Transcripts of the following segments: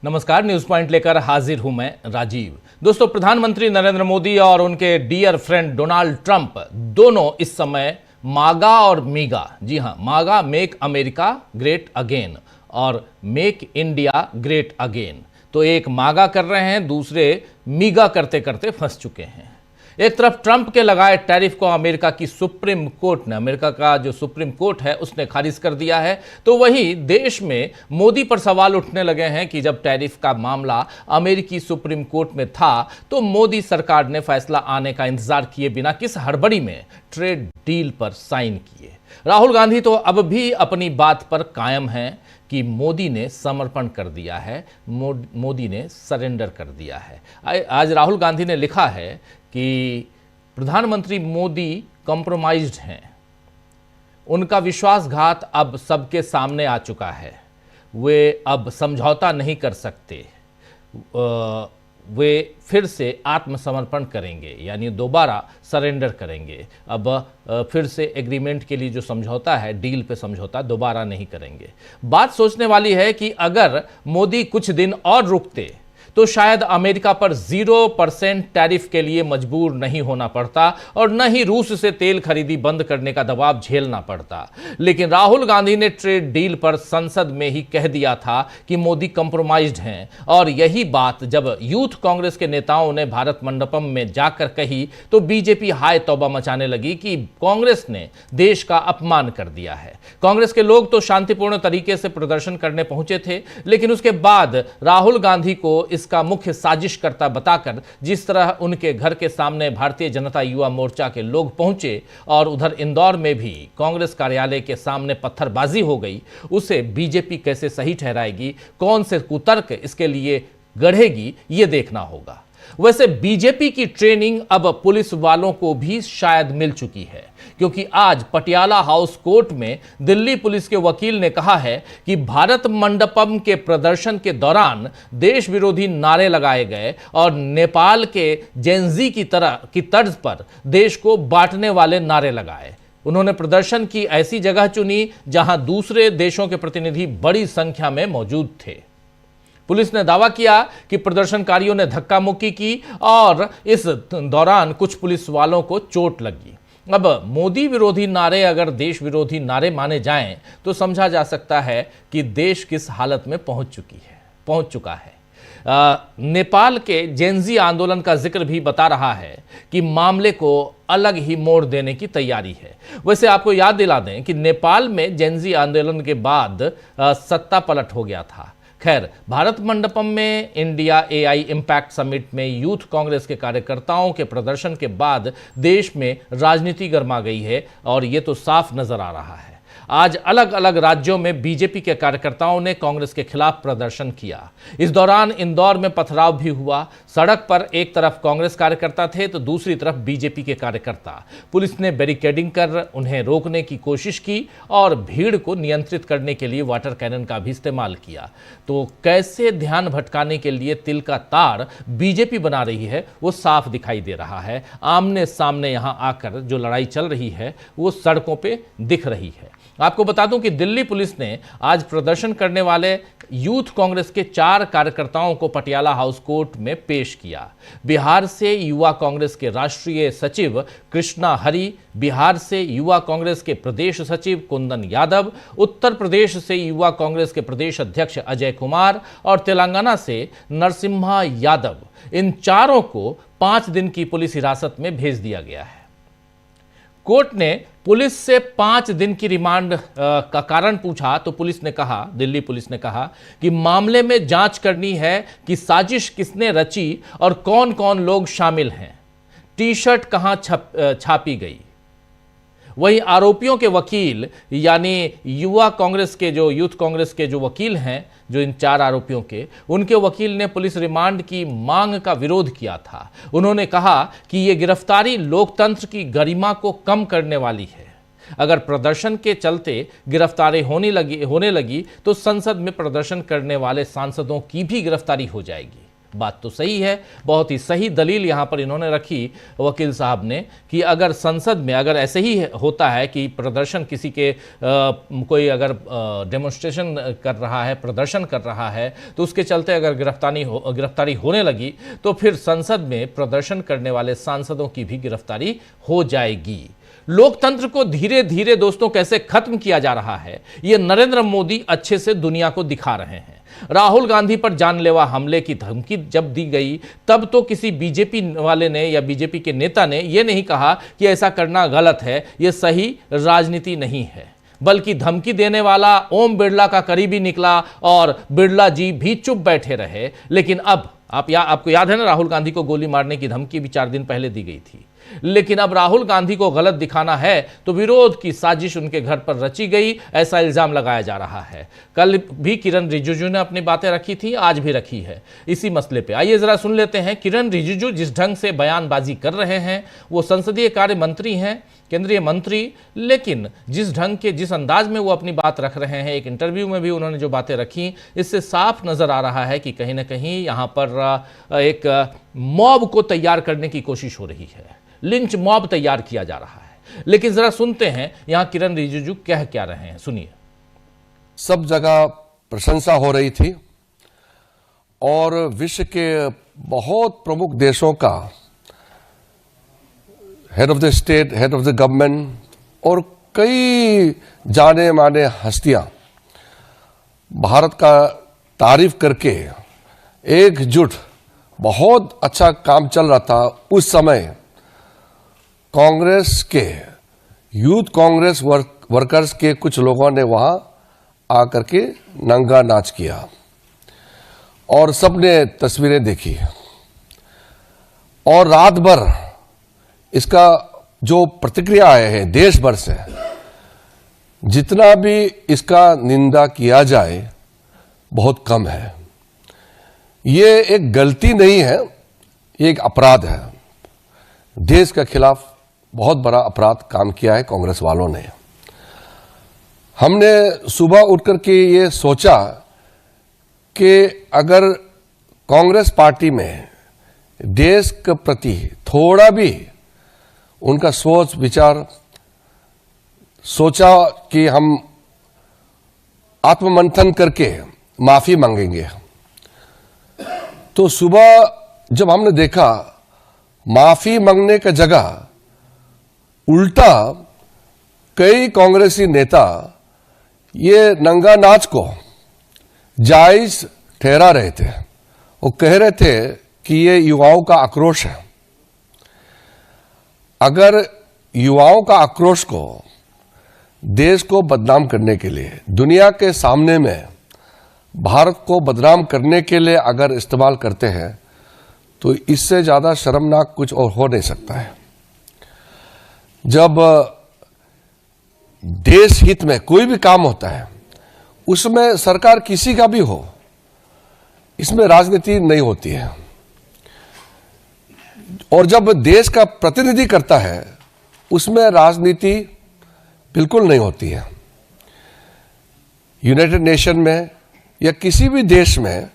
नमस्कार, news point लेकर हाजिर हूं मैं राजीव। दोस्तों, प्रधानमंत्री नरेंद्र मोदी और उनके डियर फ्रेंड डोनाल्ड ट्रंप दोनों इस समय मागा और मीगा, जी हां, मागा मेक अमेरिका ग्रेट अगेन और मेक इंडिया ग्रेट अगेन, तो एक मागा कर रहे हैं, दूसरे मीगा करते करते फंस चुके हैं। एक तरफ ट्रंप के लगाए टैरिफ को अमेरिका की सुप्रीम कोर्ट ने, अमेरिका का जो सुप्रीम कोर्ट है उसने खारिज कर दिया है, तो वहीं देश में मोदी पर सवाल उठने लगे हैं कि जब टैरिफ का मामला अमेरिकी सुप्रीम कोर्ट में था तो मोदी सरकार ने फैसला आने का इंतजार किए बिना किस हड़बड़ी में ट्रेड डील पर साइन किए। राहुल गांधी तो अब भी अपनी बात पर कायम हैं कि मोदी ने समर्पण कर दिया है, मोदी ने सरेंडर कर दिया है। आज राहुल गांधी ने लिखा है कि प्रधानमंत्री मोदी कॉम्प्रोमाइज्ड हैं, उनका विश्वासघात अब सबके सामने आ चुका है, वे अब समझौता नहीं कर सकते, वे फिर से आत्मसमर्पण करेंगे, यानी दोबारा सरेंडर करेंगे। अब फिर से एग्रीमेंट के लिए जो समझौता है, डील पे समझौता दोबारा नहीं करेंगे। बात सोचने वाली है कि अगर मोदी कुछ दिन और रुकते तो शायद अमेरिका पर 0% टैरिफ के लिए मजबूर नहीं होना पड़ता और न ही रूस से तेल खरीदी बंद करने का दबाव झेलना पड़ता। लेकिन राहुल गांधी ने ट्रेड डील पर संसद में ही कह दिया था कि मोदी कंप्रोमाइज्ड हैं, और यही बात जब यूथ कांग्रेस के नेताओं ने भारत मंडपम में जाकर कही तो बीजेपी हाय तौबा मचाने लगी कि कांग्रेस ने देश का अपमान कर दिया है। कांग्रेस के लोग तो शांतिपूर्ण तरीके से प्रदर्शन करने पहुंचे थे, लेकिन उसके बाद राहुल गांधी को का मुख्य साजिशकर्ता बताकर जिस तरह उनके घर के सामने भारतीय जनता युवा मोर्चा के लोग पहुंचे और उधर इंदौर में भी कांग्रेस कार्यालय के सामने पत्थरबाजी हो गई, उसे बीजेपी कैसे सही ठहराएगी, कौन से कुतर्क इसके लिए गढ़ेगी, ये देखना होगा। वैसे बीजेपी की ट्रेनिंग अब पुलिस वालों को भी शायद मिल चुकी है, क्योंकि आज पटियाला हाउस कोर्ट में दिल्ली पुलिस के वकील ने कहा है कि भारत मंडपम के प्रदर्शन के दौरान देश विरोधी नारे लगाए गए और नेपाल के जेनजी की तर्ज पर देश को बांटने वाले नारे लगाए। उन्होंने प्रदर्शन की ऐसी जगह चुनी जहां दूसरे देशों के प्रतिनिधि बड़ी संख्या में मौजूद थे। पुलिस ने दावा किया कि प्रदर्शनकारियों ने धक्का मुक्की की और इस दौरान कुछ पुलिस वालों को चोट लगी। अब मोदी विरोधी नारे अगर देश विरोधी नारे माने जाएं तो समझा जा सकता है कि देश किस हालत में पहुंच चुका है। नेपाल के जेनजी आंदोलन का जिक्र भी बता रहा है कि मामले को अलग ही मोड़ देने की तैयारी है। वैसे आपको याद दिला दें कि नेपाल में जेनजी आंदोलन के बाद सत्ता पलट हो गया था। खैर, भारत मंडपम में इंडिया एआई इम्पैक्ट समिट में यूथ कांग्रेस के कार्यकर्ताओं के प्रदर्शन के बाद देश में राजनीति गर्मा गई है और ये तो साफ नजर आ रहा है। आज अलग अलग राज्यों में बीजेपी के कार्यकर्ताओं ने कांग्रेस के खिलाफ प्रदर्शन किया। इस दौरान इंदौर में पथराव भी हुआ। सड़क पर एक तरफ कांग्रेस कार्यकर्ता थे तो दूसरी तरफ बीजेपी के कार्यकर्ता। पुलिस ने बैरिकेडिंग कर उन्हें रोकने की कोशिश की और भीड़ को नियंत्रित करने के लिए वाटर कैनन का भी इस्तेमाल किया। तो कैसे ध्यान भटकाने के लिए तिल का तार बीजेपी बना रही है वो साफ दिखाई दे रहा है। आमने सामने यहां आकर जो लड़ाई चल रही है वो सड़कों पे दिख रही है। आपको बता दूं कि दिल्ली पुलिस ने आज प्रदर्शन करने वाले यूथ कांग्रेस के 4 कार्यकर्ताओं को पटियाला हाउस कोर्ट में पेश किया। बिहार से युवा कांग्रेस के राष्ट्रीय सचिव कृष्णा हरि, बिहार से युवा कांग्रेस के प्रदेश सचिव कुंदन यादव, उत्तर प्रदेश से युवा कांग्रेस के प्रदेश अध्यक्ष अजय कुमार और तेलंगाना से नरसिम्हा यादव, इन चारों को 5 दिन की पुलिस हिरासत में भेज दिया गया है। कोर्ट ने पुलिस से 5 दिन की रिमांड का कारण पूछा तो दिल्ली पुलिस ने कहा कि मामले में जांच करनी है कि साजिश किसने रची और कौन कौन लोग शामिल हैं, टी शर्ट कहां छापी गई। वहीं आरोपियों के वकील यानी यूथ कांग्रेस के जो वकील हैं, जो इन 4 आरोपियों के, उनके वकील ने पुलिस रिमांड की मांग का विरोध किया था। उन्होंने कहा कि यह गिरफ्तारी लोकतंत्र की गरिमा को कम करने वाली है। अगर प्रदर्शन के चलते गिरफ्तारी होने लगी तो संसद में प्रदर्शन करने वाले सांसदों की भी गिरफ्तारी हो जाएगी। बात तो सही है, बहुत ही सही दलील यहाँ पर इन्होंने रखी वकील साहब ने कि अगर संसद में अगर ऐसे ही होता है कि प्रदर्शन किसी के कोई अगर डेमोन्स्ट्रेशन कर रहा है, प्रदर्शन कर रहा है, तो उसके चलते अगर गिरफ्तारी होने लगी तो फिर संसद में प्रदर्शन करने वाले सांसदों की भी गिरफ्तारी हो जाएगी। लोकतंत्र को धीरे धीरे दोस्तों कैसे खत्म किया जा रहा है, ये नरेंद्र मोदी अच्छे से दुनिया को दिखा रहे हैं। राहुल गांधी पर जानलेवा हमले की धमकी जब दी गई तब तो किसी बीजेपी वाले ने या बीजेपी के नेता ने यह नहीं कहा कि ऐसा करना गलत है, यह सही राजनीति नहीं है, बल्कि धमकी देने वाला ओम बिरला का करीबी निकला और बिरला जी भी चुप बैठे रहे। लेकिन अब आपको याद है ना, राहुल गांधी को गोली मारने की धमकी भी 4 दिन पहले दी गई थी। लेकिन अब राहुल गांधी को गलत दिखाना है तो विरोध की साजिश उनके घर पर रची गई, ऐसा इल्जाम लगाया जा रहा है। कल भी किरण रिजिजू ने अपनी बातें रखी थी, आज भी रखी है इसी मसले पे। आइए जरा सुन लेते हैं किरण रिजिजू जिस ढंग से बयानबाजी कर रहे हैं। वो संसदीय कार्य मंत्री हैं, केंद्रीय मंत्री, लेकिन जिस अंदाज में वो अपनी बात रख रहे हैं, एक इंटरव्यू में भी उन्होंने जो बातें रखी, इससे साफ नजर आ रहा है कि कहीं ना कहीं यहाँ पर एक मॉब को तैयार करने की कोशिश हो रही है, लिंच मॉब तैयार किया जा रहा है। लेकिन जरा सुनते हैं यहां किरण रिजिजू कह क्या रहे हैं, सुनिए। सब जगह प्रशंसा हो रही थी और विश्व के बहुत प्रमुख देशों का head of the state, head of the government और कई जाने माने हस्तियां भारत का तारीफ करके एकजुट बहुत अच्छा काम चल रहा था। उस समय कांग्रेस के यूथ कांग्रेस वर्कर्स के कुछ लोगों ने वहां आकर के नंगा नाच किया और सबने तस्वीरें देखी और रात भर इसका जो प्रतिक्रिया आए हैं देश भर से, जितना भी इसका निंदा किया जाए बहुत कम है। ये एक गलती नहीं है, ये एक अपराध है। देश के खिलाफ बहुत बड़ा अपराध काम किया है कांग्रेस वालों ने। हमने सुबह उठकर के ये सोचा कि अगर कांग्रेस पार्टी में देश के प्रति थोड़ा भी उनका सोच विचार सोचा कि हम आत्ममंथन करके माफी मांगेंगे, तो सुबह जब हमने देखा माफी मांगने का जगह उल्टा कई कांग्रेसी नेता ये नंगा नाच को जायज ठहरा रहे थे। वो कह रहे थे कि ये युवाओं का आक्रोश है। अगर युवाओं का आक्रोश को देश को बदनाम करने के लिए, दुनिया के सामने में भारत को बदनाम करने के लिए अगर इस्तेमाल करते हैं तो इससे ज्यादा शर्मनाक कुछ और हो नहीं सकता है। जब देश हित में कोई भी काम होता है उसमें सरकार किसी का भी हो, इसमें राजनीति नहीं होती है। और जब देश का प्रतिनिधि करता है उसमें राजनीति बिल्कुल नहीं होती है। यूनाइटेड नेशन में या किसी भी देश में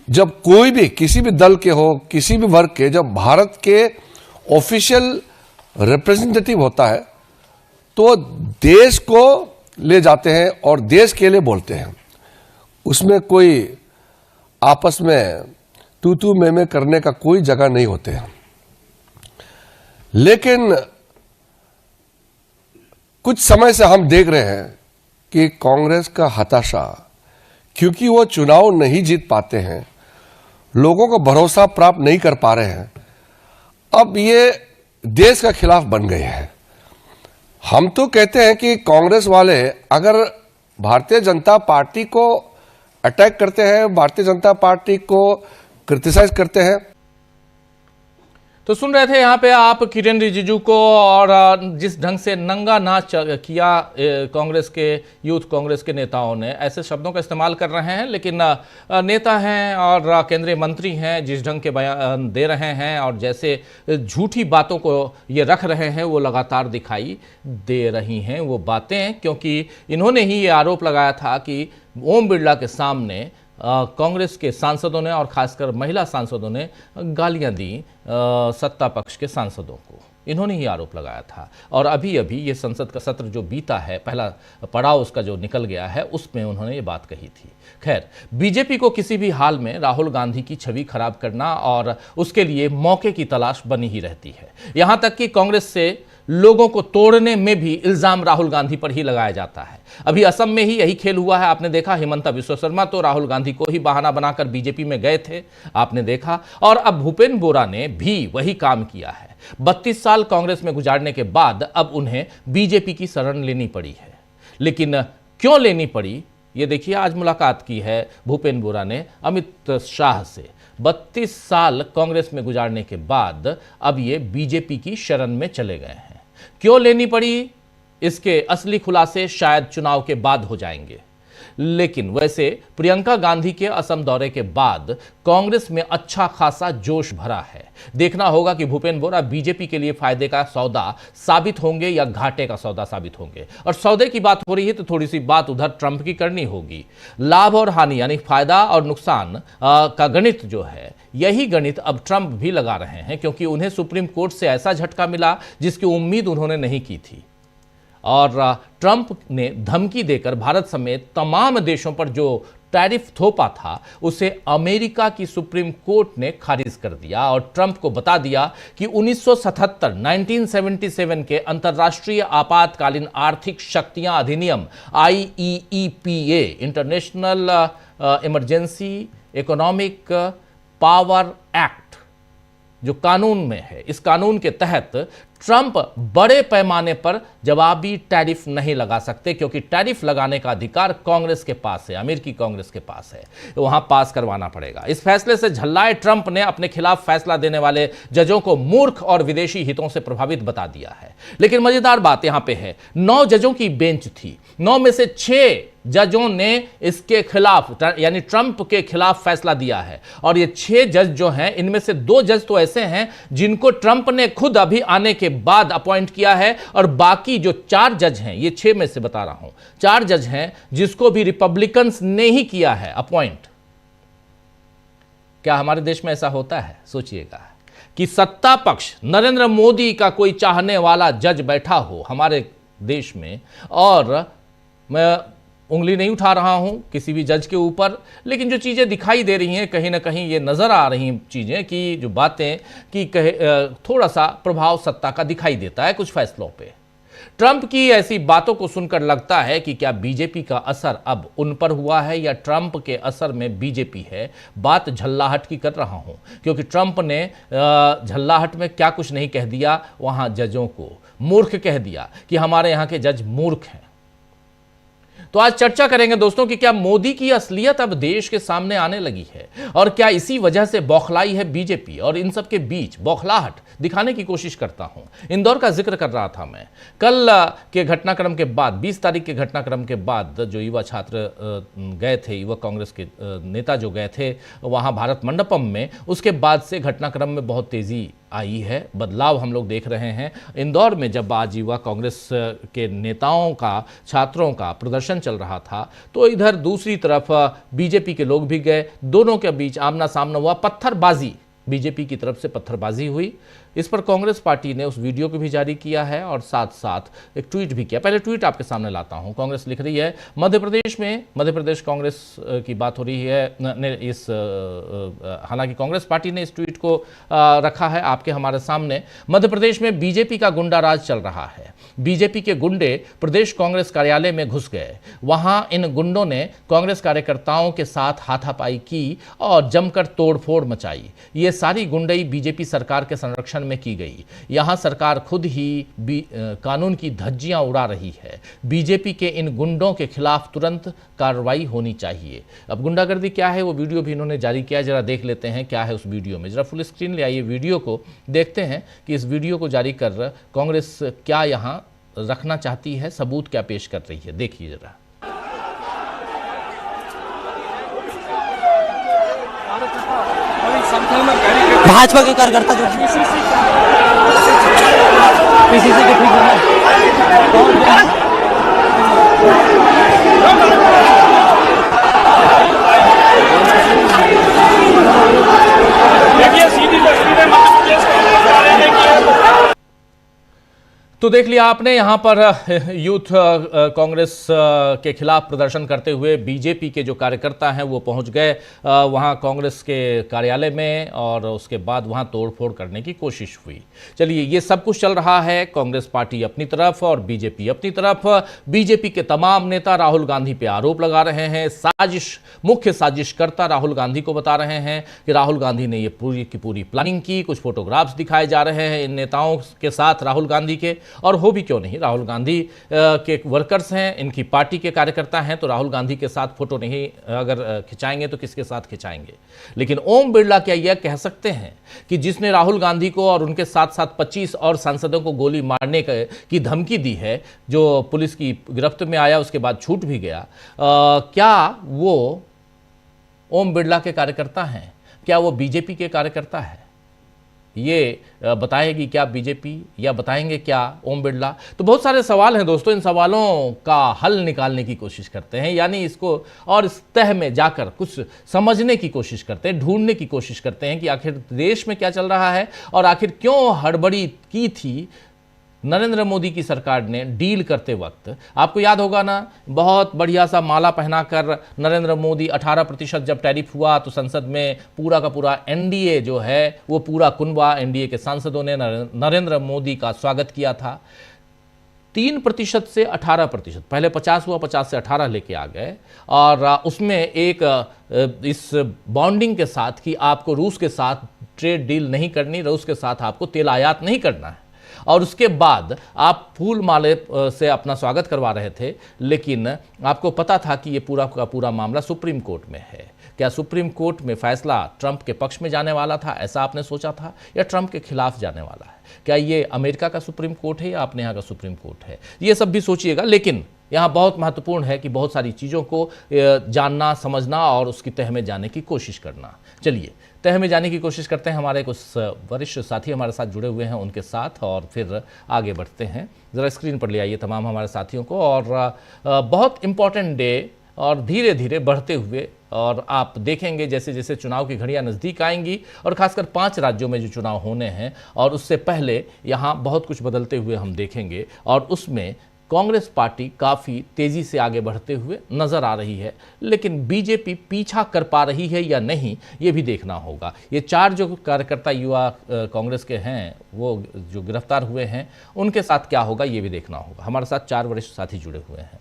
जब कोई भी किसी भी दल के हो, किसी भी वर्ग के, जब भारत के ऑफिशियल रिप्रेजेंटेटिव होता है तो देश को ले जाते हैं और देश के लिए बोलते हैं। उसमें कोई आपस में तू मैं करने का कोई जगह नहीं होते हैं। लेकिन कुछ समय से हम देख रहे हैं कि कांग्रेस का हताशा, क्योंकि वो चुनाव नहीं जीत पाते हैं, लोगों को भरोसा प्राप्त नहीं कर पा रहे हैं, अब ये देश का खिलाफ बन गए हैं। हम तो कहते हैं कि कांग्रेस वाले अगर भारतीय जनता पार्टी को अटैक करते हैं, भारतीय जनता पार्टी को क्रिटिसाइज करते हैं। तो सुन रहे थे यहाँ पे आप किरण रिजिजू को, और जिस ढंग से नंगा नाच किया कांग्रेस के यूथ कांग्रेस के नेताओं ने, ऐसे शब्दों का इस्तेमाल कर रहे हैं, लेकिन नेता हैं और केंद्रीय मंत्री हैं, जिस ढंग के बयान दे रहे हैं और जैसे झूठी बातों को ये रख रहे हैं वो लगातार दिखाई दे रही हैं वो बातें, क्योंकि इन्होंने ही ये आरोप लगाया था कि ओम बिरला के सामने कांग्रेस के सांसदों ने और खासकर महिला सांसदों ने गालियां दी सत्ता पक्ष के सांसदों को। इन्होंने ही आरोप लगाया था और अभी अभी ये संसद का सत्र जो बीता है, पहला पड़ाव उसका जो निकल गया है, उसमें उन्होंने ये बात कही थी। खैर, बीजेपी को किसी भी हाल में राहुल गांधी की छवि खराब करना और उसके लिए मौके की तलाश बनी ही रहती है। यहां तक कि कांग्रेस से लोगों को तोड़ने में भी इल्जाम राहुल गांधी पर ही लगाया जाता है। अभी असम में ही यही खेल हुआ है। आपने देखा, हिमंता बिस्वा शर्मा तो राहुल गांधी को ही बहाना बनाकर बीजेपी में गए थे, आपने देखा। और अब भूपेंद्र बोरा ने भी वही काम किया है। 32 साल कांग्रेस में गुजारने के बाद अब उन्हें बीजेपी की शरण लेनी पड़ी है। लेकिन क्यों लेनी पड़ी, ये देखिए, आज मुलाकात की है भूपेंद्र बोरा ने अमित शाह से। 32 साल कांग्रेस में गुजारने के बाद अब ये बीजेपी की शरण में चले गए हैं। क्यों लेनी पड़ी, इसके असली खुलासे शायद चुनाव के बाद हो जाएंगे। लेकिन वैसे प्रियंका गांधी के असम दौरे के बाद कांग्रेस में अच्छा खासा जोश भरा है। देखना होगा कि भूपेंद्र बोरा बीजेपी के लिए फायदे का सौदा साबित होंगे या घाटे का सौदा साबित होंगे। और सौदे की बात हो रही है तो थोड़ी सी बात उधर ट्रंप की करनी होगी। लाभ और हानि यानी फायदा और नुकसान का गणित जो है, यही गणित अब ट्रंप भी लगा रहे हैं, क्योंकि उन्हें सुप्रीम कोर्ट से ऐसा झटका मिला जिसकी उम्मीद उन्होंने नहीं की थी। और ट्रंप ने धमकी देकर भारत समेत तमाम देशों पर जो टैरिफ थोपा था, उसे अमेरिका की सुप्रीम कोर्ट ने खारिज कर दिया और ट्रंप को बता दिया कि 1977 के अंतर्राष्ट्रीय आपातकालीन आर्थिक शक्तियां अधिनियम IEEPA, international emergency economic power act, जो कानून में है, इस कानून के तहत ट्रंप बड़े पैमाने पर जवाबी टैरिफ नहीं लगा सकते, क्योंकि टैरिफ लगाने का अधिकार कांग्रेस के पास है, अमेरिकी कांग्रेस के पास है। वहां पास करवाना पड़ेगा। इस फैसले से झल्लाए ट्रंप ने अपने खिलाफ फैसला देने वाले जजों को मूर्ख और विदेशी हितों से प्रभावित बता दिया है। लेकिन मजेदार बात यहां पे है, 9 जजों की बेंच थी। 9 में से 6 जजों ने इसके खिलाफ यानी ट्रंप के खिलाफ फैसला दिया है। और ये 6 जज जो हैं, इनमें से 2 जज तो ऐसे हैं जिनको ट्रंप ने खुद अभी आने के बाद अपॉइंट किया है, और बाकी जो 4 जज हैं, ये 6 में से बता रहा हूं, 4 जज हैं जिसको भी रिपब्लिकन्स ने ही किया है अपॉइंट। क्या हमारे देश में ऐसा होता है? सोचिएगा कि सत्ता पक्ष नरेंद्र मोदी का कोई चाहने वाला जज बैठा हो हमारे देश में, और मैं उंगली नहीं उठा रहा हूं किसी भी जज के ऊपर, लेकिन जो चीज़ें दिखाई दे रही हैं, कहीं ना कहीं ये नज़र आ रही चीज़ें कि जो बातें कि थोड़ा सा प्रभाव सत्ता का दिखाई देता है कुछ फैसलों पे। ट्रंप की ऐसी बातों को सुनकर लगता है कि क्या बीजेपी का असर अब उन पर हुआ है या ट्रंप के असर में बीजेपी है। बात झल्लाहट की कर रहा हूं, क्योंकि ट्रंप ने झल्लाहट में क्या कुछ नहीं कह दिया, वहां जजों को मूर्ख कह दिया कि हमारे यहाँ के जज मूर्ख हैं। तो आज चर्चा करेंगे दोस्तों कि क्या मोदी की असलियत अब देश के सामने आने लगी है, और क्या इसी वजह से बौखलाई है बीजेपी। और इन सब के बीच बौखलाहट दिखाने की कोशिश करता हूं। इंदौर का जिक्र कर रहा था मैं। कल के घटनाक्रम के बाद, 20 तारीख के घटनाक्रम के बाद जो युवा छात्र गए थे, युवा कांग्रेस के नेता जो गए थे वहां भारत मंडपम में, उसके बाद से घटनाक्रम में बहुत तेजी आई है, बदलाव हम लोग देख रहे हैं। इंदौर में जब आज युवा कांग्रेस के नेताओं का, छात्रों का प्रदर्शन चल रहा था, तो इधर दूसरी तरफ बीजेपी के लोग भी गए। दोनों के बीच आमना सामना हुआ, पत्थरबाजी, बीजेपी की तरफ से पत्थरबाजी हुई। इस पर कांग्रेस पार्टी ने उस वीडियो को भी जारी किया है और साथ साथ एक ट्वीट भी किया। पहले ट्वीट आपके सामने लाता हूं। कांग्रेस लिख रही है, मध्य प्रदेश कांग्रेस की बात हो रही है। हालांकि कांग्रेस पार्टी ने इस ट्वीट को रखा है आपके हमारे सामने। मध्य प्रदेश में बीजेपी का गुंडा राज चल रहा है। बीजेपी के गुंडे प्रदेश कांग्रेस कार्यालय में घुस गए। वहां इन गुंडों ने कांग्रेस कार्यकर्ताओं के साथ हाथापाई की और जमकर तोड़फोड़ मचाई। ये सारी गुंडई बीजेपी सरकार के संरक्षण में की गई। यहां सरकार खुद ही कानून की धज्जियां उड़ा रही है। बीजेपी के इन गुंडों के खिलाफ तुरंत कार्रवाई होनी चाहिए। अब गुंडागर्दी क्या है, वो वीडियो भी इन्होंने जारी किया। जरा देख लेते हैं क्या है उस वीडियो में। जरा फुल स्क्रीन ले आइए वीडियो को, देखते हैं कि इस वीडियो को जारी कर कांग्रेस क्या यहां रखना चाहती है, सबूत क्या पेश कर रही है। देखिए जरा। भाजपा के कार्यकर्ता जो पीसीसी के ठीक है। देख लिया आपने यहाँ पर यूथ कांग्रेस के खिलाफ प्रदर्शन करते हुए बीजेपी के जो कार्यकर्ता हैं वो पहुंच गए वहाँ कांग्रेस के कार्यालय में और उसके बाद वहाँ तोड़फोड़ करने की कोशिश हुई। चलिए, ये सब कुछ चल रहा है, कांग्रेस पार्टी अपनी तरफ और बीजेपी अपनी तरफ। बीजेपी के तमाम नेता राहुल गांधी पे आरोप लगा रहे हैं, मुख्य साजिशकर्ता राहुल गांधी को बता रहे हैं कि राहुल गांधी ने ये पूरी की पूरी प्लानिंग की। कुछ फोटोग्राफ्स दिखाए जा रहे हैं इन नेताओं के साथ राहुल गांधी के, और हो भी क्यों नहीं, राहुल गांधी के वर्कर्स हैं, इनकी पार्टी के कार्यकर्ता हैं, तो राहुल गांधी के साथ फोटो नहीं अगर खिंचाएंगे तो किसके साथ खिंचाएंगे। लेकिन ओम बिरला क्या यह कह सकते हैं कि जिसने राहुल गांधी को और उनके साथ साथ 25 और सांसदों को गोली मारने की धमकी दी है, जो पुलिस की गिरफ्त में आया उसके बाद छूट भी गया, क्या वो ओम बिरला के कार्यकर्ता हैं? क्या वो बीजेपी के कार्यकर्ता है? ये बताएगी क्या बीजेपी, या बताएंगे क्या ओम बिरला? तो बहुत सारे सवाल हैं दोस्तों, इन सवालों का हल निकालने की कोशिश करते हैं, यानी इसको और इस तह में जाकर कुछ समझने की कोशिश करते हैं, ढूंढने की कोशिश करते हैं कि आखिर देश में क्या चल रहा है और आखिर क्यों हड़बड़ी की थी नरेंद्र मोदी की सरकार ने डील करते वक्त। आपको याद होगा ना, बहुत बढ़िया सा माला पहनाकर नरेंद्र मोदी 18% जब टैरिफ हुआ तो संसद में पूरा का पूरा एनडीए जो है वो पूरा कुनबा एनडीए के सांसदों ने नरेंद्र मोदी का स्वागत किया था। 3% से 18%, पहले 50 हुआ, 50 से 18 लेके आ गए, और उसमें एक इस बॉन्डिंग के साथ कि आपको रूस के साथ ट्रेड डील नहीं करनी, रूस के साथ आपको तेल आयात नहीं करना है, और उसके बाद आप फूल माले से अपना स्वागत करवा रहे थे। लेकिन आपको पता था कि ये पूरा का पूरा मामला सुप्रीम कोर्ट में है। क्या सुप्रीम कोर्ट में फैसला ट्रंप के पक्ष में जाने वाला था, ऐसा आपने सोचा था, या ट्रंप के खिलाफ जाने वाला है? क्या ये अमेरिका का सुप्रीम कोर्ट है या अपने यहाँ का सुप्रीम कोर्ट है? ये सब भी सोचिएगा। लेकिन यहाँ बहुत महत्वपूर्ण है कि बहुत सारी चीज़ों को जानना, समझना और उसकी तह में जाने की कोशिश करना। चलिए, तह में जाने की कोशिश करते हैं। हमारे कुछ वरिष्ठ साथी हमारे साथ जुड़े हुए हैं, उनके साथ, और फिर आगे बढ़ते हैं। ज़रा स्क्रीन पर ले आइए तमाम हमारे साथियों को। और बहुत इम्पॉर्टेंट डे, और धीरे धीरे बढ़ते हुए, और आप देखेंगे जैसे जैसे चुनाव की घड़ियां नज़दीक आएंगी, और खासकर 5 राज्यों में जो चुनाव होने हैं, और उससे पहले यहाँ बहुत कुछ बदलते हुए हम देखेंगे, और उसमें कांग्रेस पार्टी काफ़ी तेज़ी से आगे बढ़ते हुए नज़र आ रही है। लेकिन बीजेपी पीछा कर पा रही है या नहीं, ये भी देखना होगा। ये 4 जो कार्यकर्ता युवा कांग्रेस के हैं, वो जो गिरफ्तार हुए हैं, उनके साथ क्या होगा ये भी देखना होगा। हमारे साथ 4 वरिष्ठ साथी जुड़े हुए हैं।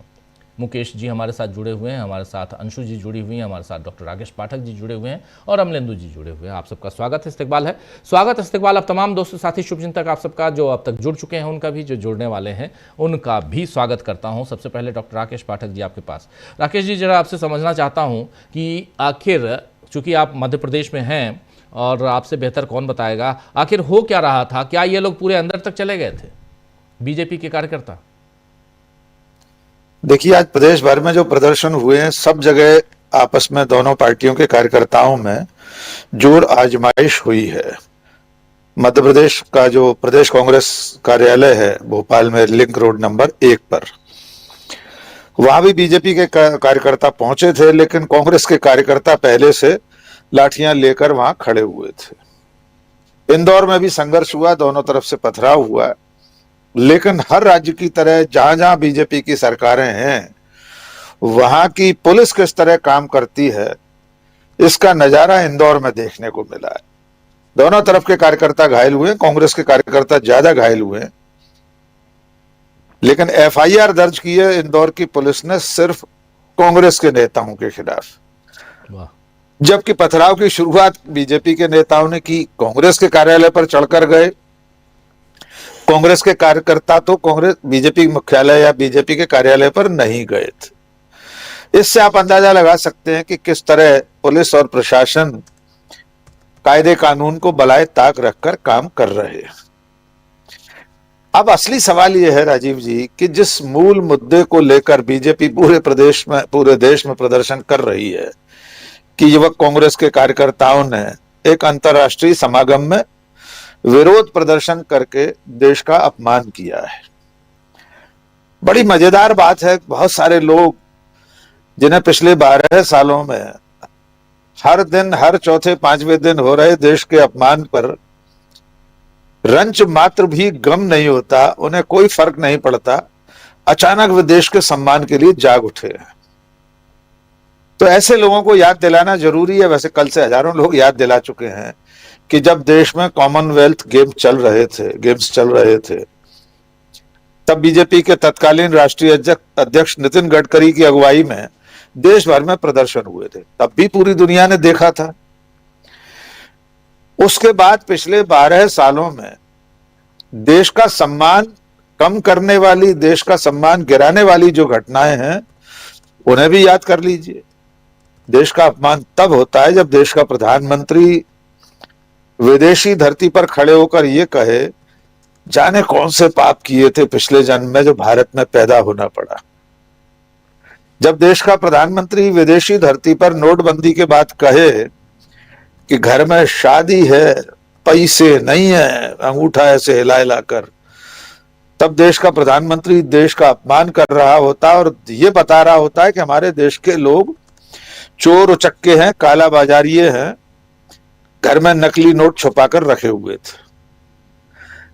मुकेश जी हमारे साथ जुड़े हुए हैं, हमारे साथ अंशु जी जुड़ी हुई हैं, हमारे साथ डॉक्टर राकेश पाठक जी जुड़े हुए हैं, और अमलेंदु जी जुड़े हुए हैं। आप सबका स्वागत है, इस्तकबाल है। स्वागत इस्तकबाल अब तमाम दोस्तों, साथी, शुभचिंतक आप सबका जो अब तक जुड़ चुके हैं, उनका भी, जो जुड़ने वाले हैं उनका भी स्वागत करता हूं। सबसे पहले डॉक्टर राकेश पाठक जी आपके पास। राकेश जी, जरा आपसे समझना चाहता हूँ कि आखिर, चूँकि आप मध्य प्रदेश में हैं और आपसे बेहतर कौन बताएगा, आखिर हो क्या रहा था? क्या ये लोग पूरे अंदर तक चले गए थे, बीजेपी के कार्यकर्ता? देखिए, आज प्रदेश भर में जो प्रदर्शन हुए हैं, सब जगह आपस में दोनों पार्टियों के कार्यकर्ताओं में जोर आजमाइश हुई है। मध्य प्रदेश का जो प्रदेश कांग्रेस कार्यालय है भोपाल में, लिंक रोड नंबर 1 पर, वहां भी बीजेपी के कार्यकर्ता पहुंचे थे, लेकिन कांग्रेस के कार्यकर्ता पहले से लाठियां लेकर वहां खड़े हुए थे। इंदौर में भी संघर्ष हुआ, दोनों तरफ से पथराव हुआ, लेकिन हर राज्य की तरह जहां जहां बीजेपी की सरकारें हैं, वहां की पुलिस किस तरह काम करती है, इसका नजारा इंदौर में देखने को मिला है। दोनों तरफ के कार्यकर्ता घायल हुए, कांग्रेस के कार्यकर्ता ज्यादा घायल हुए, लेकिन एफआईआर दर्ज की है इंदौर की पुलिस ने सिर्फ कांग्रेस के नेताओं के खिलाफ, जबकि पथराव की शुरुआत बीजेपी के नेताओं ने की। कांग्रेस के कार्यालय पर चढ़कर गए, कांग्रेस के कार्यकर्ता तो कांग्रेस बीजेपी मुख्यालय या बीजेपी के कार्यालय पर नहीं गए थे। इससे आप अंदाजा लगा सकते हैं कि किस तरह पुलिस और प्रशासन कायदे कानून को बलाए ताक रखकर काम कर रहे हैं। अब असली सवाल यह है राजीव जी कि जिस मूल मुद्दे को लेकर बीजेपी पूरे देश में प्रदर्शन कर रही है कि युवक कांग्रेस के कार्यकर्ताओं ने एक अंतर्राष्ट्रीय समागम में विरोध प्रदर्शन करके देश का अपमान किया है। बड़ी मजेदार बात है, बहुत सारे लोग जिन्हें पिछले 12 सालों में हर दिन, हर चौथे 5वें दिन हो रहे देश के अपमान पर रंच मात्र भी गम नहीं होता, उन्हें कोई फर्क नहीं पड़ता, अचानक वे देश के सम्मान के लिए जाग उठे हैं। तो ऐसे लोगों को याद दिलाना जरूरी है। वैसे कल से हजारों लोग याद दिला चुके हैं कि जब देश में कॉमनवेल्थ गेम्स चल रहे थे, तब बीजेपी के तत्कालीन राष्ट्रीय अध्यक्ष नितिन गडकरी की अगुवाई में देश भर में प्रदर्शन हुए थे। तब भी पूरी दुनिया ने देखा था। उसके बाद पिछले 12 सालों में देश का सम्मान कम करने वाली, देश का सम्मान गिराने वाली जो घटनाएं हैं, उन्हें भी याद कर लीजिए। देश का अपमान तब होता है जब देश का प्रधानमंत्री विदेशी धरती पर खड़े होकर यह कहे, जाने कौन से पाप किए थे पिछले जन्म में जो भारत में पैदा होना पड़ा। जब देश का प्रधानमंत्री विदेशी धरती पर नोटबंदी के बाद कहे कि घर में शादी है, पैसे नहीं है, अंगूठा ऐसे हिला हिला कर, तब देश का प्रधानमंत्री देश का अपमान कर रहा होता और ये बता रहा होता है कि हमारे देश के लोग चोर उचक्के हैं, काला बाजारिये हैं, घर में नकली नोट छुपाकर रखे हुए थे।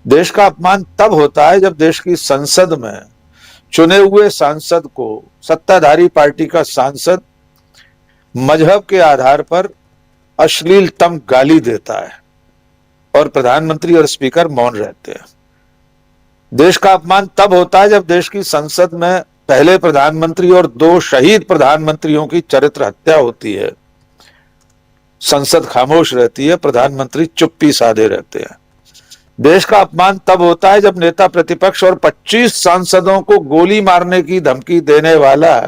देश का अपमान तब होता है जब देश की संसद में चुने हुए सांसद को सत्ताधारी पार्टी का सांसद मजहब के आधार पर अश्लीलतम गाली देता है और प्रधानमंत्री और स्पीकर मौन रहते हैं। देश का अपमान तब होता है जब देश की संसद में पहले प्रधानमंत्री और 2 शहीद प्रधानमंत्रियों की चरित्र हत्या होती है। संसद खामोश रहती है, प्रधानमंत्री चुप्पी साधे रहते हैं। देश का अपमान तब होता है जब नेता प्रतिपक्ष और 25 सांसदों को गोली मारने की धमकी देने वाला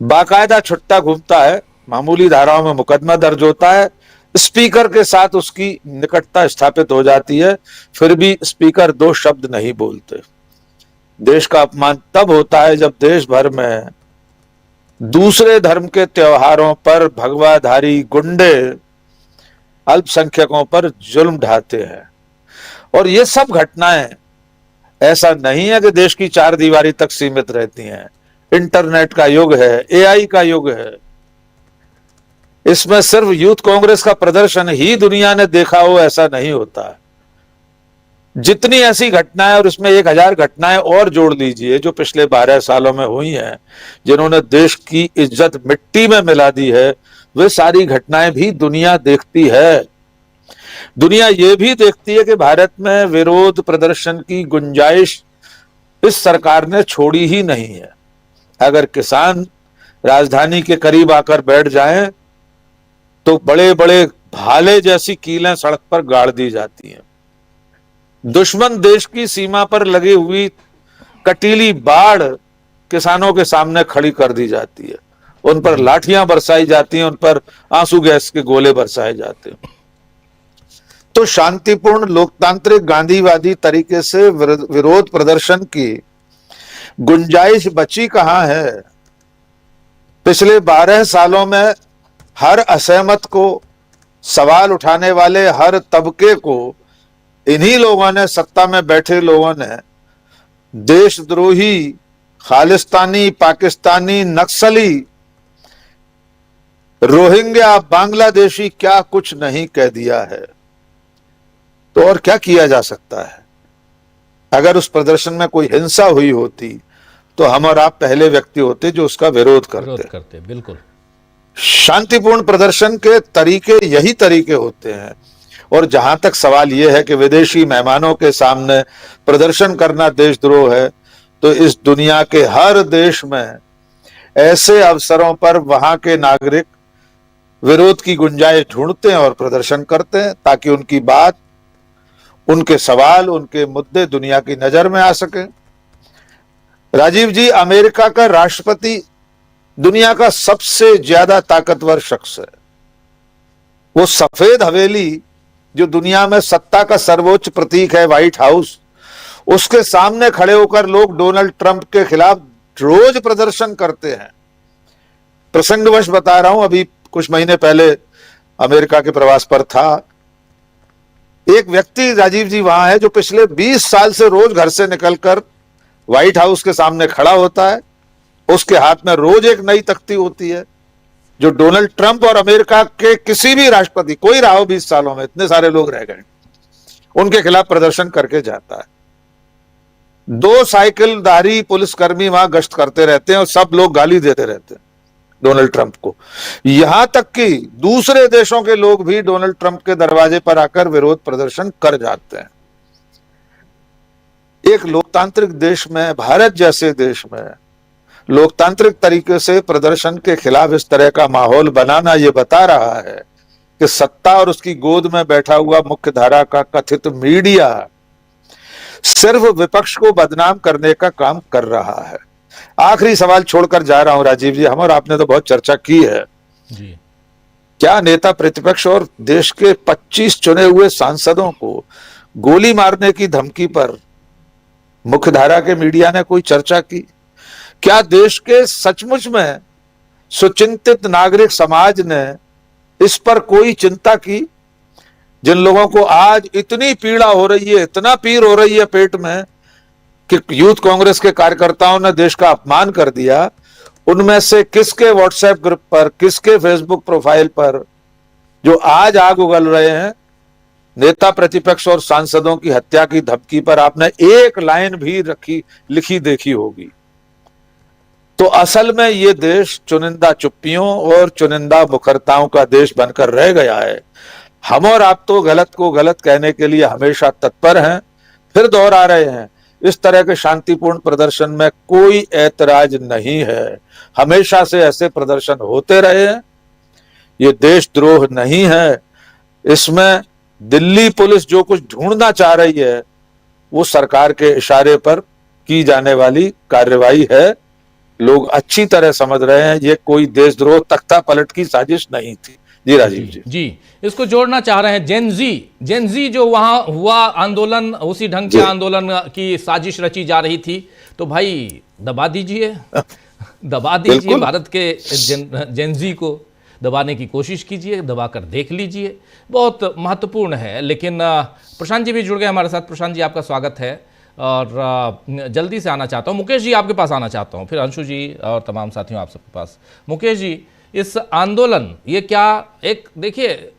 बाकायदा छुट्टा घूमता है, मामूली धाराओं में मुकदमा दर्ज होता है, स्पीकर के साथ उसकी निकटता स्थापित हो जाती है, फिर भी स्पीकर 2 शब्द नहीं बोलते। देश का अपमान तब होता है जब देश भर में दूसरे धर्म के त्योहारों पर भगवाधारी गुंडे अल्पसंख्यकों पर जुल्म ढाते हैं। और ये सब घटनाएं ऐसा नहीं है कि देश की 4 दीवारी तक सीमित रहती हैं। इंटरनेट का युग है, एआई का युग है। इसमें सिर्फ यूथ कांग्रेस का प्रदर्शन ही दुनिया ने देखा हो ऐसा नहीं होता। जितनी ऐसी घटनाएं, और इसमें 1000 घटनाएं और जोड़ लीजिए जो पिछले 12 सालों में हुई हैं, जिन्होंने देश की इज्जत मिट्टी में मिला दी है, वे सारी घटनाएं भी दुनिया देखती है। दुनिया ये भी देखती है कि भारत में विरोध प्रदर्शन की गुंजाइश इस सरकार ने छोड़ी ही नहीं है। अगर किसान राजधानी के करीब आकर बैठ जाएं तो बड़े बड़े भाले जैसी कीलें सड़क पर गाड़ दी जाती हैं। दुश्मन देश की सीमा पर लगी हुई कटीली बाढ़ किसानों के सामने खड़ी कर दी जाती है, उन पर लाठियां बरसाई जाती हैं, उन पर आंसू गैस के गोले बरसाए जाते हैं। तो शांतिपूर्ण लोकतांत्रिक गांधीवादी तरीके से विरोध प्रदर्शन की गुंजाइश बची कहां है? पिछले 12 सालों में हर असहमत को, सवाल उठाने वाले हर तबके को इन्हीं लोगों ने, सत्ता में बैठे लोगों ने देशद्रोही, खालिस्तानी, पाकिस्तानी, नक्सली, रोहिंग्या, बांग्लादेशी क्या कुछ नहीं कह दिया है। तो और क्या किया जा सकता है? अगर उस प्रदर्शन में कोई हिंसा हुई होती तो हम और आप पहले व्यक्ति होते जो उसका विरोध करते। बिल्कुल। शांतिपूर्ण प्रदर्शन के तरीके यही तरीके होते हैं। और जहां तक सवाल यह है कि विदेशी मेहमानों के सामने प्रदर्शन करना देशद्रोह है, तो इस दुनिया के हर देश में ऐसे अवसरों पर वहां के नागरिक विरोध की गुंजाइश ढूंढते हैं और प्रदर्शन करते हैं, ताकि उनकी बात, उनके सवाल, उनके मुद्दे दुनिया की नजर में आ सके। राजीव जी, अमेरिका का राष्ट्रपति दुनिया का सबसे ज्यादा ताकतवर शख्स है। वो सफेद हवेली, जो दुनिया में सत्ता का सर्वोच्च प्रतीक है, व्हाइट हाउस, उसके सामने खड़े होकर लोग डोनाल्ड ट्रंप के खिलाफ रोज प्रदर्शन करते हैं। प्रसंगवश बता रहा हूं, अभी कुछ महीने पहले अमेरिका के प्रवास पर था। एक व्यक्ति राजीव जी वहां है जो पिछले 20 साल से रोज घर से निकलकर व्हाइट हाउस के सामने खड़ा होता है। उसके हाथ में रोज एक नई तख्ती होती है। जो डोनाल्ड ट्रंप और अमेरिका के किसी भी राष्ट्रपति, कोई रहा हो 20 सालों में, इतने सारे लोग रह गए, उनके खिलाफ प्रदर्शन करके जाता है। 2 साइकिलधारी पुलिसकर्मी वहां गश्त करते रहते हैं और सब लोग गाली देते रहते हैं डोनाल्ड ट्रंप को। यहां तक कि दूसरे देशों के लोग भी डोनाल्ड ट्रंप के दरवाजे पर आकर विरोध प्रदर्शन कर जाते हैं। एक लोकतांत्रिक देश में, भारत जैसे देश में, लोकतांत्रिक तरीके से प्रदर्शन के खिलाफ इस तरह का माहौल बनाना यह बता रहा है कि सत्ता और उसकी गोद में बैठा हुआ मुख्य धारा का कथित मीडिया सिर्फ विपक्ष को बदनाम करने का काम कर रहा है। आखिरी सवाल छोड़कर जा रहा हूं राजीव जी, हम और आपने तो बहुत चर्चा की है जी। क्या नेता प्रतिपक्ष और देश के 25 चुने हुए सांसदों को गोली मारने की धमकी पर मुख्यधारा के मीडिया ने कोई चर्चा की? क्या देश के सचमुच में सुचिंतित नागरिक समाज ने इस पर कोई चिंता की? जिन लोगों को आज इतनी पीड़ा हो रही है, इतना पीर हो रही है पेट में कि यूथ कांग्रेस के कार्यकर्ताओं ने देश का अपमान कर दिया, उनमें से किसके व्हाट्सएप ग्रुप पर, किसके फेसबुक प्रोफाइल पर जो आज आग उगल रहे हैं, नेता प्रतिपक्ष और सांसदों की हत्या की धमकी पर आपने एक लाइन भी लिखी देखी होगी? तो असल में ये देश चुनिंदा चुप्पियों और चुनिंदा मुखरताओं का देश बनकर रह गया है। हम और आप तो गलत को गलत कहने के लिए हमेशा तत्पर हैं, फिर दोहरा रहे हैं, इस तरह के शांतिपूर्ण प्रदर्शन में कोई ऐतराज नहीं है। हमेशा से ऐसे प्रदर्शन होते रहे हैं, ये देशद्रोह नहीं है। इसमें दिल्ली पुलिस जो कुछ ढूंढना चाह रही है वो सरकार के इशारे पर की जाने वाली कार्रवाई है। लोग अच्छी तरह समझ रहे हैं ये कोई देशद्रोह तख्ता पलट की साजिश नहीं थी। जी राजीव जी। जी, इसको जोड़ना चाह रहे हैं जेनजी जो वहां हुआ आंदोलन, उसी ढंग के आंदोलन की साजिश रची जा रही थी। तो भाई दबा दीजिए दबा दीजिए, भारत के जेनजी को दबाने की कोशिश कीजिए, दबाकर देख लीजिए, बहुत महत्वपूर्ण है। लेकिन प्रशांत जी भी जुड़ गए हमारे साथ। प्रशांत जी, आपका स्वागत है और जल्दी से आना चाहता हूँ। मुकेश जी आपके पास आना चाहता हूँ, फिर अंशु जी और तमाम साथियों आप सबके पास। मुकेश जी, इस आंदोलन, ये क्या एक, देखिए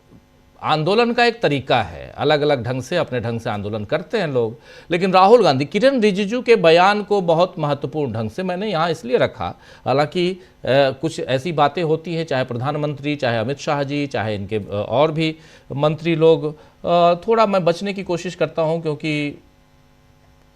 आंदोलन का एक तरीका है, अलग अलग ढंग से अपने ढंग से आंदोलन करते हैं लोग, लेकिन राहुल गांधी, किरण रिजिजू के बयान को बहुत महत्वपूर्ण ढंग से मैंने यहाँ इसलिए रखा, हालांकि कुछ ऐसी बातें होती हैं, चाहे प्रधानमंत्री, चाहे अमित शाह जी, चाहे इनके और भी मंत्री लोग, थोड़ा मैं बचने की कोशिश करता हूँ क्योंकि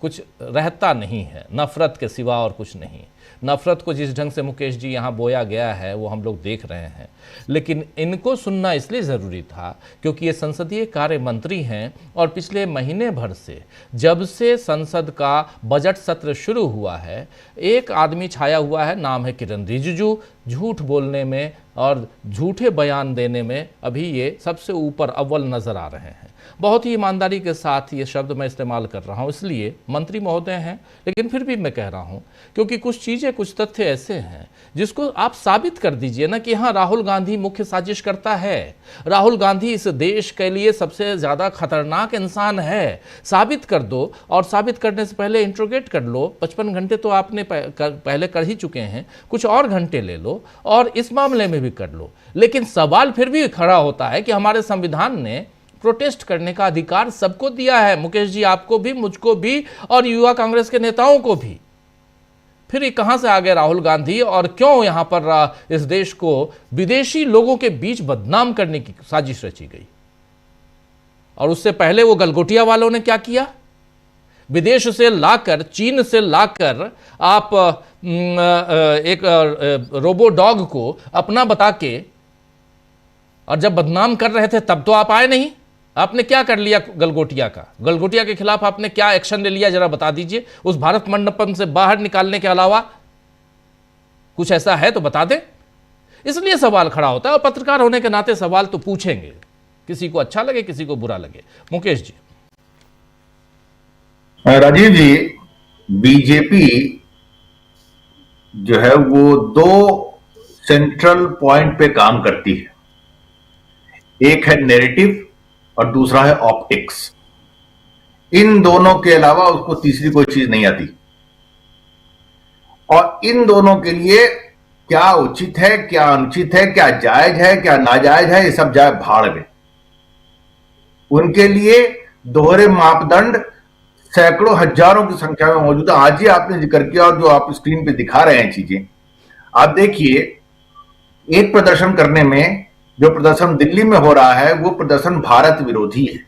कुछ रहता नहीं है, नफरत के सिवा और कुछ नहीं। नफरत को जिस ढंग से मुकेश जी यहाँ बोया गया है वो हम लोग देख रहे हैं, लेकिन इनको सुनना इसलिए ज़रूरी था क्योंकि ये संसदीय कार्य मंत्री हैं और पिछले महीने भर से, जब से संसद का बजट सत्र शुरू हुआ है, एक आदमी छाया हुआ है, नाम है किरण रिजिजू। झूठ बोलने में और झूठे बयान देने में अभी ये सबसे ऊपर अव्वल नज़र आ रहे हैं। बहुत ही ईमानदारी के साथ ये शब्द मैं इस्तेमाल कर रहा हूँ, इसलिए मंत्री महोदय हैं, लेकिन फिर भी मैं कह रहा हूँ क्योंकि कुछ चीज़ें, कुछ तथ्य ऐसे हैं जिसको आप साबित कर दीजिए ना कि हाँ, राहुल गांधी मुख्य साजिश करता है, राहुल गांधी इस देश के लिए सबसे ज़्यादा खतरनाक इंसान है। साबित कर दो, और साबित करने से पहले इंट्रोगेट कर लो। 55 घंटे तो आपने पहले कर ही चुके हैं, कुछ और घंटे ले लो और इस मामले में भी कर लो। लेकिन सवाल फिर भी खड़ा होता है कि हमारे संविधान ने प्रोटेस्ट करने का अधिकार सबको दिया है, मुकेश जी, आपको भी, मुझको भी और युवा कांग्रेस के नेताओं को भी। फिर ये कहां से आ गए राहुल गांधी और क्यों यहां पर इस देश को विदेशी लोगों के बीच बदनाम करने की साजिश रची गई? और उससे पहले वो गलगोटिया वालों ने क्या किया? विदेश से लाकर, चीन से लाकर आप एक रोबो डॉग को अपना बता के, और जब बदनाम कर रहे थे तब तो आप आए नहीं। आपने क्या कर लिया गलगोटिया का? गलगोटिया के खिलाफ आपने क्या एक्शन ले लिया, जरा बता दीजिए। उस भारत मंडपम से बाहर निकालने के अलावा कुछ ऐसा है तो बता दें। इसलिए सवाल खड़ा होता है और पत्रकार होने के नाते सवाल तो पूछेंगे, किसी को अच्छा लगे, किसी को बुरा लगे। मुकेश जी। राजीव जी, बीजेपी जो है वो 2 सेंट्रल पॉइंट पे काम करती है। एक है नैरेटिव और दूसरा है ऑप्टिक्स। इन दोनों के अलावा उसको तीसरी कोई चीज नहीं आती। और इन दोनों के लिए क्या उचित है, क्या अनुचित है, क्या जायज है, क्या नाजायज है, ये सब जाए भाड़ में। उनके लिए दोहरे मापदंड सैकड़ों हजारों की संख्या में मौजूद है। आज ही आपने जिक्र किया और जो आप स्क्रीन पे दिखा रहे हैं चीजें, आप देखिए, एक प्रदर्शन करने में, जो प्रदर्शन दिल्ली में हो रहा है वो प्रदर्शन भारत विरोधी है,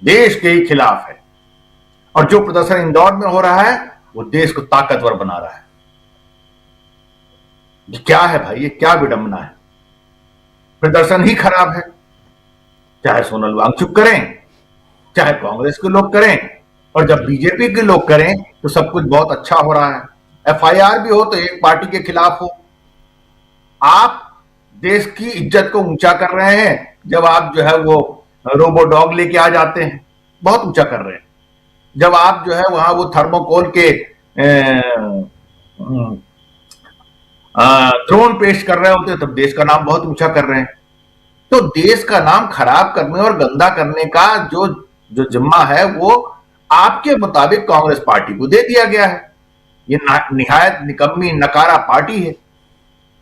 देश के ही खिलाफ है, और जो प्रदर्शन इंदौर में हो रहा है वो देश को ताकतवर बना रहा है। ये क्या है भाई, ये क्या विडंबना है। प्रदर्शन ही खराब है, चाहे सोनल वांगचुक करें, चाहे कांग्रेस के लोग करें, और जब बीजेपी के लोग करें तो सब कुछ बहुत अच्छा हो रहा है। एफआईआर भी हो तो एक पार्टी के खिलाफ हो। आप देश की इज्जत को ऊंचा कर रहे हैं जब आप जो है वो रोबो डॉग लेके आ जाते हैं, बहुत ऊंचा कर रहे हैं। जब आप जो है वहां वो थर्मोकोल के ड्रोन पेश कर रहे होते हैं तब देश का नाम बहुत ऊंचा कर रहे हैं। तो देश का नाम खराब करने और गंदा करने का जो जो जिम्मा है वो आपके मुताबिक कांग्रेस पार्टी को दे दिया गया है। ये निहायत निकम्मी नकारा पार्टी है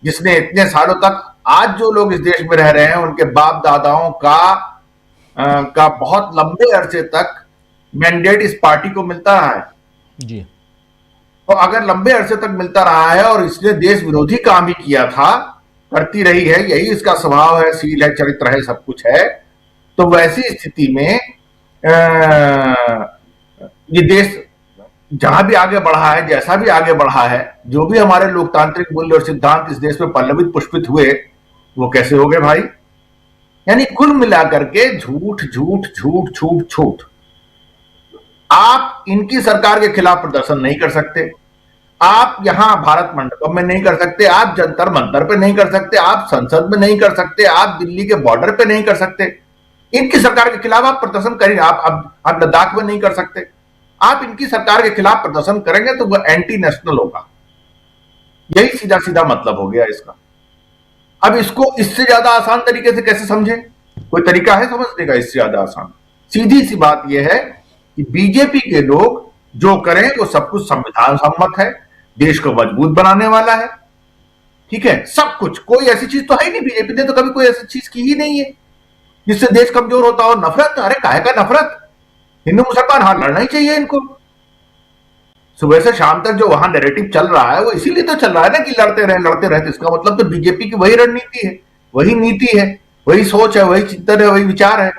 जिसने इतने सालों तक, आज जो लोग इस देश में रह रहे हैं उनके बाप दादाओं का बहुत लंबे अरसे तक मैंडेट इस पार्टी को मिलता रहा है जी। तो अगर लंबे अरसे तक मिलता रहा है और इसने देश विरोधी काम ही किया था, करती रही है, यही इसका स्वभाव है, सील है, चरित्र है, सब कुछ है, तो वैसी स्थिति में ये देश जहां भी आगे बढ़ा है, जैसा भी आगे बढ़ा है, जो भी हमारे लोकतांत्रिक मूल्य और सिद्धांत इस देश में पल्लवित पुष्पित हुए, वो कैसे हो गए भाई। यानी कुल मिलाकर के झूठ झूठ झूठ झूठ झूठ। आप इनकी सरकार के खिलाफ प्रदर्शन नहीं कर सकते, आप यहां भारत मंडपम में नहीं कर सकते, आप जंतर मंतर पे नहीं कर सकते, आप संसद में नहीं कर सकते, आप दिल्ली के बॉर्डर पे नहीं कर सकते। इनकी सरकार के खिलाफ आप प्रदर्शन करेंगे, आप लद्दाख में नहीं कर सकते। आप इनकी सरकार के खिलाफ प्रदर्शन करेंगे तो वह एंटी नेशनल होगा। यही सीधा सीधा मतलब हो गया इसका। अब इसको इससे ज्यादा आसान तरीके से कैसे समझें? कोई तरीका है समझने का इससे ज्यादा आसान? सीधी सी बात यह है कि बीजेपी के लोग जो करें वो सब कुछ संविधान सम्मत है, देश को मजबूत बनाने वाला है, ठीक है, सब कुछ। कोई ऐसी चीज तो है ही नहीं, बीजेपी ने तो कभी कोई ऐसी चीज की ही नहीं है जिससे देश कमजोर होता हो। नफरत, अरे काहे का नफरत? हिंदू मुसलमान, हाँ लड़ना ही चाहिए इनको। सुबह से शाम तक जो वहां नैरेटिव चल रहा है वो इसीलिए तो चल रहा है ना कि लड़ते रहे। तो इसका मतलब तो बीजेपी की वही रणनीति है, वही नीति है, वही सोच है, वही चिंतन है, वही विचार है।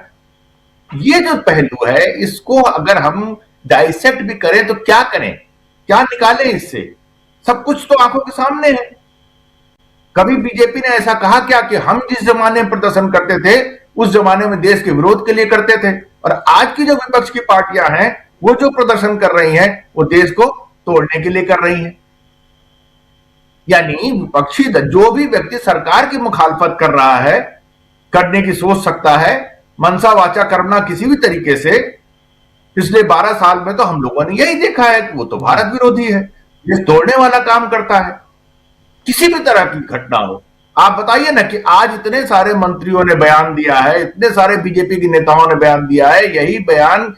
ये जो पहलू है इसको अगर हम डाइसेक्ट भी करें तो क्या करें, क्या निकालें इससे? सब कुछ तो आंखों के सामने है। कभी बीजेपी ने ऐसा कहा क्या कि हम जिस जमाने में प्रदर्शन करते थे उस जमाने में देश के विरोध के लिए करते थे, और आज की जो विपक्ष की पार्टियां हैं वो जो प्रदर्शन कर रही हैं वो देश को तोड़ने के लिए कर रही हैं। यानी विपक्षी जो भी व्यक्ति सरकार की मुखालफत कर रहा है, करने की सोच सकता है, मनसा वाचा कर्मणा किसी भी तरीके से, पिछले 12 साल में तो हम लोगों ने यही देखा है कि वो तो भारत विरोधी है, ये तोड़ने वाला काम करता है। किसी भी तरह की घटना हो, आप बताइए ना कि आज इतने सारे मंत्रियों ने बयान दिया है, इतने सारे बीजेपी के नेताओं ने बयान दिया है, यही बयान,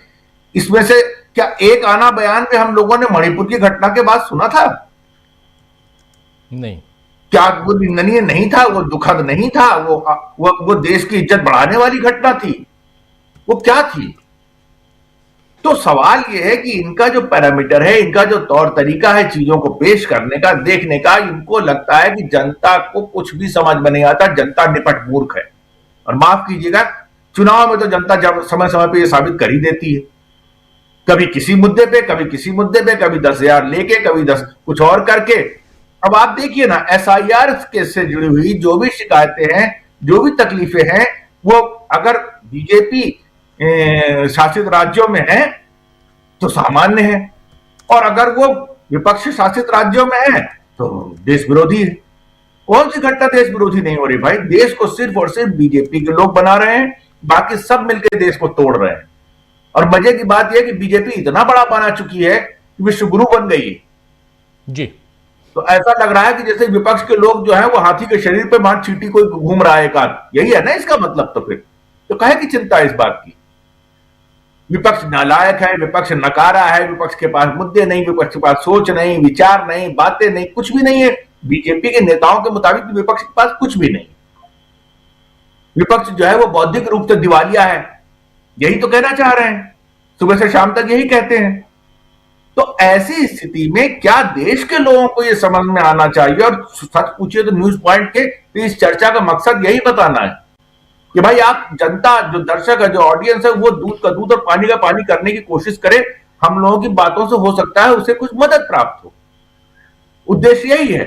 इसमें से क्या एक आना बयान पे हम लोगों ने मणिपुर की घटना के बाद सुना था? नहीं। क्या वो निंदनीय नहीं था? वो दुखद नहीं था? वो देश की इज्जत बढ़ाने वाली घटना थी? वो क्या थी? तो सवाल यह है कि इनका जो पैरामीटर है, इनका जो तौर तरीका है चीजों को पेश करने का, देखने का, इनको लगता है कि जनता को कुछ भी समझ में नहीं आता, जनता निपट मूर्ख है। और माफ कीजिएगा, चुनाव में तो जनता जब समय समय पे ये साबित कर ही देती है, कभी किसी मुद्दे पे, कभी किसी मुद्दे पे, कभी 10,000 लेके, कभी 10 कुछ और करके। अब आप देखिए ना, एसआईआर केस से जुड़ी हुई जो भी शिकायतें हैं, जो भी तकलीफें हैं, वो अगर बीजेपी शासित राज्यों में है तो सामान्य है, और अगर वो विपक्ष शासित राज्यों में है तो देश विरोधी है। कौन सी घटना देश विरोधी नहीं हो रही भाई? देश को सिर्फ और सिर्फ बीजेपी के लोग बना रहे हैं, बाकी सब मिलकर देश को तोड़ रहे हैं। और मजे की बात यह कि बीजेपी इतना बड़ा बना चुकी है कि विश्व गुरु बन गई है जी। तो ऐसा लग रहा है कि जैसे विपक्ष के लोग जो है वो हाथी के शरीर पे मां चींटी कोई घूम रहा है एक आध, यही है ना इसका मतलब। तो फिर तो काहे की चिंता है इस बात की? विपक्ष नालायक है, विपक्ष नकारा है, विपक्ष के पास मुद्दे नहीं, विपक्ष के पास सोच नहीं, विचार नहीं, बातें नहीं, कुछ भी नहीं है। बीजेपी के नेताओं के मुताबिक विपक्ष के पास कुछ भी नहीं। विपक्ष जो है वो बौद्धिक रूप से दिवालिया है, यही तो कहना चाह रहे हैं, सुबह से शाम तक यही कहते हैं। तो ऐसी स्थिति में क्या देश के लोगों को यह समझ में आना चाहिए, और सच पूछिए तो न्यूज पॉइंट के इस चर्चा का मकसद यही बताना है कि भाई आप जनता, जो दर्शक है, जो ऑडियंस है, वो दूध का दूध और पानी का पानी करने की कोशिश करे। हम लोगों की बातों से हो सकता है उसे कुछ मदद प्राप्त हो, उद्देश्य यही है।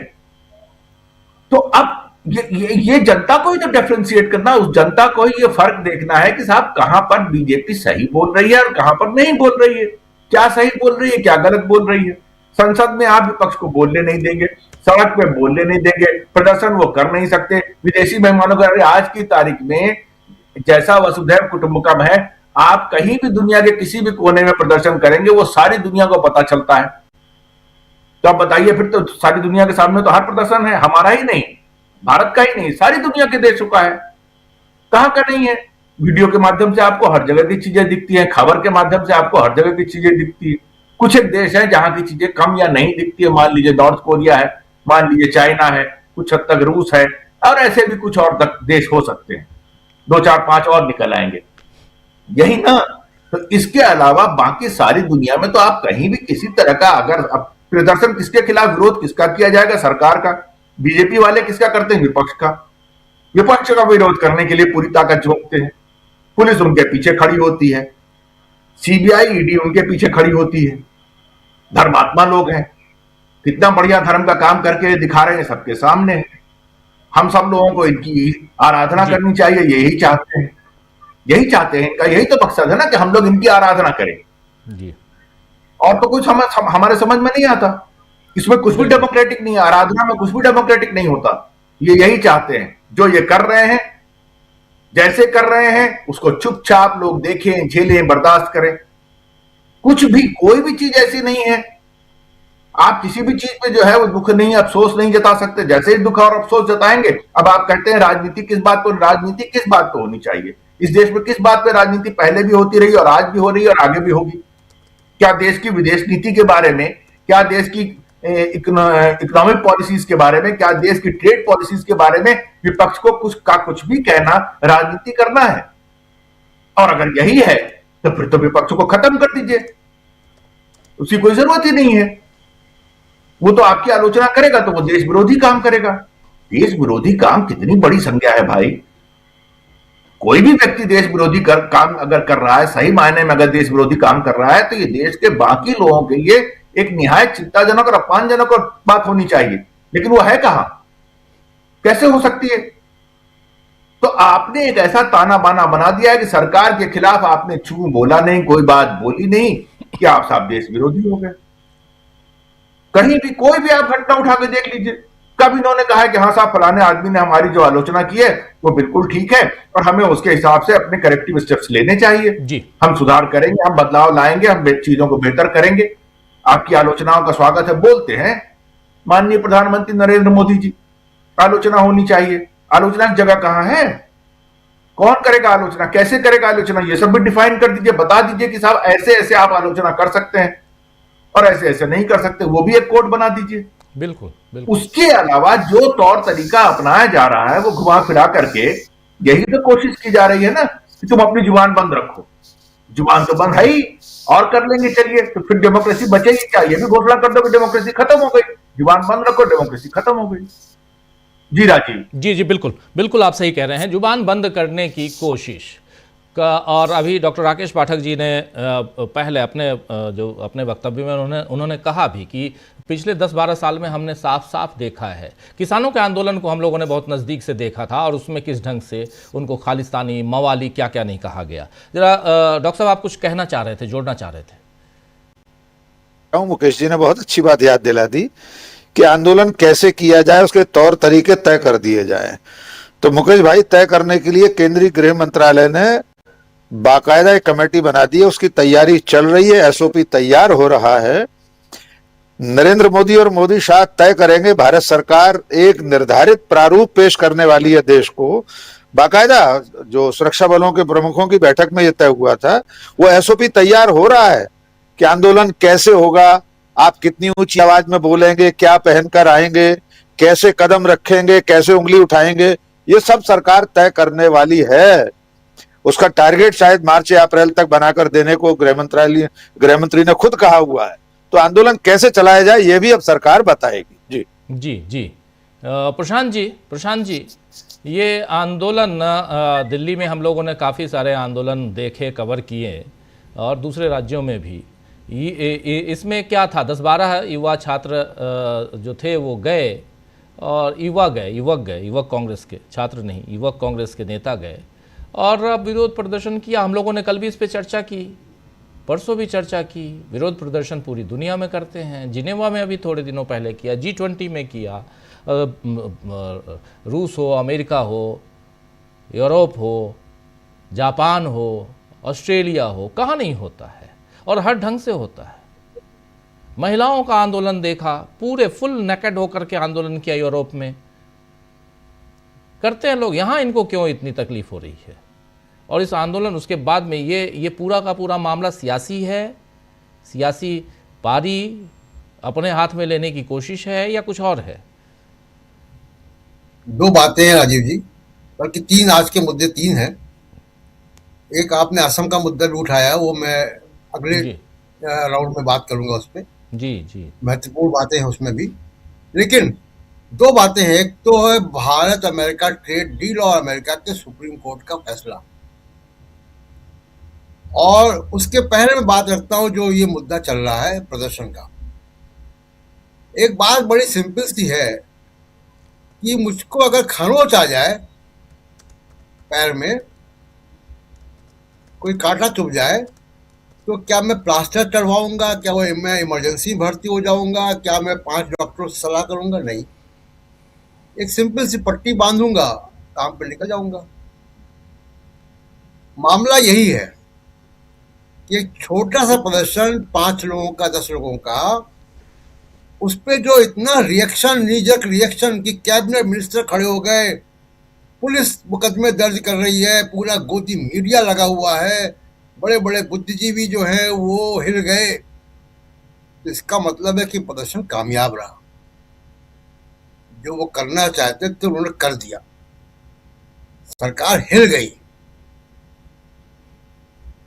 तो अब ये जनता को ही तो डिफरेंशिएट करना, उस जनता को ही ये फर्क देखना है कि साहब कहां पर बीजेपी सही बोल रही है और कहां पर नहीं बोल रही है, क्या सही बोल रही है, क्या गलत बोल रही है। संसद में आप विपक्ष को बोलने नहीं देंगे, सड़क पे बोलने नहीं देंगे, प्रदर्शन वो कर नहीं सकते। विदेशी मेहमानों का आज की तारीख में जैसा वसुधैव कुटुंबकम है, आप कहीं भी दुनिया के किसी भी कोने में प्रदर्शन करेंगे वो सारी दुनिया को पता चलता है। तो आप बताइए, फिर तो सारी दुनिया के सामने तो हर प्रदर्शन है, हमारा ही नहीं, भारत का ही नहीं, सारी दुनिया के देशों का है। कहां का नहीं है? वीडियो के माध्यम से आपको हर जगह की चीजें दिखती हैं, खबर के माध्यम से आपको हर जगह की चीजें दिखती है। कुछ एक देश है जहां की चीजें कम या नहीं दिखती है, मान लीजिए नॉर्थ कोरिया है, मान लीजिए चाइना है, कुछ हद तक रूस है, और ऐसे भी कुछ और देश हो सकते हैं, 2 4 5 और निकल आएंगे, यही ना। तो इसके अलावा बाकी सारी दुनिया में तो आप कहीं भी किसी तरह का अगर प्रदर्शन, किसके खिलाफ विरोध किसका किया जाएगा? सरकार का। बीजेपी वाले किसका करते हैं? विपक्ष का। विपक्ष का विरोध करने के लिए पूरी ताकत झोंकते हैं, पुलिस उनके पीछे खड़ी होती है, सीबीआई ईडी उनके पीछे खड़ी होती है। धर्मात्मा लोग हैं, कितना बढ़िया धर्म का काम करके दिखा रहे हैं, सबके सामने है। हम सब लोगों को इनकी आराधना करनी चाहिए, यही चाहते हैं, यही चाहते हैं, इनका यही तो मकसद है ना कि हम लोग इनकी आराधना करें जी। और तो कुछ हमारे समझ में नहीं आता, इसमें कुछ भी डेमोक्रेटिक नहीं है, आराधना में कुछ भी डेमोक्रेटिक नहीं होता। ये यही चाहते हैं, जो ये कर रहे हैं, जैसे कर रहे हैं उसको चुपचाप लोग देखें, झेलें, बर्दाश्त करें। कुछ भी, कोई भी चीज ऐसी नहीं है, आप किसी भी चीज पे जो है वो दुख नहीं, अफसोस नहीं जता सकते। जैसे ही दुख और अफसोस जताएंगे, अब आप कहते हैं राजनीति किस बात पर, राजनीति किस बात पर होनी चाहिए इस देश में? किस बात पे राजनीति पहले भी होती रही और आज भी हो रही है और आगे भी होगी? क्या देश की विदेश नीति के बारे में, क्या देश की इकोनॉमिक पॉलिसीज के बारे में, क्या देश की ट्रेड पॉलिसीज के बारे में विपक्ष को कुछ भी कहना राजनीति करना है? और अगर यही है तो फिर तो विपक्ष को खत्म कर दीजिए, उसकी कोई जरूरत ही नहीं है। वो तो आपकी आलोचना करेगा तो वो देश विरोधी काम करेगा। देश विरोधी काम कितनी बड़ी संज्ञा है भाई। कोई भी व्यक्ति देश विरोधी काम अगर कर रहा है, सही मायने में अगर देश विरोधी काम कर रहा है, तो ये देश के बाकी लोगों के लिए एक निहायत चिंताजनक और अपमानजनक बात होनी चाहिए। लेकिन वो है कहां, कैसे हो सकती है? तो आपने एक ऐसा ताना बाना बना दिया है कि सरकार के खिलाफ आपने छू बोला नहीं, कोई बात बोली नहीं कि आप साहब देश विरोधी हो गए। कहीं भी कोई भी आप घटना उठा के देख लीजिए, कब इन्होंने कहा है कि हाँ साहब फलाने आदमी ने हमारी जो आलोचना की है वो बिल्कुल ठीक है और हमें उसके हिसाब से अपने करेक्टिव स्टेप्स लेने चाहिए जी, हम सुधार करेंगे, हम बदलाव लाएंगे, हम चीजों को बेहतर करेंगे, आपकी आलोचनाओं का स्वागत है, बोलते हैं माननीय प्रधानमंत्री नरेंद्र मोदी जी। आलोचना होनी चाहिए, आलोचना की जगह कहां है? कौन करेगा आलोचना, कैसे करेगा आलोचना, ये सब भी डिफाइन कर दीजिए, बता दीजिए कि साहब ऐसे ऐसे आप आलोचना कर सकते हैं और ऐसे ऐसे नहीं कर सकते, वो भी एक कोड बना दीजिए। बिल्कुल, बिल्कुल। उसके अलावा जो तौर तरीका अपनाया जा रहा है वो घुमा फिरा करके यही तो कोशिश की जा रही है ना कि तुम अपनी जुबान बंद रखो। जुबान तो बंद है ही, और कर लेंगे चलिए, तो फिर डेमोक्रेसी बचेगी क्या? ये भी घोषणा कर दो कि डेमोक्रेसी खत्म हो गई, जुबान बंद रखो, डेमोक्रेसी खत्म हो गई। जी राजीव जी जी, बिल्कुल बिल्कुल, आप सही कह रहे हैं, जुबान बंद करने की कोशिश का। और अभी डॉक्टर राकेश पाठक जी ने पहले अपने वक्तव्य में उन्होंने कहा भी कि पिछले 10-12 साल में हमने साफ साफ देखा है, किसानों के आंदोलन को हम लोगों ने बहुत नज़दीक से देखा था और उसमें किस ढंग से उनको खालिस्तानी, मवाली, क्या क्या नहीं कहा गया। जरा डॉक्टर साहब आप कुछ कहना चाह रहे थे, जोड़ना चाह रहे थे। मुकेश जी ने बहुत अच्छी बात याद दिला दी कि आंदोलन कैसे किया जाए, उसके तौर तरीके तय कर दिए जाए। तो मुकेश भाई, तय करने के लिए केंद्रीय गृह मंत्रालय ने बाकायदा एक कमेटी बना दी है, उसकी तैयारी चल रही है, एसओपी तैयार हो रहा है। नरेंद्र मोदी और मोदी शाह तय करेंगे, भारत सरकार एक निर्धारित प्रारूप पेश करने वाली है देश को। बाकायदा जो सुरक्षा बलों के प्रमुखों की बैठक में यह तय हुआ था, वो एसओपी तैयार हो रहा है कि आंदोलन कैसे होगा, आप कितनी ऊंची आवाज में बोलेंगे, क्या पहनकर आएंगे, कैसे कदम रखेंगे, कैसे उंगली उठाएंगे, ये सब सरकार तय करने वाली है। उसका टारगेट शायद मार्च या अप्रैल तक बनाकर देने को गृहमंत्री ने खुद कहा हुआ है। तो आंदोलन कैसे चलाया जाए ये भी अब सरकार बताएगी। जी जी। प्रशांत जी, ये आंदोलन दिल्ली में हम लोगों ने काफ़ी सारे आंदोलन देखे, कवर किए, और दूसरे राज्यों में भी। इसमें क्या था, 10-12 युवा छात्र जो थे वो गए, और युवक कांग्रेस के छात्र नहीं, युवक कांग्रेस के नेता गए और विरोध प्रदर्शन किया। हम लोगों ने कल भी इस पर चर्चा की, परसों भी चर्चा की। विरोध प्रदर्शन पूरी दुनिया में करते हैं, जिनेवा में अभी थोड़े दिनों पहले किया, G20 में किया, रूस हो, अमेरिका हो, यूरोप हो, जापान हो, ऑस्ट्रेलिया हो, कहाँ नहीं होता है, और हर ढंग से होता है। महिलाओं का आंदोलन देखा, पूरे फुल नेकेड होकर के आंदोलन किया यूरोप में, करते हैं लोग। यहाँ इनको क्यों इतनी तकलीफ हो रही है? और इस आंदोलन उसके बाद में ये पूरा का पूरा मामला सियासी है, सियासी पारी अपने हाथ में लेने की कोशिश है, या कुछ और है? दो बातें हैं राजीव जी, बल्कि तीन। आज के मुद्दे तीन हैं। एक आपने असम का मुद्दा भी उठाया, वो मैं अगले राउंड में बात करूंगा उस पर। जी महत्वपूर्ण बातें हैं उसमें भी, लेकिन दो बातें हैं। एक तो है भारत अमेरिका ट्रेड डील और अमेरिका के सुप्रीम कोर्ट का फैसला, और उसके पहले मैं बात रखता हूं जो ये मुद्दा चल रहा है प्रदर्शन का। एक बात बड़ी सिंपल सी है कि मुझको अगर खरोंच आ जाए पैर में, कोई कांटा चुभ जाए, तो क्या मैं प्लास्टर चढ़वाऊंगा? क्या वो मैं इमरजेंसी भर्ती हो जाऊंगा? क्या मैं 5 डॉक्टरों से सलाह करूंगा? नहीं, एक सिंपल सी पट्टी बांधूंगा, काम पे निकल जाऊंगा। मामला यही है कि एक छोटा सा प्रदर्शन 5 लोगों का, 10 लोगों का, उस पे जो इतना रिएक्शन, नीजक रिएक्शन कि कैबिनेट मिनिस्टर खड़े हो गए, पुलिस मुकदमे दर्ज कर रही है, पूरा गोदी मीडिया लगा हुआ है, बड़े बड़े बुद्धिजीवी जो हैं वो हिल गए, तो इसका मतलब है कि प्रदर्शन कामयाब रहा। जो वो करना चाहते थे उन्होंने कर दिया, सरकार हिल गई।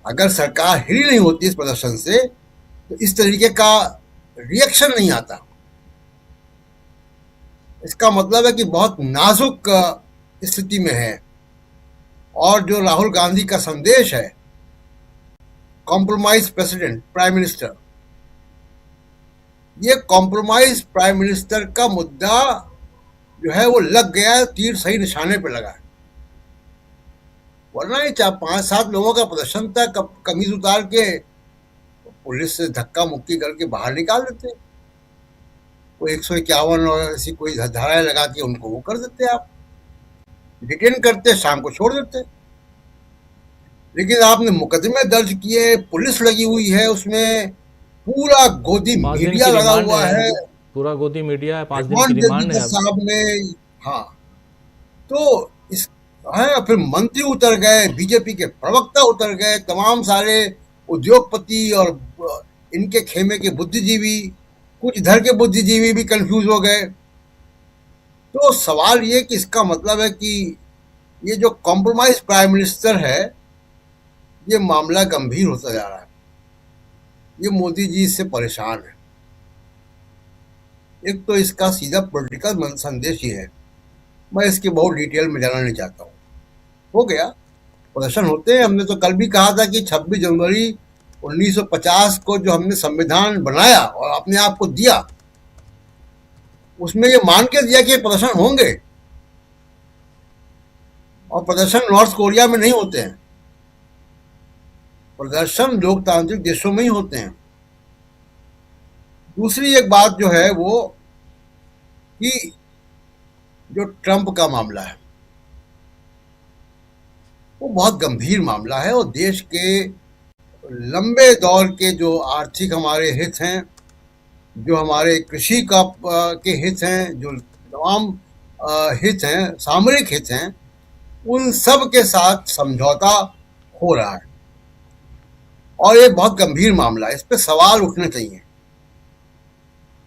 अगर सरकार हिली नहीं होती इस प्रदर्शन से, तो इस तरीके का रिएक्शन नहीं आता। इसका मतलब है कि बहुत नाजुक स्थिति में है। और जो राहुल गांधी का संदेश है, कॉम्प्रोमाइज प्रेसिडेंट, प्राइम मिनिस्टर, ये कॉम्प्रोमाइज प्राइम मिनिस्टर का मुद्दा जो है वो लग गया, तीर सही निशाने पे लगा है। वरना ये 4-5-7 लोगों का प्रदर्शन था, कमीज उतार के पुलिस से धक्का मुक्की करके बाहर निकाल देते, वो 151 और ऐसी कोई धाराएं लगा के उनको वो कर देते, आप डिटेन करते, शाम को छोड़ देते। लेकिन आपने मुकदमे दर्ज किए, पुलिस लगी हुई है उसमें, पूरा गोदी मीडिया लगा हुआ है, पूरा गोदी मीडिया है, 5 दिन की रिमांड है साहब ने। हाँ, तो इस है, फिर मंत्री उतर गए, बीजेपी के प्रवक्ता उतर गए, तमाम सारे उद्योगपति और इनके खेमे के बुद्धिजीवी, कुछ इधर के बुद्धिजीवी भी कंफ्यूज हो गए। तो सवाल ये कि इसका मतलब है कि ये जो कॉम्प्रोमाइज प्राइम मिनिस्टर है, ये मामला गंभीर होता जा रहा है। ये मोदी जी इससे परेशान है। एक तो इसका सीधा पॉलिटिकल संदेश ही है, मैं इसके बहुत डिटेल में जाना नहीं चाहता हूँ। हो गया, प्रदर्शन होते हैं। हमने तो कल भी कहा था कि 26 जनवरी 1950 को जो हमने संविधान बनाया और अपने आप को दिया, उसमें ये मान के दिया कि प्रदर्शन होंगे, और प्रदर्शन नॉर्थ कोरिया में नहीं होते हैं, प्रदर्शन लोकतांत्रिक देशों में ही होते हैं। दूसरी एक बात जो है वो कि जो ट्रंप का मामला है, वो बहुत गंभीर मामला है, और देश के लंबे दौर के जो आर्थिक हमारे हित हैं, जो हमारे कृषि का के हित हैं, जो तमाम हित हैं, सामरिक हित हैं, उन सब के साथ समझौता हो रहा है। और ये बहुत गंभीर मामला है, इस पे सवाल उठने चाहिए।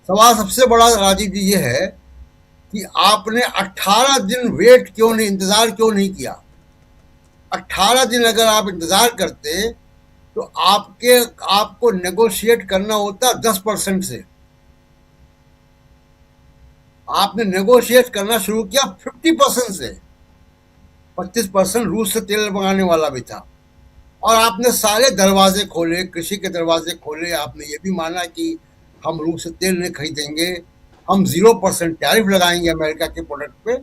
सवाल सबसे बड़ा राजीव जी ये है कि आपने 18 दिन वेट क्यों नहीं, इंतजार क्यों नहीं किया। 18 दिन अगर आप इंतजार करते तो आपको नेगोशिएट करना होता 10% से, आपने नेगोशिएट करना शुरू किया 50% से। 25% रूस से तेल मंगाने वाला भी था, और आपने सारे दरवाजे खोले, कृषि के दरवाजे खोले। आपने ये भी माना कि हम रूस से तेल नहीं खरीदेंगे, हम 0% टैरिफ लगाएंगे अमेरिका के प्रोडक्ट पे।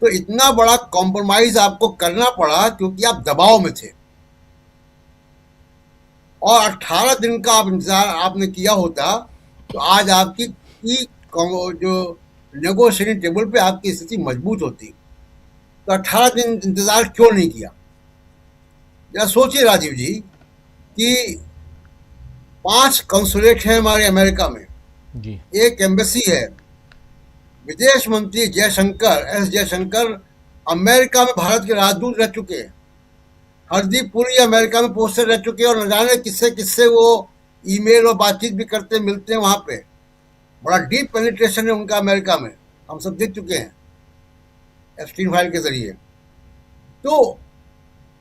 तो इतना बड़ा कॉम्प्रोमाइज आपको करना पड़ा क्योंकि आप दबाव में थे, और 18 दिन का आप इंतजार आपने किया होता तो आज आपकी जो नेगोशिएटिंग टेबल पे आपकी स्थिति मजबूत होती। तो 18 दिन इंतजार क्यों नहीं किया? जरा सोचिए राजीव जी कि 5 कंसुलेट हैं हमारे अमेरिका में जी, एक एम्बेसी है। विदेश मंत्री एस जयशंकर अमेरिका में भारत के राजदूत रह चुके हैं। हरदीप पुरी अमेरिका में पोस्टर रह चुके हैं, और न जाने किससे किससे वो ईमेल और बातचीत भी करते मिलते हैं वहां पे। बड़ा डीप पेनिट्रेशन है उनका अमेरिका में, हम सब देख चुके हैं एप्स्टीन फाइल के जरिए। तो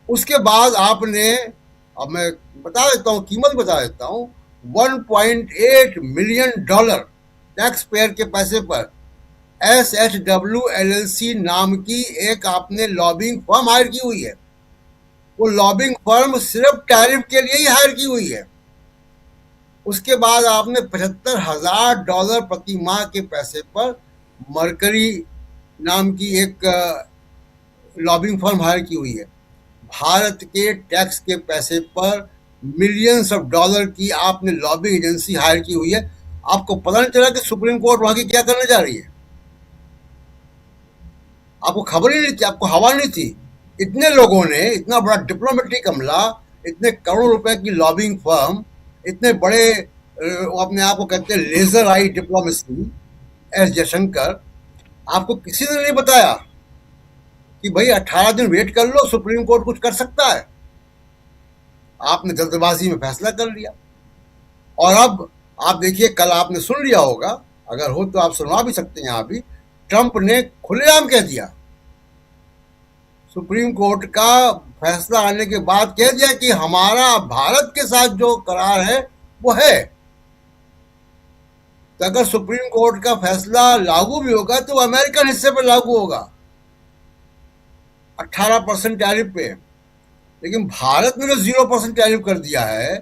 उसके बाद आपने, अब मैं बता देता हूँ, कीमत बता देता हूँ, $1.8 मिलियन टैक्स पेयर के पैसे पर SHW LLC नाम की एक आपने लॉबिंग फर्म हायर की हुई है। वो लॉबिंग फर्म सिर्फ टैरिफ के लिए ही हायर की हुई है। उसके बाद आपने $75,000 प्रति माह के पैसे पर मरकरी नाम की एक लॉबिंग फर्म हायर की हुई है। भारत के टैक्स के पैसे पर मिलियंस ऑफ डॉलर की आपने लॉबिंग एजेंसी हायर की हुई है। आपको पता नहीं चला कि सुप्रीम कोर्ट वहां की क्या करने जा रही है? आपको खबर ही नहीं थी, आपको हवा नहीं थी। इतने लोगों ने, इतना बड़ा डिप्लोमेटिक हमला, इतने करोड़ों रुपए की लॉबिंग फर्म, इतने बड़े अपने आप को कहते हैं लेजर आई डिप्लोमेसी, एस जयशंकर, आपको किसी ने नहीं बताया कि भाई 18 दिन वेट कर लो, सुप्रीम कोर्ट कुछ कर सकता है। आपने जल्दबाजी में फैसला कर लिया, और अब आप देखिए, कल आपने सुन लिया होगा, अगर हो तो आप सुनवा भी सकते हैं। यहाँ भी ट्रंप ने खुलेआम कह दिया, सुप्रीम कोर्ट का फैसला आने के बाद कह दिया कि हमारा भारत के साथ जो करार है वो है। तो अगर सुप्रीम कोर्ट का फैसला लागू भी होगा तो अमेरिकन हिस्से पर लागू होगा 18% टैरिफ पे। लेकिन भारत ने जो 0% टैरिफ कर दिया है,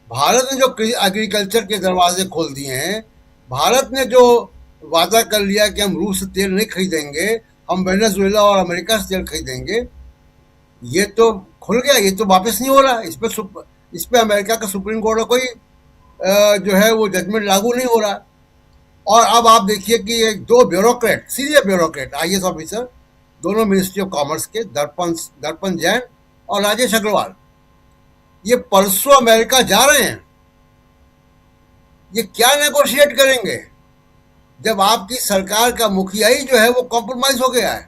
भारत ने जो एग्रीकल्चर के दरवाजे खोल दिए हैं, भारत ने जो वादा कर लिया कि हम रूस से तेल नहीं खरीदेंगे, हम वेनेजुएला और अमेरिका से तेल खरीदेंगे, ये तो खुल गया, ये तो वापस नहीं हो रहा। इस पे अमेरिका का सुप्रीम कोर्ट का कोई जो है वो जजमेंट लागू नहीं हो रहा। और अब आप देखिए कि एक 2 bureaucrat, senior bureaucrat, IAS officer, दोनों मिनिस्ट्री ऑफ कॉमर्स के, दर्पण जैन और राजेश अग्रवाल, ये परसों अमेरिका जा रहे हैं। ये क्या नेगोशिएट करेंगे जब आपकी सरकार का मुखिया ही जो है वो कॉम्प्रोमाइज हो गया है?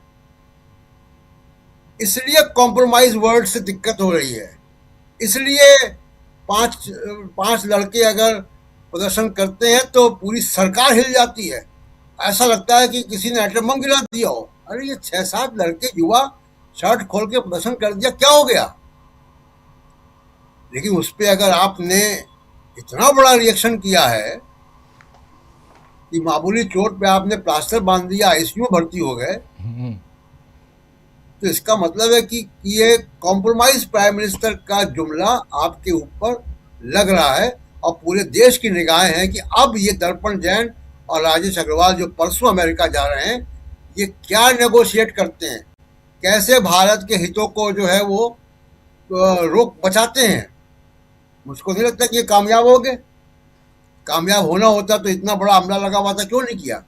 इसलिए कॉम्प्रोमाइज वर्ड से दिक्कत हो रही है। इसलिए पांच लड़के अगर प्रदर्शन करते हैं तो पूरी सरकार हिल जाती है, ऐसा लगता है कि किसी ने एटम बम गिरा दिया हो। अरे ये 6-7 लड़के युवा शर्ट खोल के प्रदर्शन कर दिया, क्या हो गया? लेकिन उस पर अगर आपने इतना बड़ा रिएक्शन किया है कि मामूली चोट पे आपने प्लास्टर बांध दिया, ICU में भर्ती हो गए, तो इसका मतलब है कि ये कॉम्प्रोमाइज प्राइम मिनिस्टर का जुमला आपके ऊपर लग रहा है, और पूरे देश की निगाहें हैं कि अब ये दर्पण जैन और राजेश अग्रवाल जो परसों अमेरिका जा रहे हैं, ये क्या नेगोशिएट करते हैं, कैसे भारत के हितों को जो है वो रोक बचाते हैं। मुझको नहीं लगता कि ये कामयाब हो गए। कामयाब होना होता तो इतना बड़ा हमला लगा हुआ था, क्यों नहीं किया?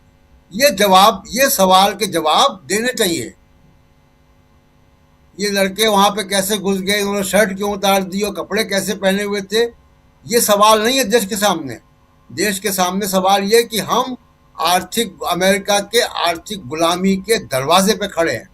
ये सवाल के जवाब देने चाहिए। ये लड़के वहां पे कैसे घुस गए, उन्होंने शर्ट क्यों उतार दी और कपड़े कैसे पहने हुए थे, ये सवाल नहीं है देश के सामने। देश के सामने सवाल ये कि हम अमेरिका के आर्थिक गुलामी के दरवाजे पे खड़े हैं।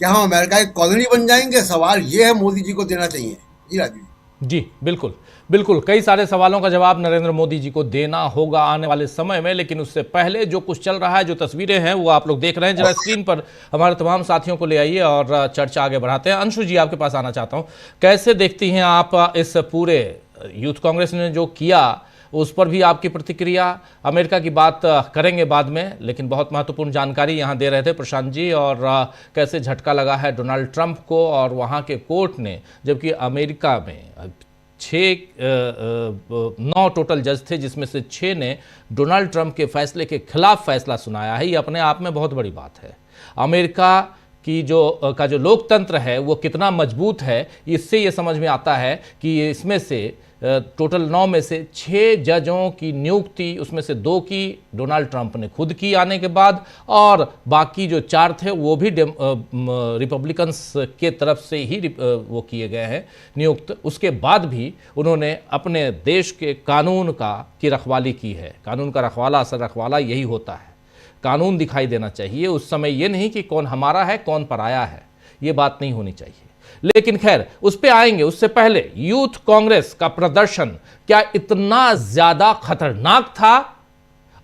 क्या हम अमेरिका की कॉलोनी बन जाएंगे? सवाल ये है, मोदी जी को देना चाहिए। जी राजीव जी बिल्कुल। बिल्कुल, कई सारे सवालों का जवाब नरेंद्र मोदी जी को देना होगा आने वाले समय में, लेकिन उससे पहले जो कुछ चल रहा है, जो तस्वीरें हैं वो आप लोग देख रहे हैं। जरा स्क्रीन पर हमारे तमाम साथियों को ले आइए और चर्चा आगे बढ़ाते हैं। अंशु जी, आपके पास आना चाहता हूं, कैसे देखती हैं आप इस पूरे यूथ कांग्रेस ने जो किया, उस पर भी आपकी प्रतिक्रिया? अमेरिका की बात करेंगे बाद में, लेकिन बहुत महत्वपूर्ण जानकारी यहाँ दे रहे थे प्रशांत जी, और कैसे झटका लगा है डोनाल्ड ट्रंप को और वहाँ के कोर्ट ने, जबकि अमेरिका में 9 टोटल जज थे, जिसमें से 6 ने डोनाल्ड ट्रंप के फैसले के खिलाफ फैसला सुनाया है। ये अपने आप में बहुत बड़ी बात है। अमेरिका की जो लोकतंत्र है वो कितना मजबूत है, इससे ये समझ में आता है कि इसमें से टोटल 9 में से 6 जजों की नियुक्ति, उसमें से 2 की डोनाल्ड ट्रंप ने खुद की आने के बाद, और बाकी जो 4 थे वो भी रिपब्लिकन्स के तरफ से ही वो किए गए हैं नियुक्त। उसके बाद भी उन्होंने अपने देश के कानून की रखवाली की है। कानून का रखवाला, असर रखवाला यही होता है। कानून दिखाई देना चाहिए उस समय, ये नहीं कि कौन हमारा है कौन पराया है, ये बात नहीं होनी चाहिए। लेकिन खैर, उस पे आएंगे। उससे पहले यूथ कांग्रेस का प्रदर्शन क्या इतना ज्यादा खतरनाक था?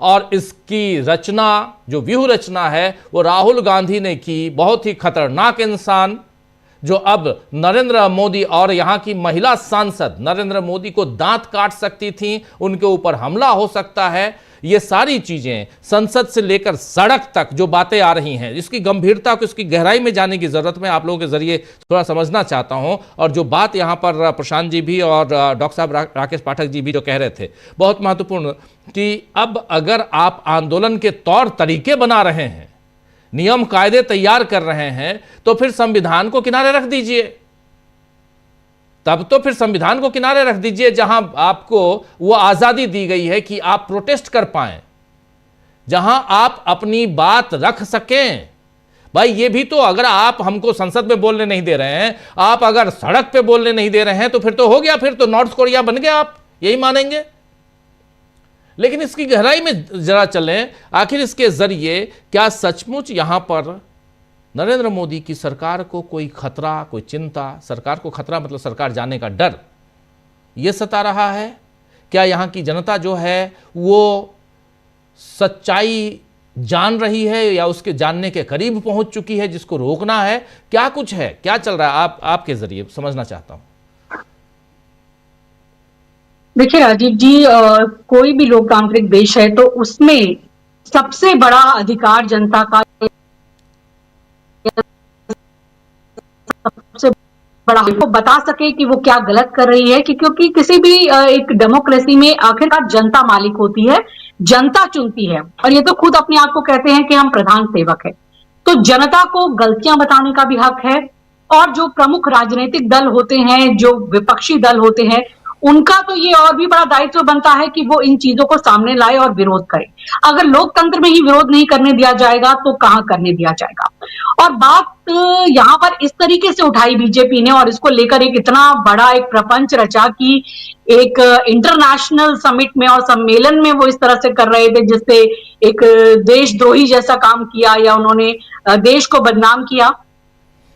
और इसकी रचना, जो व्यूह रचना है, वो राहुल गांधी ने की। बहुत ही खतरनाक इंसान, जो अब नरेंद्र मोदी और यहां की महिला सांसद नरेंद्र मोदी को दांत काट सकती थी, उनके ऊपर हमला हो सकता है। ये सारी चीजें संसद से लेकर सड़क तक जो बातें आ रही हैं, इसकी गंभीरता को, इसकी गहराई में जाने की जरूरत मैं आप लोगों के जरिए थोड़ा समझना चाहता हूं। और जो बात यहां पर प्रशांत जी भी और डॉक्टर साहब राकेश पाठक जी भी जो कह रहे थे, बहुत महत्वपूर्ण, कि अब अगर आप आंदोलन के तौर तरीके बना रहे हैं, नियम कायदे तैयार कर रहे हैं, तो फिर संविधान को किनारे रख दीजिए। तब तो फिर संविधान को किनारे रख दीजिए, जहां आपको वो आजादी दी गई है कि आप प्रोटेस्ट कर पाएं, जहां आप अपनी बात रख सकें। भाई, ये भी तो, अगर आप हमको संसद में बोलने नहीं दे रहे हैं, आप अगर सड़क पे बोलने नहीं दे रहे हैं, तो फिर तो हो गया, फिर तो नॉर्थ कोरिया बन गए आप, यही मानेंगे। लेकिन इसकी गहराई में जरा चलें। आखिर इसके जरिए क्या सचमुच यहां पर नरेंद्र मोदी की सरकार को कोई खतरा, कोई चिंता, सरकार को खतरा मतलब सरकार जाने का डर, यह सता रहा है? क्या यहाँ की जनता जो है वो सच्चाई जान रही है या उसके जानने के करीब पहुंच चुकी है, जिसको रोकना है? क्या कुछ है, क्या चल रहा है, आपके जरिए समझना चाहता हूं। देखिए राजीव जी, कोई भी लोकतांत्रिक देश है तो उसमें सबसे बड़ा अधिकार जनता का, सबसे बड़ा को बता सके कि वो क्या गलत कर रही है, कि क्योंकि किसी भी एक डेमोक्रेसी में आखिरकार जनता मालिक होती है, जनता चुनती है। और ये तो खुद अपने आप को कहते हैं कि हम प्रधान सेवक है। तो जनता को गलतियां बताने का भी हक है, और जो प्रमुख राजनीतिक दल होते हैं, जो विपक्षी दल होते हैं, उनका तो ये और भी बड़ा दायित्व बनता है कि वो इन चीजों को सामने लाए और विरोध करे। अगर लोकतंत्र में ही विरोध नहीं करने दिया जाएगा तो कहां करने दिया जाएगा। और बात यहां पर इस तरीके से उठाई बीजेपी ने, और इसको लेकर एक इतना बड़ा एक प्रपंच रचा कि एक इंटरनेशनल समिट में और सम्मेलन में वो इस तरह से कर रहे थे, जिससे एक देशद्रोही जैसा काम किया या उन्होंने देश को बदनाम किया।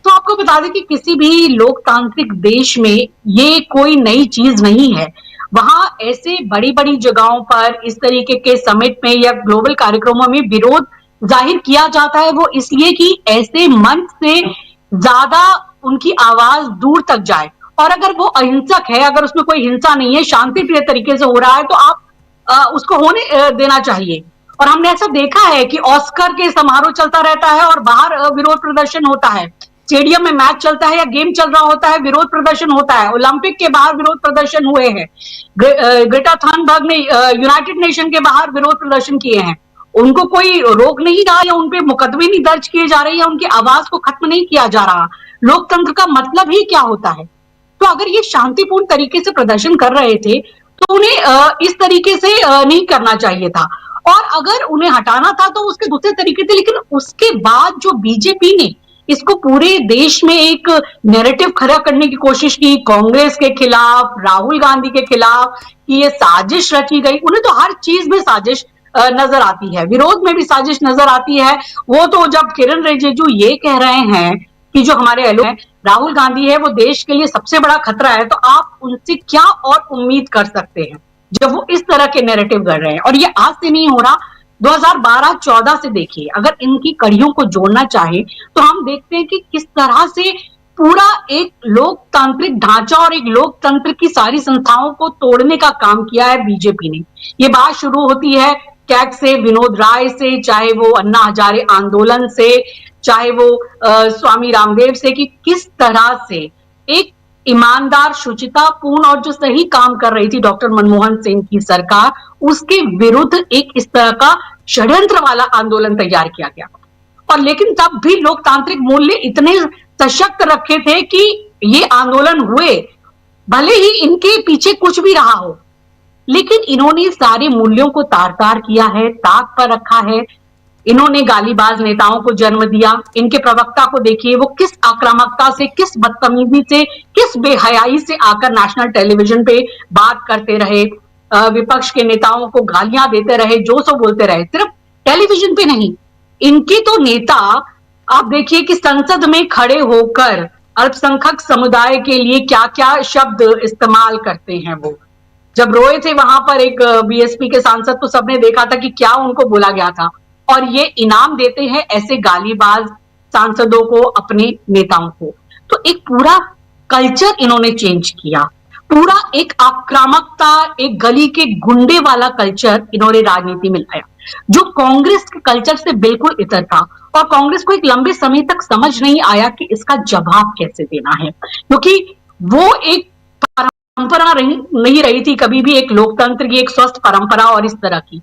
तो आपको बता दें कि किसी भी लोकतांत्रिक देश में ये कोई नई चीज नहीं है। वहां ऐसे बड़ी बड़ी जगहों पर इस तरीके के समिट में या ग्लोबल कार्यक्रमों में विरोध जाहिर किया जाता है, वो इसलिए कि ऐसे मंच से ज्यादा उनकी आवाज दूर तक जाए। और अगर वो अहिंसक है, अगर उसमें कोई हिंसा नहीं है, शांतिप्रिय तरीके से हो रहा है, तो आप उसको होने देना चाहिए। और हमने ऐसा देखा है कि ऑस्कर के समारोह चलता रहता है और बाहर विरोध प्रदर्शन होता है, स्टेडियम में मैच चलता है या गेम चल रहा होता है, विरोध प्रदर्शन होता है। ओलंपिक के बाहर विरोध प्रदर्शन हुए हैं। ग्रेटा थनबर्ग ने यूनाइटेड नेशन के बाहर विरोध प्रदर्शन किए हैं। उनको कोई रोक नहीं रहा, या उन पे मुकदमे नहीं दर्ज किए जा रहे, या उनकी आवाज को खत्म नहीं किया जा रहा। लोकतंत्र का मतलब ही क्या होता है? तो अगर ये शांतिपूर्ण तरीके से प्रदर्शन कर रहे थे तो उन्हें इस तरीके से नहीं करना चाहिए था। और अगर उन्हें हटाना था तो उसके दूसरे तरीके थे। लेकिन उसके बाद जो बीजेपी ने इसको पूरे देश में एक नैरेटिव खड़ा करने की कोशिश की, कांग्रेस के खिलाफ, राहुल गांधी के खिलाफ, कि ये साजिश रची गई। उन्हें तो हर चीज में साजिश नजर आती है, विरोध में भी साजिश नजर आती है। वो तो जब किरण रिजिजू ये कह रहे हैं कि जो हमारे एलो हैं राहुल गांधी है वो देश के लिए सबसे बड़ा खतरा है, तो आप उनसे क्या और उम्मीद कर सकते हैं जब वो इस तरह के नैरेटिव कर रहे हैं। और ये आज से नहीं हो रहा, 2012-14 से देखिए, अगर इनकी कड़ियों को जोड़ना चाहे तो हम देखते हैं कि किस तरह से पूरा एक लोकतांत्रिक ढांचा और एक लोकतंत्र की सारी संस्थाओं को तोड़ने का काम किया है बीजेपी ने। ये बात शुरू होती है कैग से, विनोद राय से, चाहे वो अन्ना हजारे आंदोलन से, चाहे वो स्वामी रामदेव से, कि किस तरह से एक ईमानदार, शुचितापूर्ण और जो सही काम कर रही थी डॉक्टर मनमोहन सिंह की सरकार, उसके विरुद्ध एक इस तरह का षड्यंत्र वाला आंदोलन तैयार किया गया। और लेकिन तब भी लोकतांत्रिक मूल्य इतने सशक्त रखे थे कि ये आंदोलन हुए, भले ही इनके पीछे कुछ भी रहा हो, लेकिन इन्होंने सारे मूल्यों को तार तार किया है, ताक पर रखा है। इन्होंने गालीबाज नेताओं को जन्म दिया। इनके प्रवक्ता को देखिए, वो किस आक्रामकता से, किस बदतमीजी से, किस बेहयाई से आकर नेशनल टेलीविजन पे बात करते रहे, विपक्ष के नेताओं को गालियां देते रहे, जो सो बोलते रहे। सिर्फ टेलीविजन पे नहीं, इनके तो नेता आप देखिए कि संसद में खड़े होकर अल्पसंख्यक समुदाय के लिए क्या क्या शब्द इस्तेमाल करते हैं। वो जब रोए थे वहां पर एक बीएसपी के सांसद, तो सबने देखा था कि क्या उनको बोला गया था। और ये इनाम देते हैं ऐसे गालीबाज सांसदों को, अपने नेताओं को। तो एक पूरा कल्चर इन्होंने चेंज किया, पूरा एक आक्रामकता, एक गली के गुंडे वाला कल्चर इन्होंने राजनीति में लाया, जो कांग्रेस के कल्चर से बिल्कुल इतर था। और कांग्रेस को एक लंबे समय तक समझ नहीं आया कि इसका जवाब कैसे देना है, क्योंकि वो एक परंपरा नहीं रही थी कभी भी, एक लोकतंत्र की एक स्वस्थ परंपरा और इस तरह की।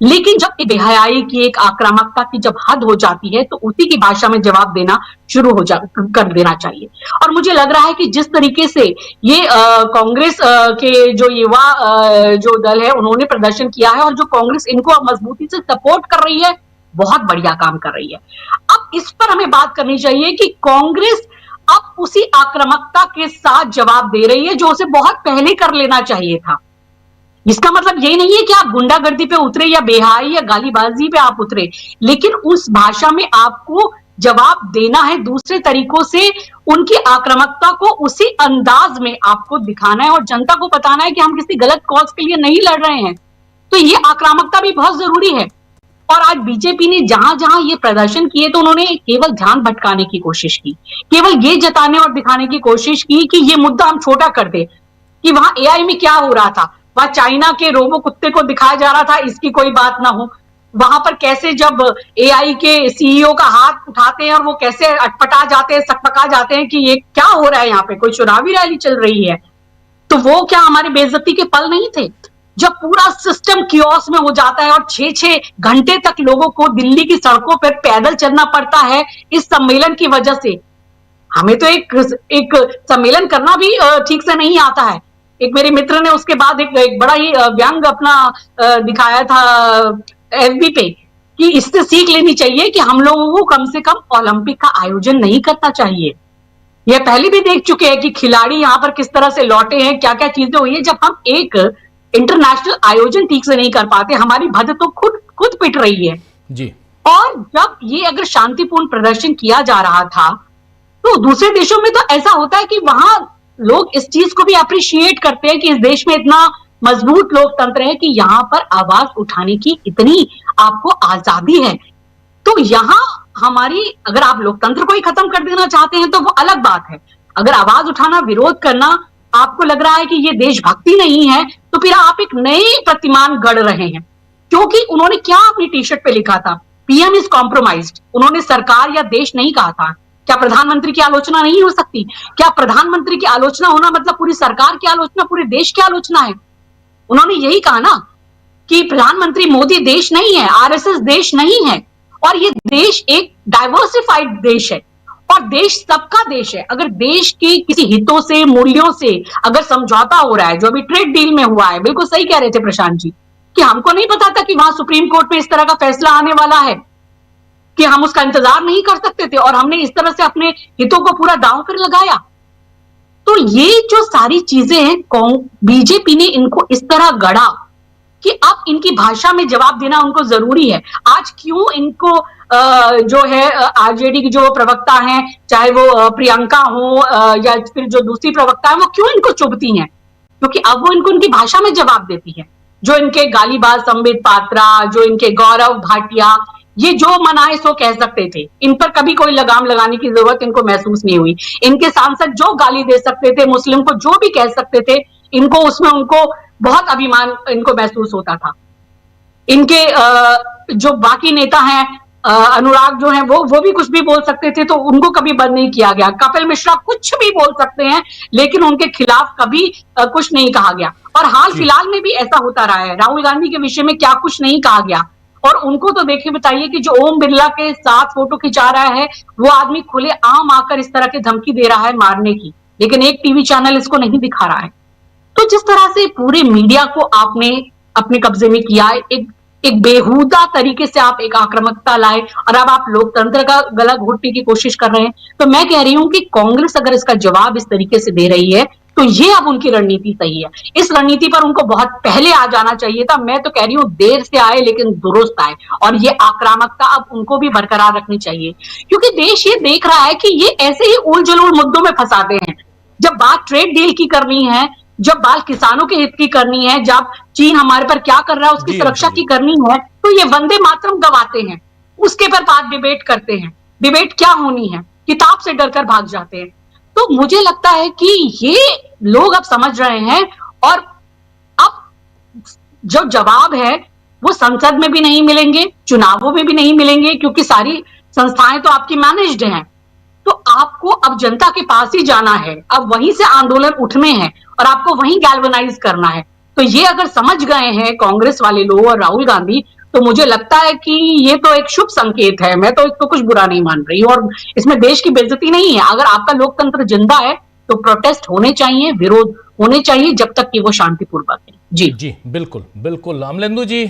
लेकिन जब बेहयाई की, एक आक्रामकता की जब हद हो जाती है, तो उसी की भाषा में जवाब देना शुरू कर देना चाहिए। और मुझे लग रहा है कि जिस तरीके से ये कांग्रेस के जो युवा जो दल है उन्होंने प्रदर्शन किया है, और जो कांग्रेस इनको मजबूती से सपोर्ट कर रही है, बहुत बढ़िया काम कर रही है। अब इस पर हमें बात करनी चाहिए कि कांग्रेस अब उसी आक्रामकता के साथ जवाब दे रही है जो उसे बहुत पहले कर लेना चाहिए था। इसका मतलब ये नहीं है कि आप गुंडागर्दी पे उतरे या बेहाई या गालीबाजी पे आप उतरे, लेकिन उस भाषा में आपको जवाब देना है, दूसरे तरीकों से उनकी आक्रामकता को उसी अंदाज में आपको दिखाना है और जनता को बताना है कि हम किसी गलत कॉज के लिए नहीं लड़ रहे हैं। तो ये आक्रामकता भी बहुत जरूरी है। और आज बीजेपी ने जहां जहां ये प्रदर्शन किए, तो उन्होंने केवल ध्यान भटकाने की कोशिश की, केवल ये जताने और दिखाने की कोशिश की कि ये मुद्दा हम छोटा कर दे, कि वहां एआई में क्या हो रहा था, वहां चाइना के रोबो कुत्ते को दिखाया जा रहा था, इसकी कोई बात ना हो। वहां पर कैसे जब एआई के सीईओ का हाथ उठाते हैं और वो कैसे अटपटा जाते हैं, सकपका जाते हैं कि ये क्या हो रहा है, यहाँ पे कोई चुनावी रैली चल रही है। तो वो क्या हमारे बेइज्जती के पल नहीं थे? जब पूरा सिस्टम कियोस में हो जाता है और 6-6 घंटे तक लोगों को दिल्ली की सड़कों पर पैदल चलना पड़ता है इस सम्मेलन की वजह से। हमें तो एक सम्मेलन करना भी ठीक से नहीं आता है। एक मेरे मित्र ने उसके बाद एक बड़ा ही व्यंग अपना दिखाया था एफबी पे, कि इससे सीख लेनी चाहिए कि हम लोगों को कम से कम ओलंपिक का आयोजन नहीं करना चाहिए। यह पहले भी देख चुके हैं कि खिलाड़ी यहाँ पर किस तरह से लौटे हैं, क्या क्या चीजें हुई है। जब हम एक इंटरनेशनल आयोजन ठीक से नहीं कर पाते, हमारी भद तो खुद पिट रही है जी। और जब ये अगर शांतिपूर्ण प्रदर्शन किया जा रहा था, तो दूसरे देशों में तो ऐसा होता है कि वहां लोग इस चीज को भी अप्रिशिएट करते हैं कि इस देश में इतना मजबूत लोकतंत्र है कि यहाँ पर आवाज उठाने की इतनी आपको आजादी है। तो यहाँ हमारी, अगर आप लोकतंत्र को ही खत्म कर देना चाहते हैं तो वो अलग बात है। अगर आवाज उठाना, विरोध करना आपको लग रहा है कि ये देशभक्ति नहीं है, तो फिर आप एक नए प्रतिमान गढ़ रहे हैं। क्योंकि उन्होंने क्या अपनी टी शर्ट पे लिखा था, पीएम इज कॉम्प्रोमाइज्ड। उन्होंने सरकार या देश नहीं कहा था। क्या प्रधानमंत्री की आलोचना नहीं हो सकती? क्या प्रधानमंत्री की आलोचना होना मतलब पूरी सरकार की आलोचना, पूरे देश की आलोचना है? उन्होंने यही कहा ना कि प्रधानमंत्री मोदी देश नहीं है, आरएसएस देश नहीं है, और ये देश एक डाइवर्सिफाइड देश है और देश सबका देश है। अगर देश के किसी हितों से, मूल्यों से अगर समझौता हो रहा है, जो अभी ट्रेड डील में हुआ है, बिल्कुल सही कह रहे थे प्रशांत जी कि हमको नहीं पता था कि वहां सुप्रीम कोर्ट में इस तरह का फैसला आने वाला है, कि हम उसका इंतजार नहीं कर सकते थे और हमने इस तरह से अपने हितों को पूरा दांव पर लगाया। तो ये जो सारी चीजें हैं, बीजेपी ने इनको इस तरह गढ़ा कि अब इनकी भाषा में जवाब देना उनको जरूरी है। आज क्यों इनको जो है आरजेडी की जो प्रवक्ता हैं, चाहे वो प्रियंका हो या फिर जो दूसरी प्रवक्ता है, वो क्यों इनको चुभती हैं? क्योंकि अब वो इनको उनकी भाषा में जवाब देती है। जो इनके गालीबाज संबित पात्रा, जो इनके गौरव भाटिया, ये जो मनाए सो कह सकते थे, इन पर कभी कोई लगाम लगाने की जरूरत इनको महसूस नहीं हुई। इनके सांसद जो गाली दे सकते थे, मुस्लिम को जो भी कह सकते थे, इनको उसमें उनको बहुत अभिमान इनको महसूस होता था। इनके जो बाकी नेता हैं, अनुराग जो है वो भी कुछ भी बोल सकते थे, तो उनको कभी बंद नहीं किया गया। कपिल मिश्रा कुछ भी बोल सकते हैं, लेकिन उनके खिलाफ कभी कुछ नहीं कहा गया। और हाल फिलहाल में भी ऐसा होता रहा है। राहुल गांधी के विषय में क्या कुछ नहीं कहा गया। और उनको तो देखिए, बताइए कि जो ओम बिरला के साथ फोटो खिंचा रहा है, वो आदमी खुले आम आकर इस तरह की धमकी दे रहा है मारने की, लेकिन एक टीवी चैनल इसको नहीं दिखा रहा है। तो जिस तरह से पूरे मीडिया को आपने अपने कब्जे में किया, एक बेहुदा तरीके से आप एक आक्रामकता लाए और अब आप लोकतंत्र का गला घोटने की कोशिश कर रहे हैं। तो मैं कह रही हूं कि कांग्रेस अगर इसका जवाब इस तरीके से दे रही है, तो ये अब उनकी रणनीति सही है। इस रणनीति पर उनको बहुत पहले आ जाना चाहिए था। मैं तो कह रही हूं देर से आए लेकिन दुरुस्त आए, और ये आक्रामकता अब उनको भी बरकरार रखनी चाहिए, क्योंकि देश ये देख रहा है कि ये ऐसे ही उल जलूल मुद्दों में फंसाते हैं। जब बात ट्रेड डील की करनी है, जब बात किसानों के हित की करनी है, जब चीन हमारे पर क्या कर रहा है उसकी सुरक्षा की करनी है, तो ये वंदे मातरम गवाते हैं। उसके पर बात डिबेट करते हैं। डिबेट क्या होनी है, किताब से डरकर भाग जाते हैं। तो मुझे लगता है कि ये लोग अब समझ रहे हैं, और अब जो जवाब है वो संसद में भी नहीं मिलेंगे, चुनावों में भी नहीं मिलेंगे, क्योंकि सारी संस्थाएं तो आपकी मैनेज्ड हैं। तो आपको अब जनता के पास ही जाना है, अब वहीं से आंदोलन उठने हैं और आपको वहीं गैल्वेनाइज करना है। तो ये अगर समझ गए हैं कांग्रेस वाले लोग और राहुल गांधी, तो मुझे लगता है कि ये तो एक शुभ संकेत है। मैं तो इसको कुछ बुरा नहीं मान रही, और इसमें देश की बेइज्जती नहीं है। अगर आपका लोकतंत्र जिंदा है तो प्रोटेस्ट होने चाहिए, विरोध होने चाहिए, जब तक कि वो शांतिपूर्वक है। जी बिल्कुल बिल्कुल। अमलेंदु जी,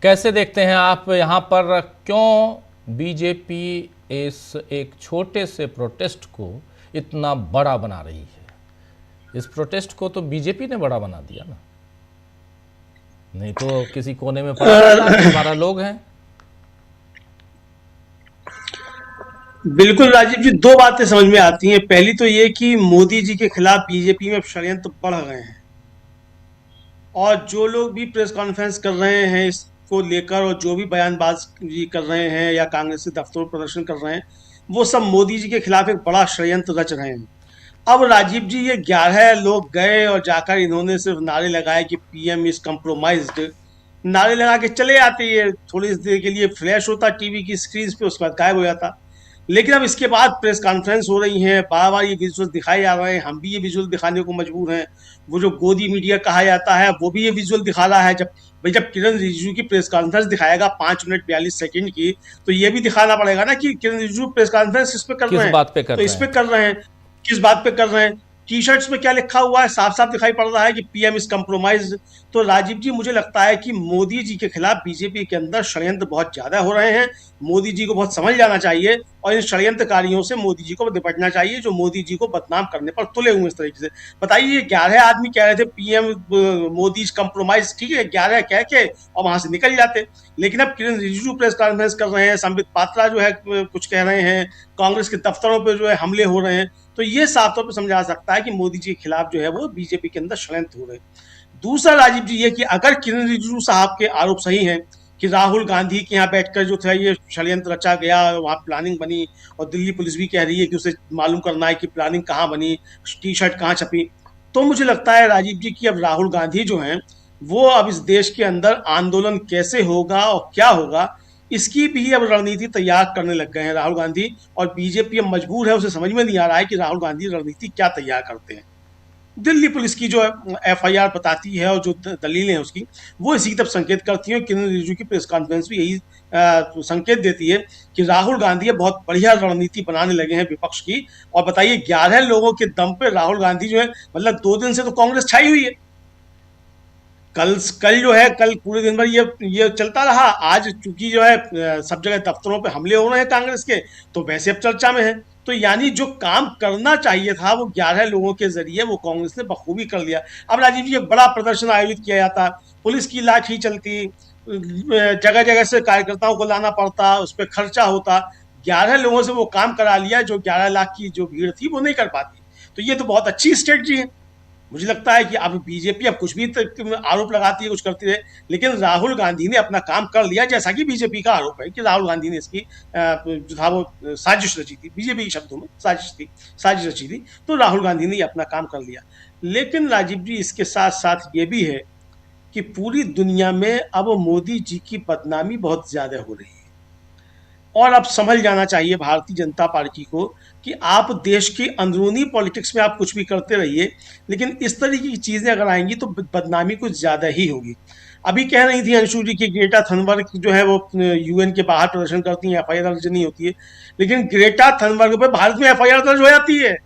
कैसे देखते हैं आप यहाँ पर, क्यों बीजेपी इस एक छोटे से प्रोटेस्ट को इतना बड़ा बना रही है? इस प्रोटेस्ट को तो बीजेपी ने बड़ा बना दिया ना, नहीं तो किसी कोने में पड़ा 12 लोग हैं। बिल्कुल राजीव जी, दो बातें समझ में आती हैं। पहली तो ये कि मोदी जी के खिलाफ बीजेपी में षड्यंत्र बढ़ गए हैं, और जो लोग भी प्रेस कॉन्फ्रेंस कर रहे हैं इसको लेकर, और जो भी बयानबाजी कर रहे हैं या कांग्रेस के दफ्तरों प्रदर्शन कर रहे हैं, वो सब मोदी जी के खिलाफ एक बड़ा षड्यंत्र रच रहे हैं। अब राजीव जी, ये 11 लोग गए और जाकर इन्होंने सिर्फ नारे लगाए कि पीएम इज कम्प्रोमाइज्ड, नारे लगा के चले आते। ये थोड़ी देर के लिए फ्लैश होता टीवी की स्क्रीन पे, उसके बाद गायब हो जाता। लेकिन अब इसके बाद प्रेस कॉन्फ्रेंस हो रही हैं, बार बार ये विजुअल दिखाए जा रहे हैं, हम भी ये विजुअल दिखाने को मजबूर हैं। वो जो गोदी मीडिया कहा जाता है वो भी ये विजुअल दिखा रहा है। जब किरण रिजिजू की प्रेस कॉन्फ्रेंस दिखाएगा 5 मिनट 42 सेकंड की, तो ये भी दिखाना पड़ेगा ना कि किरण रिजिजू प्रेस कॉन्फ्रेंस इस पे कर रहे हैं, तो इस पे कर रहे हैं, किस बात पे कर रहे हैं। टी शर्ट्स में क्या लिखा हुआ है, साफ साफ दिखाई पड़ रहा है कि पीएम इज कम्प्रोमाइज। तो राजीव जी, मुझे लगता है कि मोदी जी के खिलाफ बीजेपी के अंदर षड्यंत्र बहुत ज्यादा हो रहे हैं। मोदी जी को बहुत समझ जाना चाहिए और इन षड्यंत्रकारियों से मोदी जी को निपटना चाहिए, जो मोदी जी को बदनाम करने पर तुले हुए इस तरीके से। बताइए, 11 आदमी कह रहे थे पीएम मोदी इज कम्प्रोमाइज, ठीक है, 11 कह के और वहां से निकल जाते। लेकिन अब किरण रिजिजू प्रेस कॉन्फ्रेंस कर रहे हैं, संबित पात्रा जो है कुछ कह रहे हैं, कांग्रेस के दफ्तरों पर जो है हमले हो रहे हैं। तो ये साफ तौर पर समझा सकता है कि मोदी जी के खिलाफ जो है वो बीजेपी के अंदर षड्यंत्र हो रहे हैं। दूसरा राजीव जी, ये कि अगर किरण रिजिजू साहब के आरोप सही हैं कि राहुल गांधी के यहाँ बैठकर जो था ये षड्यंत्र रचा गया, वहाँ प्लानिंग बनी, और दिल्ली पुलिस भी कह रही है कि उसे मालूम करना है कि प्लानिंग कहाँ बनी, टी शर्ट कहाँ छपी, तो मुझे लगता है राजीव जी कि अब राहुल गांधी जो हैं वो अब इस देश के अंदर आंदोलन कैसे होगा और क्या होगा, इसकी भी अब रणनीति तैयार करने लग गए हैं राहुल गांधी। और बीजेपी अब मजबूर है, उसे समझ में नहीं आ रहा है कि राहुल गांधी रणनीति क्या तैयार करते हैं। दिल्ली पुलिस की जो एफआईआर बताती है और जो दलीलें हैं उसकी, वो इसी की तरफ संकेत करती हैं। किरण रिजिजू की प्रेस कॉन्फ्रेंस भी यही संकेत देती है कि राहुल गांधी बहुत बढ़िया रणनीति बनाने लगे हैं विपक्ष की। और बताइए, 11 लोगों के दम पे राहुल गांधी जो है, मतलब 2 दिन से तो कांग्रेस छाई हुई है। कल जो है, कल पूरे दिन भर ये चलता रहा। आज चूंकि जो है सब जगह दफ्तरों पे हमले हो रहे हैं कांग्रेस के, तो वैसे अब चर्चा में है। तो यानी जो काम करना चाहिए था वो 11 लोगों के जरिए वो कांग्रेस ने बखूबी कर लिया। अब राजीव जी एक बड़ा प्रदर्शन आयोजित किया जाता, पुलिस की लाठी चलती, जगह जगह से कार्यकर्ताओं को लाना पड़ता, उस पर खर्चा होता। 11 लोगों से वो काम करा लिया जो 11 लाख की जो भीड़ थी वो नहीं कर पाती। तो ये तो बहुत अच्छी स्ट्रेटजी है। मुझे लगता है कि अब बीजेपी अब कुछ भी आरोप लगाती है, कुछ करती है, लेकिन राहुल गांधी ने अपना काम कर लिया, जैसा कि बीजेपी का आरोप है कि राहुल गांधी ने इसकी जो था वो साजिश रची थी, बीजेपी के शब्दों में साजिश रची थी। तो राहुल गांधी ने अपना काम कर लिया। लेकिन राजीव जी इसके साथ साथ ये भी है कि पूरी दुनिया में अब मोदी जी की बदनामी बहुत ज्यादा हो रही है, और अब समझ जाना चाहिए भारतीय जनता पार्टी को कि आप देश की अंदरूनी पॉलिटिक्स में आप कुछ भी करते रहिए, लेकिन इस तरीके की चीजें अगर आएंगी तो बदनामी कुछ ज्यादा ही होगी। अभी कह रही थी अंशु जी की ग्रेटा थनबर्ग जो है वो यूएन के बाहर प्रदर्शन करती है, एफआईआर दर्ज नहीं होती है, लेकिन ग्रेटा थनबर्ग पे भारत में एफआईआर दर्ज हो जाती है।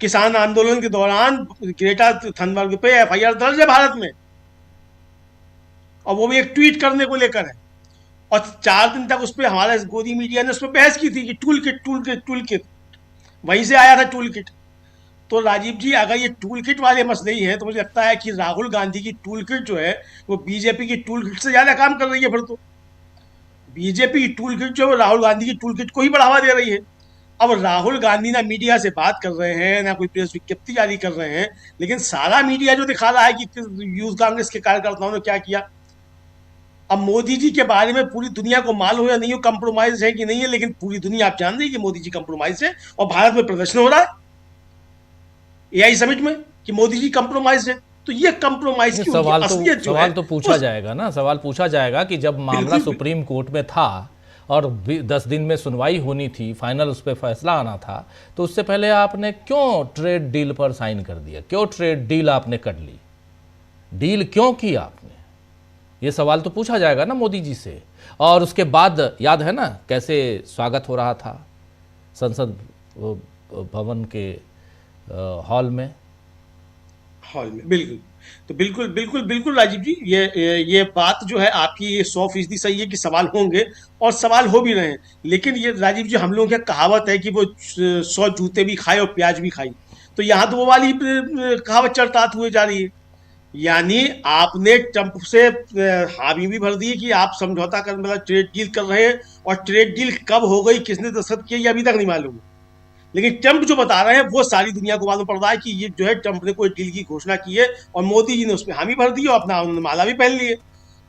किसान आंदोलन के दौरान ग्रेटा थनबर्ग पे एफआईआर दर्ज है भारत में, और वो भी एक ट्वीट करने को लेकर है। और 4 दिन तक उस पर हमारा गोदी मीडिया ने उस पर बहस की थी कि टूल किट वहीं से आया था टूल किट। तो राजीव जी अगर ये टूल किट वाले मसले ही हैं तो मुझे लगता है कि राहुल गांधी की टूल किट जो है वो बीजेपी की टूल किट से ज्यादा काम कर रही है। फिर तो बीजेपी की टूल किट जो है राहुल गांधी की टूल किट को ही बढ़ावा दे रही है। अब राहुल गांधी ना मीडिया से बात कर रहे हैं, ना कोई प्रेस विज्ञप्ति जारी कर रहे हैं, लेकिन सारा मीडिया जो दिखा रहा है कि यूथ कांग्रेस के कार्यकर्ताओं ने क्या किया। अब मोदी जी के बारे में पूरी दुनिया को मालूम या नहीं हो कंप्रोमाइज है कि नहीं है, लेकिन पूरी दुनिया आप जान रही है कि मोदी जी कंप्रोमाइज है, और भारत में प्रदर्शन हो रहा है एआई समिट में कि मोदी जी कंप्रोमाइज है। तो ये कंप्रोमाइज की सवाल तो पूछा जाएगा ना, सवाल पूछा जाएगा कि जब मामला सुप्रीम कोर्ट में था और 10 दिन में सुनवाई होनी थी, फाइनल उस पर फैसला आना था, तो उससे पहले आपने क्यों ट्रेड डील पर साइन कर दिया? क्यों ट्रेड डील आपने कर ली? डील क्यों की आपने? ये सवाल तो पूछा जाएगा ना मोदी जी से। और उसके बाद याद है ना कैसे स्वागत हो रहा था संसद भवन के हॉल में। बिल्कुल। तो बिल्कुल राजीव जी ये बात जो है आपकी ये 100% सही है कि सवाल होंगे, और सवाल हो भी रहे हैं। लेकिन ये राजीव जी हम लोगों की कहावत है कि वो 100 जूते भी खाए और प्याज भी खाई, तो यहाँ तो वो वाली कहावत चरतात हुए जा रही है। यानी आपने ट्रंप से हामी भी भर दी कि आप समझौता कर मतलब ट्रेड डील कर रहे हैं, और ट्रेड डील कब हो गई, किसने दस्तखत किया, ये अभी तक नहीं मालूम। लेकिन ट्रंप जो बता रहे हैं वो सारी दुनिया को मालूम पड़ रहा है कि ये जो है ट्रंप ने कोई डील की घोषणा की है, और मोदी जी ने उसमें हामी भर दी और अपना उन्होंने माला भी पहन ली है।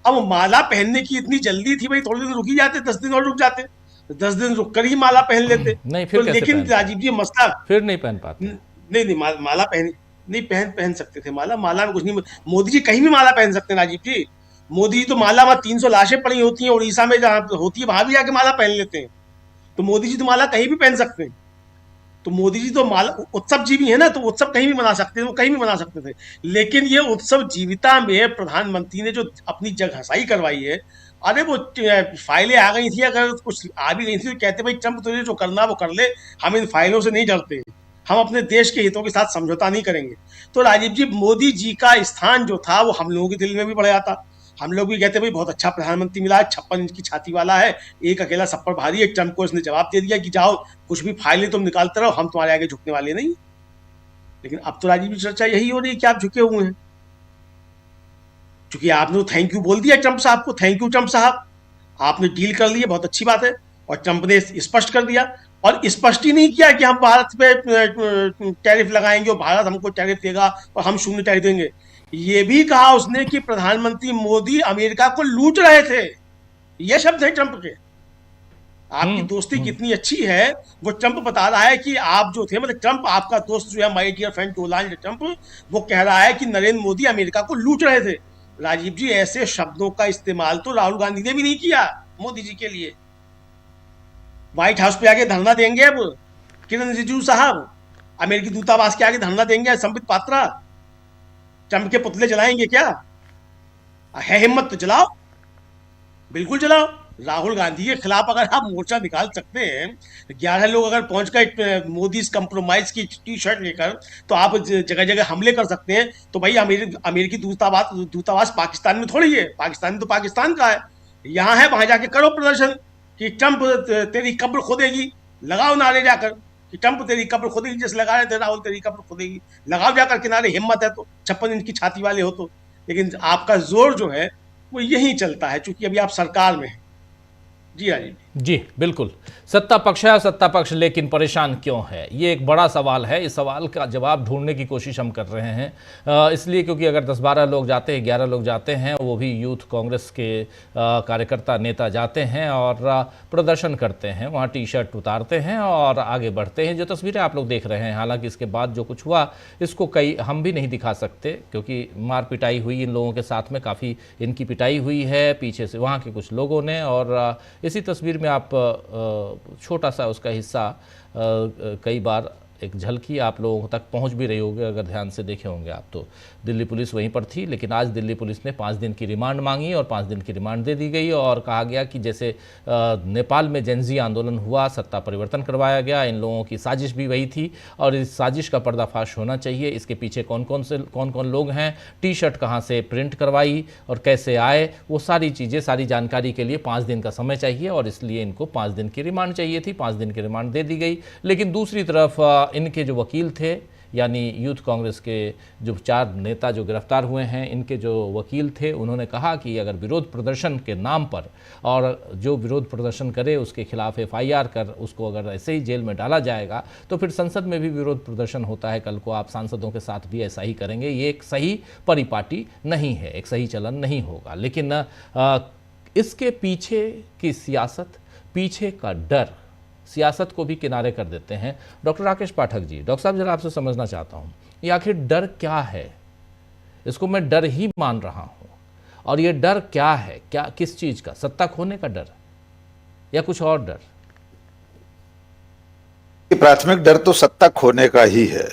अब माला पहनने की इतनी जल्दी थी भाई, थोड़े दिन रुक ही जाते, 10 दिन और रुक जाते, 10 दिन रुक कर ही माला पहन लेते। नहीं फिर तो लेकिन राजीव जी मसला फिर नहीं पहन पाते। नहीं माला पहन सकते थे। माला में कुछ नहीं, मोदी जी कहीं भी माला पहन सकते हैं राजीव जी। मोदी जी तो माला में 300 लाशें पड़ी होती हैं उड़ीसा में जहां होती है, वहां भी जाके माला पहन लेते हैं। तो मोदी जी तो माला कहीं भी पहन सकते हैं। तो मोदी जी तो माला उत्सव जीवी है ना, तो उत्सव कहीं भी मना सकते थे, वो कहीं भी मना सकते थे। लेकिन ये उत्सव जीविता में प्रधानमंत्री ने जो अपनी जगहसाई करवाई है, अरे वो फाइलें आ गई थी, अगर कुछ आ भी गई थी तो कहते भाई ट्रंप तुझे जो करना वो कर ले, हम इन फाइलों से नहीं डरते, हम अपने देश के हितों के साथ समझौता नहीं करेंगे। तो राजीव जी मोदी जी का स्थान जो था वो हम लोगों के दिल में भी बढ़ जाता। हम लोग भी कहते भाई बहुत अच्छा प्रधानमंत्री मिला है, 56 इंच की छाती वाला है, एक अकेला सब पर भारी है। ट्रंप को इसने जवाब दे दिया कि जाओ कुछ भी फाइलें तुम निकालते रहो, हम तुम्हारे आगे झुकने वाले नहीं। लेकिन अब तो राजीव जी चर्चा यही हो रही है कि आप झुके हुए हैं, क्योंकि आपने तो थैंक यू बोल दिया ट्रंप साहब को। थैंक यू ट्रंप साहब, आपने डील कर ली है, बहुत अच्छी बात है। और ट्रंप ने स्पष्ट कर दिया, और स्पष्ट ही नहीं किया कि हम भारत पे टैरिफ लगाएंगे और भारत हमको टैरिफ देगा और हम शून्य टैरिफ देंगे। ये भी कहा उसने कि प्रधानमंत्री मोदी अमेरिका को लूट रहे थे, ये शब्द है ट्रंप के। आपकी दोस्ती कितनी अच्छी है वो ट्रंप बता रहा है कि आप जो थे, मतलब ट्रंप आपका दोस्त जो है, my dear friend Donald Trump, वो कह रहा है कि नरेंद्र मोदी अमेरिका को लूट रहे थे। राजीव जी ऐसे शब्दों का इस्तेमाल तो राहुल गांधी ने भी नहीं किया मोदी जी के लिए। व्हाइट हाउस पे आके धरना देंगे अब किरण रिजिजू साहब, अमेरिकी दूतावास के आगे धरना देंगे संबित पात्रा, ट्रंप के पुतले जलाएंगे क्या? है हिम्मत तो जलाओ, बिल्कुल जलाओ। राहुल गांधी के खिलाफ अगर आप मोर्चा निकाल सकते हैं, 11 लोग अगर पहुंच गए मोदी कंप्रोमाइज की टी शर्ट लेकर, तो आप जगह जगह हमले कर सकते हैं। तो भाई अमेरिकी दूतावास पाकिस्तान में थोड़ी है, पाकिस्तान में तो पाकिस्तान का है, यहाँ है, वहां जाके करो प्रदर्शन कि ट्रंप तेरी कब्र खोदेगी, लगाओ नारे जाकर कि ट्रंप तेरी कब्र खुदेगी, जैसे लगा रहे थे राहुल तेरी कब्र खुदेगी, लगाओ जाकर किनारे, हिम्मत है तो, 56 इंच की छाती वाले हो तो। लेकिन आपका जोर जो है वो यही चलता है, क्योंकि अभी आप सरकार में हैं। जी राजीव जी बिल्कुल, सत्ता पक्ष है, सत्ता पक्ष लेकिन परेशान क्यों है, ये एक बड़ा सवाल है। इस सवाल का जवाब ढूंढने की कोशिश हम कर रहे हैं, इसलिए क्योंकि अगर 10-12 लोग जाते हैं, 11 लोग जाते हैं, वो भी यूथ कांग्रेस के कार्यकर्ता नेता जाते हैं और प्रदर्शन करते हैं, वहाँ टी शर्ट उतारते हैं और आगे बढ़ते हैं। जो तस्वीरें आप लोग देख रहे हैं, हालांकि इसके बाद जो कुछ हुआ इसको हम भी नहीं दिखा सकते, क्योंकि मार पिटाई हुई इन लोगों के साथ में, काफ़ी इनकी पिटाई हुई है पीछे से वहाँ के कुछ लोगों ने। और इसी तस्वीर में आप छोटा सा उसका हिस्सा कई बार एक झलकी आप लोगों तक पहुंच भी रही होगी, अगर ध्यान से देखे होंगे आप तो। दिल्ली पुलिस वहीं पर थी, लेकिन आज दिल्ली पुलिस ने 5 दिन की रिमांड मांगी और 5 दिन की रिमांड दे दी गई और कहा गया कि जैसे नेपाल में जेनजी आंदोलन हुआ, सत्ता परिवर्तन करवाया गया, इन लोगों की साजिश भी वही थी और इस साजिश का पर्दाफाश होना चाहिए। इसके पीछे कौन कौन लोग हैं, टी शर्ट कहाँ से प्रिंट करवाई और कैसे आए, वो सारी चीज़ें, सारी जानकारी के लिए 5 दिन का समय चाहिए और इसलिए इनको 5 दिन की रिमांड चाहिए थी। 5 दिन की रिमांड दे दी गई। लेकिन दूसरी तरफ इनके जो वकील थे, यानी यूथ कांग्रेस के जो 4 नेता जो गिरफ्तार हुए हैं, इनके जो वकील थे, उन्होंने कहा कि अगर विरोध प्रदर्शन के नाम पर और जो विरोध प्रदर्शन करे उसके खिलाफ FIR कर उसको अगर ऐसे ही जेल में डाला जाएगा तो फिर संसद में भी विरोध प्रदर्शन होता है, कल को आप सांसदों के साथ भी ऐसा ही करेंगे। ये एक सही परिपाटी नहीं है, एक सही चलन नहीं होगा। लेकिन इसके पीछे की सियासत, पीछे का डर, सियासत को भी किनारे कर देते हैं। डॉक्टर राकेश पाठक जी, डॉक्टर साहब जरा आपसे समझना चाहता हूं, ये आखिर डर क्या है? इसको मैं डर ही मान रहा हूं, और ये डर क्या है, क्या किस चीज का? सत्ता खोने का डर या कुछ और डर? प्राथमिक डर तो सत्ता खोने का ही है,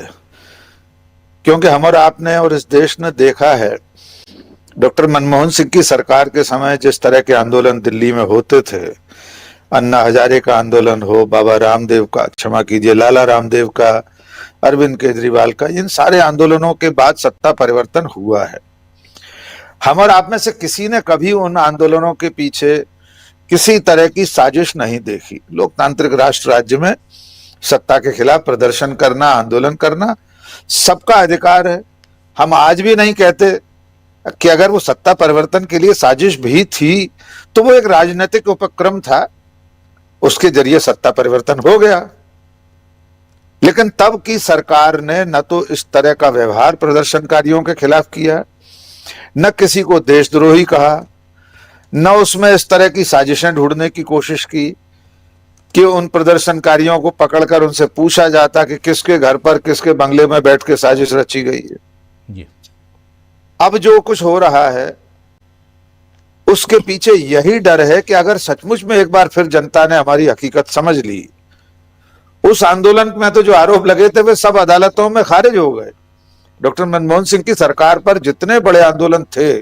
क्योंकि हम और आपने और इस देश ने देखा है डॉक्टर मनमोहन सिंह की सरकार के समय जिस तरह के आंदोलन दिल्ली में होते थे, अन्ना हजारे का आंदोलन हो, बाबा रामदेव का, क्षमा कीजिए लाला रामदेव का, अरविंद केजरीवाल का, इन सारे आंदोलनों के बाद सत्ता परिवर्तन हुआ है। हम और आप में से किसी ने कभी उन आंदोलनों के पीछे किसी तरह की साजिश नहीं देखी। लोकतांत्रिक राष्ट्र राज्य में सत्ता के खिलाफ प्रदर्शन करना, आंदोलन करना सबका अधिकार है। हम आज भी नहीं कहते कि अगर वो सत्ता परिवर्तन के लिए साजिश भी थी तो वो एक राजनीतिक उपक्रम था, उसके जरिए सत्ता परिवर्तन हो गया। लेकिन तब की सरकार ने न तो इस तरह का व्यवहार प्रदर्शनकारियों के खिलाफ किया, न किसी को देशद्रोही कहा, न उसमें इस तरह की साजिशें ढूंढने की कोशिश की कि उन प्रदर्शनकारियों को पकड़कर उनसे पूछा जाता कि किसके घर पर, किसके बंगले में बैठ के साजिश रची गई है। जी। अब जो कुछ हो रहा है उसके पीछे यही डर है कि अगर सचमुच में एक बार फिर जनता ने हमारी हकीकत समझ ली, उस आंदोलन में तो जो आरोप लगे थे वे सब अदालतों में खारिज हो गए। डॉक्टर मनमोहन सिंह की सरकार पर जितने बड़े आंदोलन थे,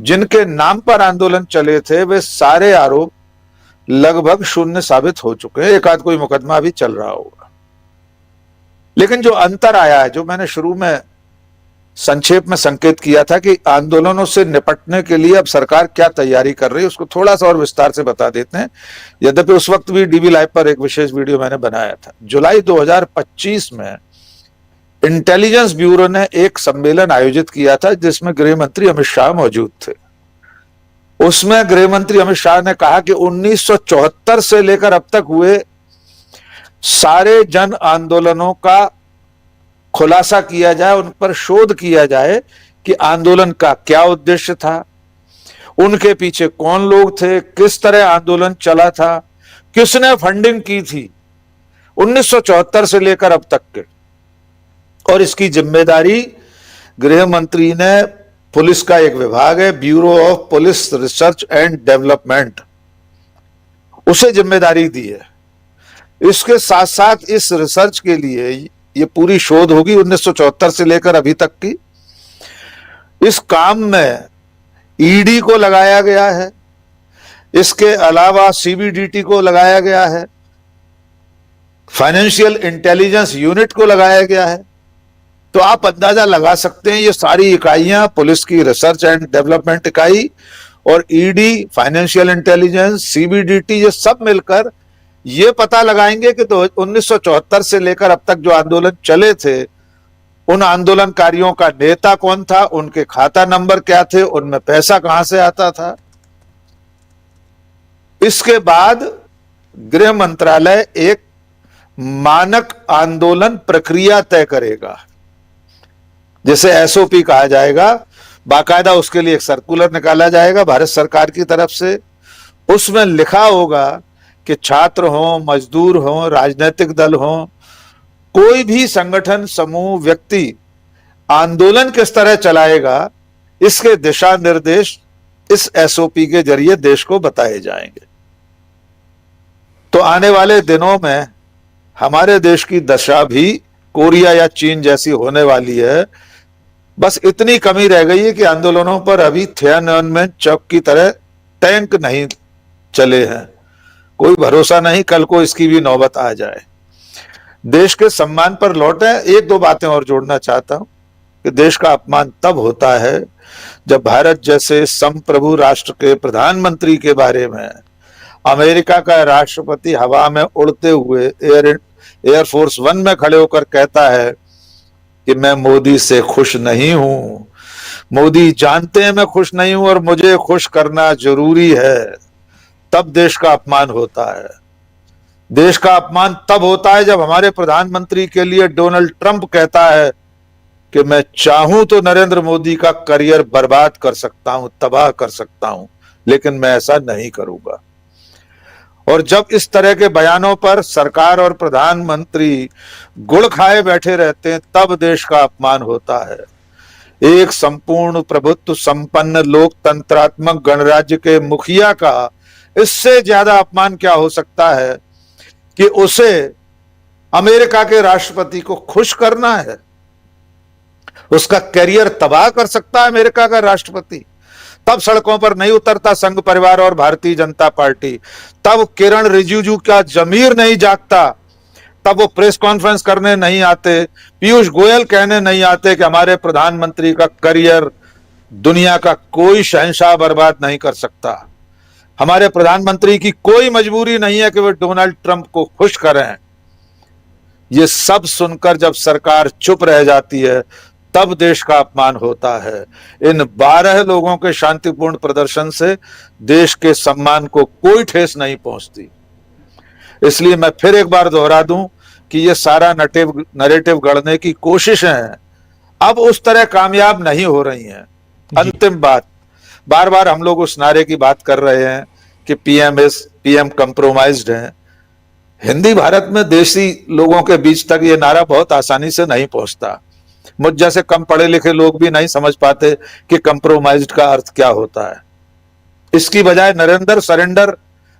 जिनके नाम पर आंदोलन चले थे, वे सारे आरोप लगभग शून्य साबित हो चुके हैं। एक आध कोई मुकदमा भी चल रहा होगा। लेकिन जो अंतर आया है, जो मैंने शुरू में संक्षेप में संकेत किया था कि आंदोलनों से निपटने के लिए अब सरकार क्या तैयारी कर रही है, उसको थोड़ा सा और विस्तार से बता देते हैं। यद्यपि उस वक्त भी डीवी लाइव पर एक विशेष वीडियो मैंने बनाया था। जुलाई 2025 में इंटेलिजेंस ब्यूरो ने एक सम्मेलन आयोजित किया था जिसमें गृह मंत्री अमित शाह मौजूद थे। उसमें गृह मंत्री अमित शाह ने कहा कि 1974 से लेकर अब तक हुए सारे जन आंदोलनों का खुलासा किया जाए, उन पर शोध किया जाए कि आंदोलन का क्या उद्देश्य था, उनके पीछे कौन लोग थे, किस तरह आंदोलन चला था, किसने फंडिंग की थी 1974 से लेकर अब तक के। और इसकी जिम्मेदारी गृह मंत्री ने, पुलिस का एक विभाग है bureau of police research and development, उसे जिम्मेदारी दी है। इसके साथ साथ इस रिसर्च के लिए ये पूरी शोध होगी 1974 से लेकर अभी तक की। इस काम में ईडी को लगाया गया है, इसके अलावा सीबीडीटी को लगाया गया है, फाइनेंशियल इंटेलिजेंस यूनिट को लगाया गया है। तो आप अंदाजा लगा सकते हैं ये सारी इकाइयां, पुलिस की रिसर्च एंड डेवलपमेंट इकाई और ईडी, फाइनेंशियल इंटेलिजेंस, सीबीडीटी, ये सब मिलकर ये पता लगाएंगे कि तो 1974 से लेकर अब तक जो आंदोलन चले थे, उन आंदोलनकारियों का नेता कौन था, उनके खाता नंबर क्या थे, उनमें पैसा कहां से आता था। इसके बाद गृह मंत्रालय एक मानक आंदोलन प्रक्रिया तय करेगा, जिसे एसओपी कहा जाएगा। बाकायदा उसके लिए एक सर्कुलर निकाला जाएगा भारत सरकार की तरफ से। उसमें लिखा होगा कि छात्र हो, मजदूर हो, राजनीतिक दल हो, कोई भी संगठन, समूह, व्यक्ति आंदोलन किस तरह चलाएगा, इसके दिशा निर्देश इस एसओपी के जरिए देश को बताए जाएंगे। तो आने वाले दिनों में हमारे देश की दशा भी कोरिया या चीन जैसी होने वाली है। बस इतनी कमी रह गई है कि आंदोलनों पर अभी थियाननमेन चौक की तरह टैंक नहीं चले हैं। कोई भरोसा नहीं, कल को इसकी भी नौबत आ जाए। देश के सम्मान पर लौटे, एक दो बातें और जोड़ना चाहता हूं कि देश का अपमान तब होता है जब भारत जैसे संप्रभु राष्ट्र के प्रधानमंत्री के बारे में अमेरिका का राष्ट्रपति हवा में उड़ते हुए एयरफोर्स 1 में खड़े होकर कहता है कि मैं मोदी से खुश नहीं हूं, मोदी जानते हैं मैं खुश नहीं हूं और मुझे खुश करना जरूरी है। तब देश का अपमान होता है। देश का अपमान तब होता है जब हमारे प्रधानमंत्री के लिए डोनाल्ड ट्रंप कहता है कि मैं चाहूं तो नरेंद्र मोदी का करियर बर्बाद कर सकता हूं, तबाह कर सकता हूं, लेकिन मैं ऐसा नहीं करूंगा। और जब इस तरह के बयानों पर सरकार और प्रधानमंत्री गुड़ खाए बैठे रहते हैं, तब देश का अपमान होता है। एक संपूर्ण प्रभुत्व संपन्न लोकतंत्रात्मक गणराज्य के मुखिया का इससे ज्यादा अपमान क्या हो सकता है कि उसे अमेरिका के राष्ट्रपति को खुश करना है। उसका करियर तबाह कर सकता है अमेरिका का राष्ट्रपति। तब सड़कों पर नहीं उतरता संघ परिवार और भारतीय जनता पार्टी। तब किरण रिजिजू का जमीर नहीं जागता। तब वो प्रेस कॉन्फ्रेंस करने नहीं आते, पीयूष गोयल कहने नहीं आते कि हमारे प्रधानमंत्री का करियर दुनिया का कोई शहंशाह बर्बाद नहीं कर सकता। हमारे प्रधानमंत्री की कोई मजबूरी नहीं है कि वे डोनाल्ड ट्रंप को खुश करें। ये सब सुनकर जब सरकार चुप रह जाती है, तब देश का अपमान होता है। इन 12 लोगों के शांतिपूर्ण प्रदर्शन से देश के सम्मान को कोई ठेस नहीं पहुंचती। इसलिए मैं फिर एक बार दोहरा दूं कि ये सारा नरेटिव गढ़ने की कोशिशें हैं, अब उस तरह कामयाब नहीं हो रही हैं। अंतिम बात, बार बार हम लोग उस नारे की बात कर रहे हैं कि पीएम कंप्रोमाइज्ड है। हिंदी भारत में देसी लोगों के बीच तक ये नारा बहुत आसानी से नहीं पहुंचता। मुझ जैसे कम पढ़े लिखे लोग भी नहीं समझ पाते कि कंप्रोमाइज्ड का अर्थ क्या होता है। इसकी बजाय नरेंद्र सरेंडर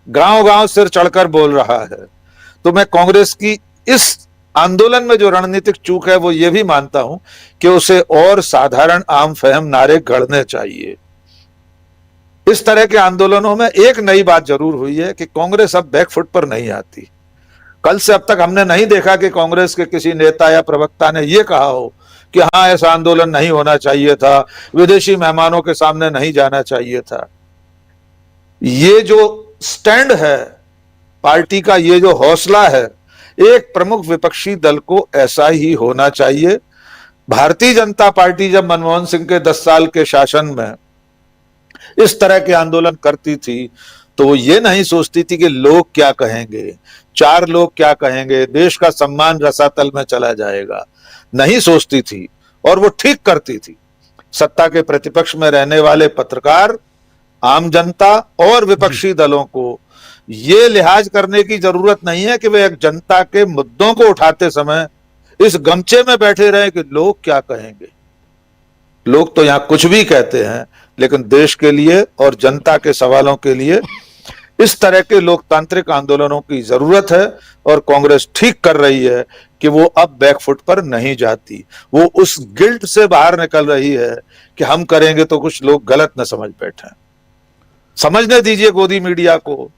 गांव-गांव सिर चढ़कर बोल रहा है। तो मैं कांग्रेस की इस आंदोलन में जो रणनीतिक चूक है वो ये भी मानता हूं कि उसे और साधारण आम फहम नारे गढ़ने चाहिए। इस तरह के आंदोलनों में एक नई बात जरूर हुई है कि कांग्रेस अब बैकफुट पर नहीं आती। कल से अब तक हमने नहीं देखा कि कांग्रेस के किसी नेता या प्रवक्ता ने यह कहा हो कि हाँ ऐसा आंदोलन नहीं होना चाहिए था, विदेशी मेहमानों के सामने नहीं जाना चाहिए था। ये जो स्टैंड है पार्टी का, ये जो हौसला है, एक प्रमुख विपक्षी दल को ऐसा ही होना चाहिए। भारतीय जनता पार्टी जब मनमोहन सिंह के 10 साल के शासन में इस तरह के आंदोलन करती थी तो वो ये नहीं सोचती थी कि लोग क्या कहेंगे, 4 लोग क्या कहेंगे, देश का सम्मान रसातल में चला जाएगा, नहीं सोचती थी और वो ठीक करती थी। सत्ता के प्रतिपक्ष में रहने वाले पत्रकार, आम जनता और विपक्षी दलों को ये लिहाज करने की जरूरत नहीं है कि वे एक जनता के मुद्दों को उठाते समय इस गमचे में बैठे रहे कि लोग क्या कहेंगे। लोग तो यहां कुछ भी कहते हैं, लेकिन देश के लिए और जनता के सवालों के लिए इस तरह के लोकतांत्रिक आंदोलनों की जरूरत है। और कांग्रेस ठीक कर रही है कि वो अब बैकफुट पर नहीं जाती। वो उस गिल्ट से बाहर निकल रही है कि हम करेंगे तो कुछ लोग गलत न समझ बैठे। समझने दीजिए गोदी मीडिया को,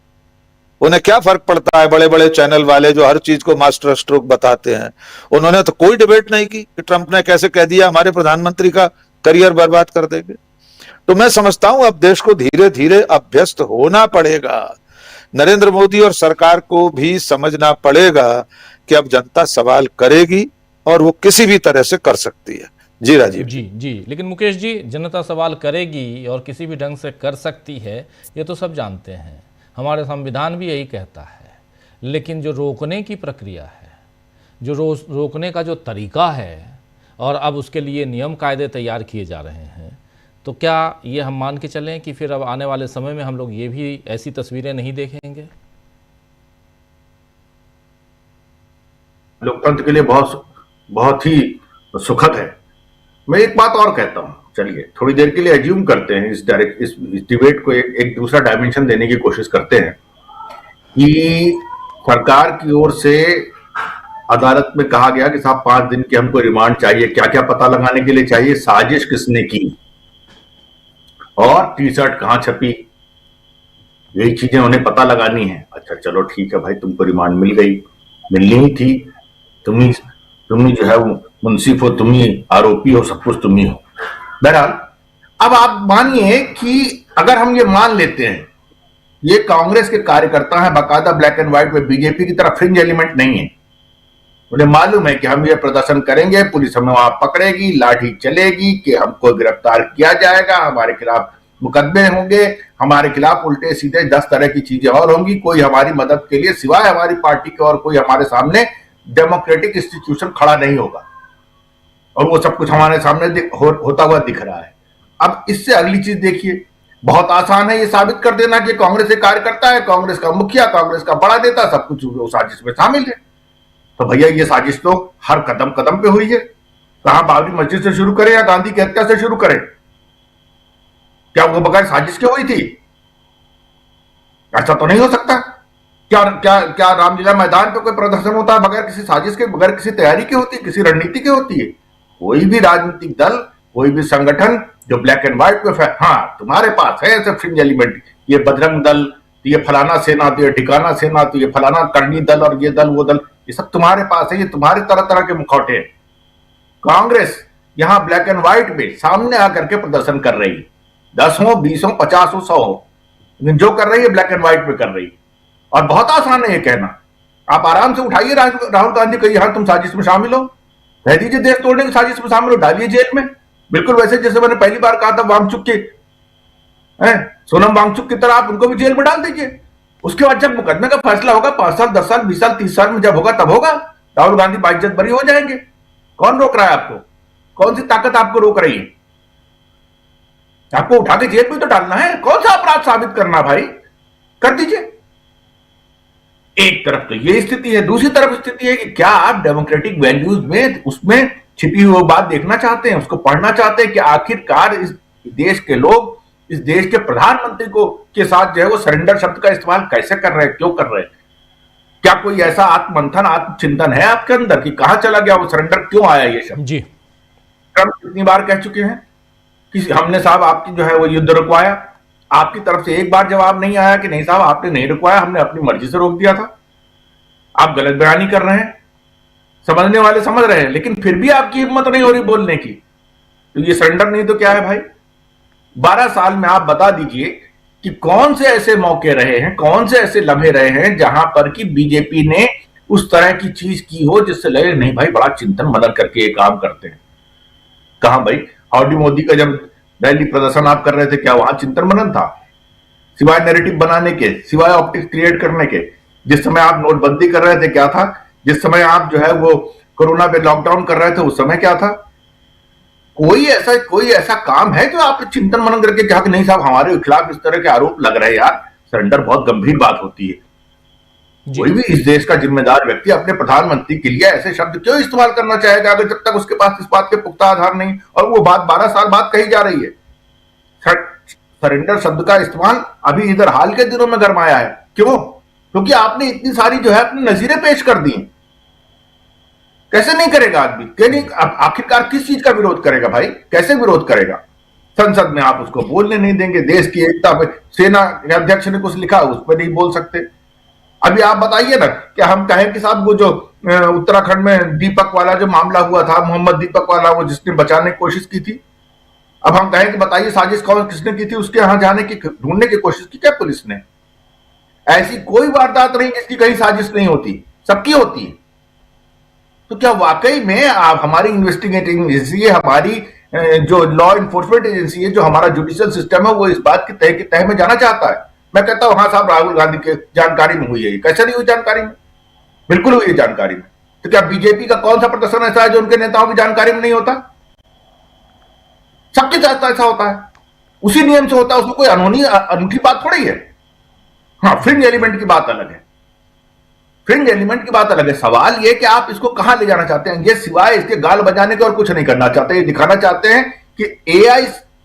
उन्हें क्या फर्क पड़ता है। बड़े बड़े चैनल वाले जो हर चीज को मास्टर स्ट्रोक बताते हैं, उन्होंने तो कोई डिबेट नहीं की कि ट्रंप ने कैसे कह दिया हमारे प्रधानमंत्री का करियर बर्बाद कर देंगे। तो मैं समझता हूं अब देश को धीरे धीरे अभ्यस्त होना पड़ेगा नरेंद्र मोदी और सरकार को भी समझना पड़ेगा कि अब जनता सवाल करेगी और वो किसी भी तरह से कर सकती है। जी राजीव जी, लेकिन मुकेश जी, जनता सवाल करेगी और किसी भी ढंग से कर सकती है, ये तो सब जानते हैं, हमारे संविधान भी यही कहता है। लेकिन जो रोकने की प्रक्रिया है, जो रोकने का जो तरीका है, और अब उसके लिए नियम कायदे तैयार किए जा रहे हैं, तो क्या ये हम मान के चलें कि फिर अब आने वाले समय में हम लोग ये भी ऐसी तस्वीरें नहीं देखेंगे? लोकतंत्र के लिए बहुत ही सुखद है। मैं एक बात और कहता हूं, चलिए थोड़ी देर के लिए एज्यूम करते हैं, इस डिबेट को एक दूसरा डायमेंशन देने की कोशिश करते हैं कि सरकार की ओर से अदालत में कहा गया कि साहब 5 दिन की हमको रिमांड चाहिए। क्या क्या पता लगाने के लिए चाहिए? साजिश किसने की और टी शर्ट कहां छपी, यही चीजें उन्हें पता लगानी है। अच्छा चलो ठीक है भाई, तुमको रिमांड मिल गई, मिलनी ही थी। तुम्ही जो है वो मुंसिफ हो, तुम्ही आरोपी हो, सब कुछ तुम्ही हो। बहरहाल अब आप मानिए कि अगर हम ये मान लेते हैं ये कांग्रेस के कार्यकर्ता हैं, बाकायदा ब्लैक एंड व्हाइट में, बीजेपी की तरह फ्रिंज एलिमेंट नहीं है, उन्हें मालूम है कि हम ये प्रदर्शन करेंगे, पुलिस हमें वहां पकड़ेगी, लाठी चलेगी, कि हमको गिरफ्तार किया जाएगा, हमारे खिलाफ मुकदमे होंगे, हमारे खिलाफ उल्टे सीधे 10 तरह की चीजें और होंगी। कोई हमारी मदद के लिए सिवाय हमारी पार्टी के और कोई हमारे सामने डेमोक्रेटिक इंस्टीट्यूशन खड़ा नहीं होगा, और वो सब कुछ हमारे सामने होता हुआ दिख रहा है। अब इससे अगली चीज देखिए, बहुत आसान है ये साबित कर देना कि कांग्रेस एक कार्यकर्ता है, कांग्रेस का मुखिया, कांग्रेस का बड़ा नेता, सब कुछ वो साजिश में शामिल है। तो भैया ये साजिश तो हर कदम कदम पे हुई है। कहां बाबरी मस्जिद से शुरू करें या गांधी की हत्या से शुरू करें, क्या वो बगैर साजिश के हुई थी? ऐसा तो नहीं हो सकता। क्या क्या क्या रामलीला मैदान पे कोई प्रदर्शन होता है बगैर किसी साजिश के, बगैर किसी तैयारी के होती है, किसी रणनीति के होती है? कोई भी राजनीतिक दल, कोई भी संगठन जो ब्लैक एंड व्हाइट पे, हाँ तुम्हारे पास है ऐसे फ्रिंज एलिमेंट, ये बजरंग दल, तो ये फलाना सेना, तो ये ठिकाना सेना, तो ये फलाना करनी दल, और ये दल वो दल, ये सब तुम्हारे पास है, ये तुम्हारे तरह तरह के मुखौटे हैं। कांग्रेस यहां ब्लैक एंड व्हाइट में सामने आकर के प्रदर्शन कर रही है, 10 हो, 20 हो, 50 हो, 100 हो, लेकिन जो कर रही है ब्लैक एंड व्हाइट में कर रही है। और बहुत आसान है ये कहना, आप आराम से उठाइए राहुल गांधी, कहिए हाँ तुम साजिश में शामिल हो, कह दीजिए देश तोड़ने की साजिश में शामिल हो, डालिए जेल में, बिल्कुल वैसे जैसे मैंने पहली बार कहा था वांगचुक के, सोनम वांगचुक की तरह आप उनको भी जेल में डाल दीजिए। उसके बाद जब मुकदमे का फैसला होगा 5 साल, 10 साल, 20 साल, 30 साल में जब होगा तब होगा, राहुल गांधी बाइज्जत बरी हो जाएंगे। कौन रोक रहा है आपको? कौन सी ताकत आपको रोक रही है? आपको उठा के जेल में तो डालना है, कौन सा अपराध साबित करना भाई, कर दीजिए। एक तरफ तो ये स्थिति है, दूसरी तरफ स्थिति है कि क्या आप डेमोक्रेटिक वैल्यूज में उसमें छिपी हुई बात देखना चाहते हैं, उसको पढ़ना चाहते हैं कि आखिरकार इस देश के लोग इस देश के प्रधानमंत्री को के साथ जो है वो सरेंडर शब्द का इस्तेमाल कैसे कर रहे हैं, क्यों कर रहे हैं? क्या कोई ऐसा आत्ममंथन, आत्मचिंतन है आपके अंदर कि कहां चला गया वो सरेंडर, क्यों आया ये शब्द? जी, ट्रंप कितनी बार कह चुके हैं कि हमने साहब आपकी जो है वो युद्ध रुकवाया, आपकी तरफ से एक बार जवाब नहीं आया कि नहीं साहब आपने नहीं रुकवाया, हमने अपनी मर्जी से रोक दिया था। आप गलत बयानी कर रहे हैं, समझने वाले समझ रहे हैं, लेकिन फिर भी आपकी हिम्मत नहीं हो रही बोलने की। तो ये सरेंडर नहीं तो क्या है भाई? 12 साल में आप बता दीजिए कि कौन से ऐसे मौके रहे हैं, कौन से ऐसे लम्हे रहे हैं जहां पर कि बीजेपी ने उस तरह की चीज की हो जिससे लगे नहीं भाई बड़ा चिंतन मनन करके ये काम करते हैं। कहां भाई? हाउडी मोदी का जब दिल्ली प्रदर्शन आप कर रहे थे, क्या वहां चिंतन मनन था? सिवाय नैरेटिव बनाने के, सिवाय ऑप्टिक्स क्रिएट करने के। जिस समय आप नोटबंदी कर रहे थे क्या था? जिस समय आप जो है वो कोरोना पे लॉकडाउन कर रहे थे उस समय क्या था? कोई ऐसा काम है जो आप चिंतन मनन करके कहा कि नहीं साहब हमारे खिलाफ इस तरह के आरोप लग रहे हैं यार, सरेंडर बहुत गंभीर बात होती है। कोई भी इस देश का जिम्मेदार व्यक्ति अपने प्रधानमंत्री के लिए ऐसे शब्द क्यों इस्तेमाल करना चाहेगा अगर जब तक उसके पास इस बात के पुख्ता आधार नहीं, और वो बात 12 साल बाद कही जा रही है। सरेंडर शब्द का इस्तेमाल अभी इधर हाल के दिनों में गरमाया है। क्यों? क्योंकि आपने इतनी सारी जो है अपनी नजीरें पेश कर दी। कैसे नहीं करेगा आदमी? क्या नहीं? आखिरकार किस चीज का विरोध करेगा भाई? कैसे विरोध करेगा? संसद में आप उसको बोलने नहीं देंगे, देश की एकता पे सेना अध्यक्ष ने कुछ लिखा उस पर नहीं बोल सकते। अभी आप बताइए ना, क्या हम कहें कि साहब वो जो उत्तराखंड में दीपक वाला जो मामला हुआ था, मोहम्मद दीपक वाला, वो जिसने बचाने की कोशिश की थी, अब हम कहें कि बताइए साजिश कौन किसने की थी, उसके यहां जाने की ढूंढने की कोशिश की क्या पुलिस ने? ऐसी कोई वारदात नहीं जिसकी कहीं साजिश नहीं होती, सबकी होती है। तो क्या वाकई में आप हमारी इन्वेस्टिगेटिंग एजेंसी है, हमारी जो लॉ इन्फोर्समेंट एजेंसी है, जो हमारा जुडिशियल सिस्टम है, वो इस बात की तह में जाना चाहता है? मैं कहता हूं हाँ साहब, राहुल गांधी के जानकारी में हुई है। कैसे नहीं हुई जानकारी में? बिल्कुल हुई है जानकारी में। तो क्या बीजेपी का कौन सा प्रदर्शन ऐसा है जो उनके नेताओं की जानकारी में नहीं होता? सबके साथ ऐसा होता है, उसी नियम से होता है, उसमें कोई अनूठी बात थोड़ी है। हाँ, फ्रिंज एलिमेंट की बात अलग है, फ्रिंज एलिमेंट की बात अलग है। सवाल यह कि आप इसको कहां ले जाना चाहते हैं। ये सिवाय इसके गाल बजाने के और कुछ नहीं करना चाहते। ये दिखाना चाहते हैं कि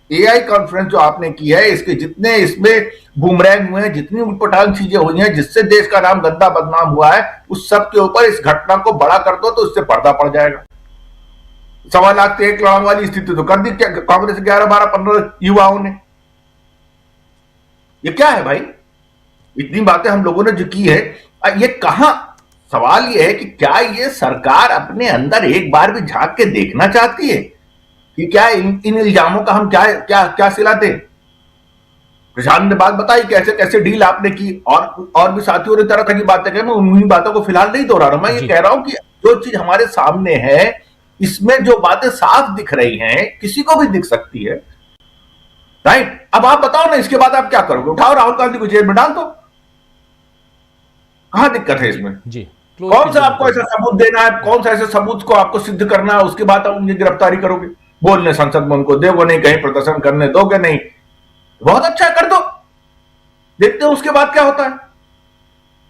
एआई कॉन्फ्रेंस जो आपने की है, इसके जितने इसमें बूमरैंग हुए हैं, जितनी उटपटांग चीजें हुई हैं, जिससे देश का नाम गंदा बदनाम हुआ है, उस सब के ऊपर इस घटना को बड़ा कर दो तो इससे पर्दा पड़ जाएगा। 1.25 लाख से 1 लाख वाली स्थिति तो कर दी कांग्रेस 11, 12, 15 युवाओं ने। ये क्या है भाई? इतनी बातें हम लोगों ने जो की है, ये कहां? सवाल ये है कि क्या ये सरकार अपने अंदर एक बार भी झांक के देखना चाहती है कि क्या इन इल्जामों का हम क्या क्या क्या सिला दें? प्रशांत ने बात बताई कैसे कैसे डील आपने की, और भी साथियों ने तरह तरह की बातें कही। मैं उन्हीं बातों को फिलहाल नहीं दोहरा रहा। मैं ये कह रहा हूं कि जो चीज हमारे सामने है, इसमें जो बातें साफ दिख रही हैं, किसी को भी दिख सकती है, राइट? अब आप बताओ ना, इसके बाद आप क्या करोगे? उठाओ राहुल गांधी को जेल में डाल दो। कहां दिक्कत है इसमें? जी, कौन सा आपको ऐसा सबूत देना है, कौन सा ऐसे सबूत को आपको सिद्ध करना है, उसके बाद आप उनकी गिरफ्तारी करोगे? बोलने संसद में उनको दोगे नहीं, कहीं प्रदर्शन करने दोगे नहीं। बहुत अच्छा है, कर दो, देखते हैं उसके बाद क्या होता है।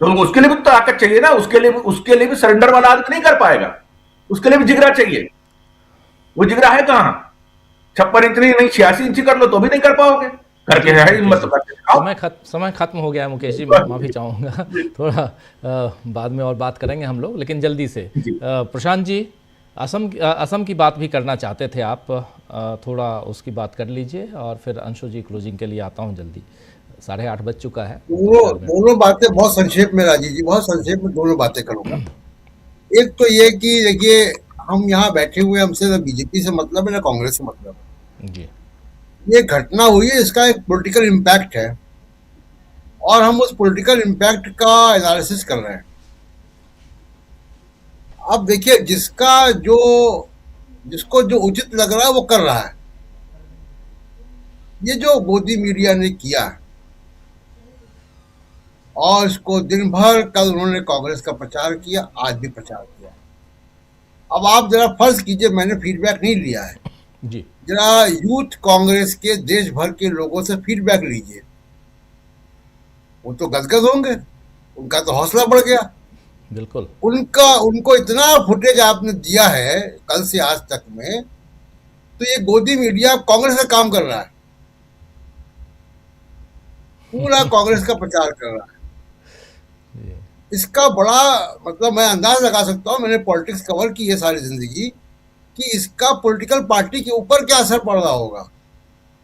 तो उसके लिए भी तो ताकत चाहिए ना, उसके लिए भी सरेंडर वाला आदमी नहीं कर पाएगा, उसके लिए भी जिगरा चाहिए। वो जिगरा है कहां? 56 इंच नहीं, 86 इंच कर लो तो भी नहीं कर पाओगे। करके है हिम्मत तो करके समय खत्म हो गया है मुकेश जी, मैं माफी चाहूंगा। थोड़ा बाद में और बात करेंगे हम लोग, लेकिन जल्दी से प्रशांत जी, असम की बात भी करना चाहते थे आप, थोड़ा उसकी बात कर लीजिए और फिर अंशु जी क्लोजिंग के लिए आता हूं जल्दी। 8:30 बज चुका है। दोनों बातें बहुत संक्षेप में, राजीव जी, बहुत संक्षेप में दोनों बातें करूंगा। एक तो ये कि देखिए, हम यहाँ बैठे हुए, हमसे ना बीजेपी से मतलब है ना कांग्रेस से मतलब है जी। ये घटना हुई है, इसका एक पॉलिटिकल इम्पैक्ट है और हम उस पॉलिटिकल इम्पैक्ट का एनालिसिस कर रहे हैं। अब देखिए, जिसको जो उचित लग रहा है वो कर रहा है। ये जो मोदी मीडिया ने किया और इसको दिन भर, कल उन्होंने कांग्रेस का प्रचार किया, आज भी प्रचार किया। अब आप जरा फर्ज कीजिए, मैंने फीडबैक नहीं लिया है जी, जरा यूथ कांग्रेस के देश भर के लोगों से फीडबैक लीजिए। वो तो गदगद होंगे, उनका तो हौसला बढ़ गया। बिल्कुल। उनको इतना फुटेज आपने दिया है कल से आज तक में, तो ये गोदी मीडिया कांग्रेस का काम कर रहा है, पूरा कांग्रेस का प्रचार कर रहा है। इसका बड़ा मतलब मैं अंदाज लगा सकता हूँ, मैंने पॉलिटिक्स कवर की है सारी जिंदगी, कि इसका पॉलिटिकल पार्टी के ऊपर क्या असर पड़ रहा होगा।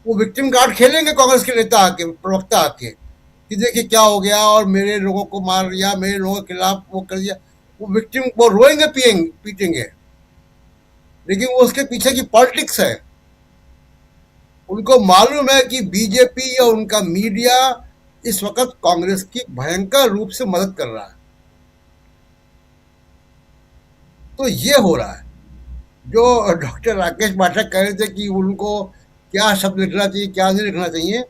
वो विक्टिम कार्ड खेलेंगे कांग्रेस के नेता आके, प्रवक्ता आके, कि देखिए क्या हो गया और मेरे लोगों को मार दिया, मेरे लोगों के खिलाफ वो कर दिया। वो विक्टिम वो रोएंगे पीटेंगे, लेकिन वो उसके पीछे की पॉलिटिक्स है। उनको मालूम है कि बीजेपी या उनका मीडिया इस वक्त कांग्रेस की भयंकर रूप से मदद कर रहा है। तो ये हो रहा है। जो डॉक्टर राकेश पाठक कह रहे थे कि उनको क्या शब्द लिखना चाहिए, क्या नहीं लिखना चाहिए,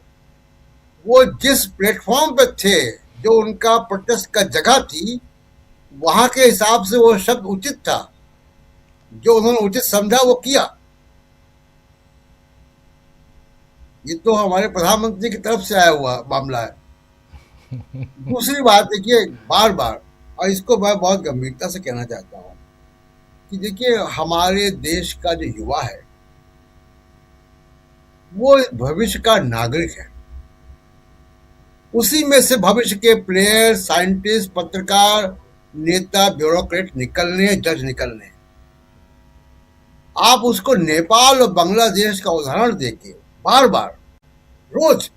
वो जिस प्लेटफॉर्म पे थे, जो उनका प्रोटेस्ट का जगह थी, वहां के हिसाब से वो शब्द उचित था। जो उन्होंने उचित समझा वो किया। ये तो हमारे प्रधानमंत्री की तरफ से आया हुआ मामला है। दूसरी बात देखिए, बार बार, और इसको मैं बहुत गंभीरता से कहना चाहता हूँ कि देखिए, हमारे देश का जो युवा है वो भविष्य का नागरिक है। उसी में से भविष्य के प्लेयर, साइंटिस्ट, पत्रकार, नेता, ब्यूरोक्रेट निकलने, जज निकलने। आप उसको नेपाल और बांग्लादेश का उदाहरण देके बार बार रोज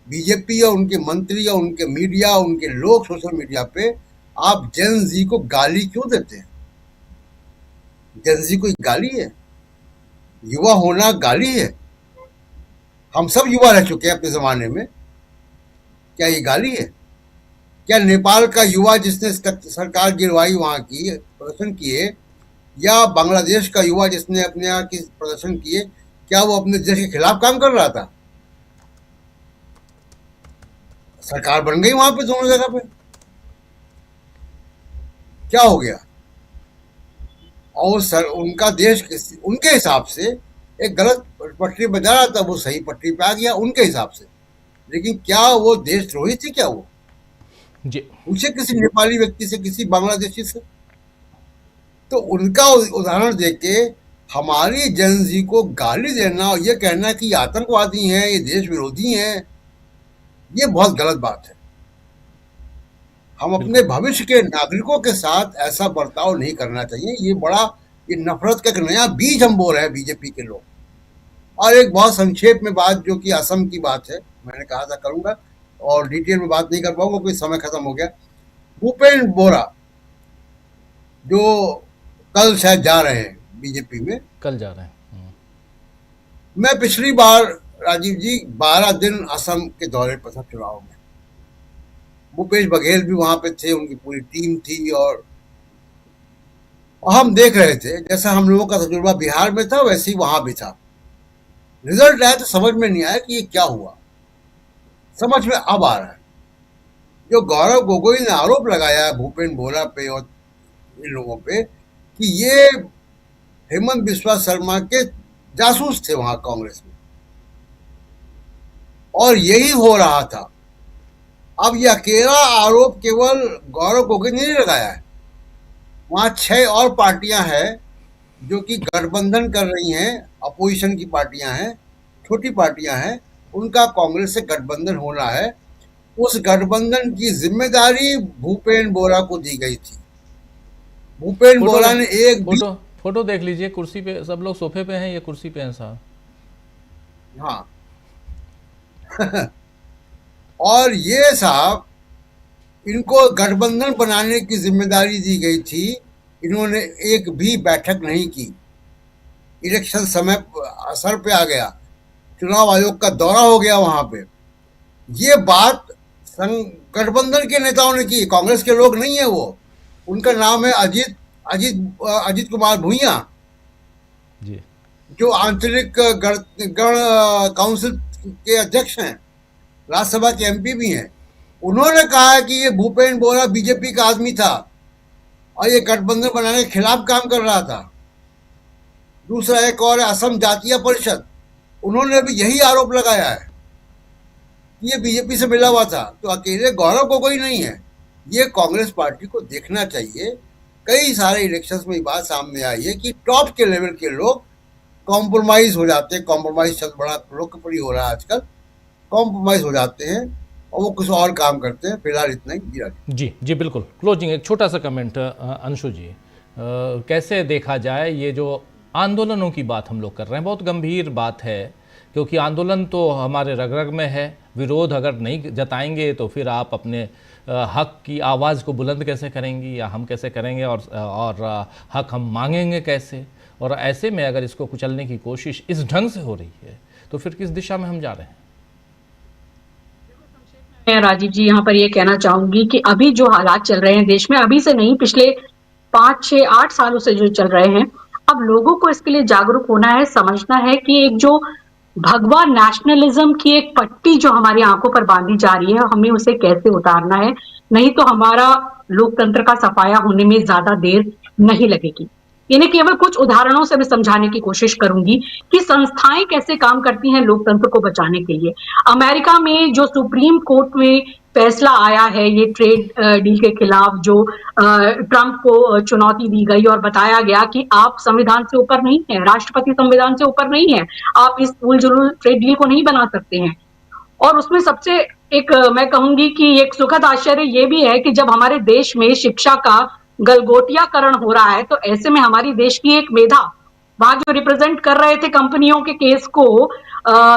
बीजेपी या उनके मंत्री या उनके मीडिया, उनके लोग सोशल मीडिया पे आप जेन जी को गाली क्यों देते हैं? जेन जी कोई गाली है? युवा होना गाली है? हम सब युवा रह चुके हैं अपने जमाने में, क्या ये गाली है? क्या नेपाल का युवा जिसने सरकार गिरवाई वहां की, प्रदर्शन किए, या बांग्लादेश का युवा जिसने अपने यहाँ की प्रदर्शन किए, क्या वो अपने देश के खिलाफ काम कर रहा था? सरकार बन गई वहां पे दोनों जगह पे, क्या हो गया? और उनका देश उनके हिसाब से एक गलत पटरी बजा रहा था, वो सही पटरी पे आ गया उनके हिसाब से। लेकिन क्या वो देशद्रोही थी? क्या वो जी उनसे किसी नेपाली व्यक्ति से, किसी बांग्लादेशी से? तो उनका उदाहरण देके हमारी जनजी को गाली देना और ये कहना कि ये आतंकवादी हैं, ये देश विरोधी हैं, ये बहुत गलत बात है। हम अपने भविष्य के नागरिकों के साथ ऐसा बर्ताव नहीं करना चाहिए। ये नफरत का एक नया बीज हम बो रहे हैं बीजेपी के लोग। और एक बहुत संक्षेप में बात, जो कि असम की बात है, मैंने कहा था करूंगा और डिटेल में बात नहीं कर पाऊंगा क्योंकि समय खत्म हो गया। भूपेंद्र बोरा जो कल शायद जा रहे हैं बीजेपी में, कल जा रहे हैं। मैं पिछली बार राजीव जी 12 दिन असम के दौरे पर था चुनाव में। भूपेश बघेल भी वहां पे थे, उनकी पूरी टीम थी, और हम देख रहे थे जैसा हम लोगों का तजुर्बा बिहार में था वैसे ही वहां भी था। रिजल्ट आया तो समझ में नहीं आया कि ये क्या हुआ। समझ में अब आ रहा है। जो गौरव गोगोई ने आरोप लगाया है भूपेंद्र बोरा पे और इन लोगों पे कि ये हेमंत बिस्वा शर्मा के जासूस थे वहां कांग्रेस में, और यही हो रहा था। अब ये अकेला आरोप केवल गौरव गोगोई ने नहीं लगाया है, वहां 6 और पार्टियां हैं जो कि गठबंधन कर रही हैं, अपोजिशन की पार्टियां हैं, छोटी पार्टियां हैं, उनका कांग्रेस से गठबंधन होना है। उस गठबंधन की जिम्मेदारी भूपेंद्र बोरा को दी गई थी। भूपेंद्र बोरा ने एक फोटो देख लीजिए, कुर्सी पे सब लोग सोफे पे हैं, ये कुर्सी पे हैं साहब। हाँ और ये साहब, इनको गठबंधन बनाने की जिम्मेदारी दी गई थी। इन्होंने एक भी बैठक नहीं की। इलेक्शन समय असर पे आ गया, चुनाव आयोग का दौरा हो गया वहां पे। ये बात गठबंधन के नेताओं ने की, कांग्रेस के लोग नहीं है वो। उनका नाम है अजीत कुमार भुइयां जी, जो आंतरिक गण काउंसिल के अध्यक्ष हैं, राज्यसभा के एमपी भी हैं। उन्होंने कहा कि ये भूपेंद्र बोरा बीजेपी का आदमी था और ये गठबंधन बनाने के खिलाफ काम कर रहा था। दूसरा एक और है असम जातीय परिषद, उन्होंने भी यही आरोप लगाया है कि ये बीजेपी से मिला हुआ था। तो अकेले गौरव गोगोई नहीं है, ये कांग्रेस पार्टी को देखना चाहिए। कई सारे इलेक्शंस में ये बात सामने आई है कि टॉप के लेवल के लोग कॉम्प्रोमाइज हो जाते हैं। कॉम्प्रोमाइज शब्द बड़ा लोकप्रिय हो रहा है आजकल। कॉम्प्रोमाइज हो जाते हैं और वो कुछ और काम करते हैं। फिलहाल इतना ही। जी बिल्कुल। क्लोजिंग एक छोटा सा कमेंट अंशु जी, कैसे देखा जाए ये जो आंदोलनों की बात हम लोग कर रहे हैं, बहुत गंभीर बात है, क्योंकि आंदोलन तो हमारे रग रग में है। विरोध अगर नहीं जताएंगे तो फिर आप अपने हक की आवाज़ को बुलंद कैसे करेंगी, या हम कैसे करेंगे, और हक हम मांगेंगे कैसे? और ऐसे में अगर इसको कुचलने की कोशिश इस ढंग से हो रही है तो फिर किस दिशा में हम जा रहे हैं? मैं राजीव जी यहाँ पर ये कहना चाहूंगी कि अभी जो हालात चल रहे हैं देश में, अभी से नहीं, पिछले 5, 6, 8 सालों से जो चल रहे हैं, अब लोगों को इसके लिए जागरूक होना है, समझना है कि एक जो भगवा नेशनलिज्म की एक पट्टी जो हमारी आंखों पर बांधी जा रही है, हमें उसे कैसे उतारना है। नहीं तो हमारा लोकतंत्र का सफाया होने में ज्यादा देर नहीं लगेगी। इन्हें केवल कुछ उदाहरणों से मैं समझाने की कोशिश करूंगी कि संस्थाएं कैसे काम करती हैं लोकतंत्र को बचाने के लिए। अमेरिका में जो सुप्रीम कोर्ट में फैसला आया है, ये ट्रेड डील के खिलाफ जो ट्रंप को चुनौती दी गई और बताया गया कि आप संविधान से ऊपर नहीं है, राष्ट्रपति संविधान से ऊपर नहीं है, आप इस उलझुल ट्रेड डील को नहीं बना सकते हैं। और उसमें सबसे एक मैं कहूंगी कि एक सुखद आश्चर्य ये भी है कि जब हमारे देश में शिक्षा का गलगोटियाकरण हो रहा है, तो ऐसे में हमारी देश की एक मेधा वहां जो रिप्रेजेंट कर रहे थे कंपनियों के केस को,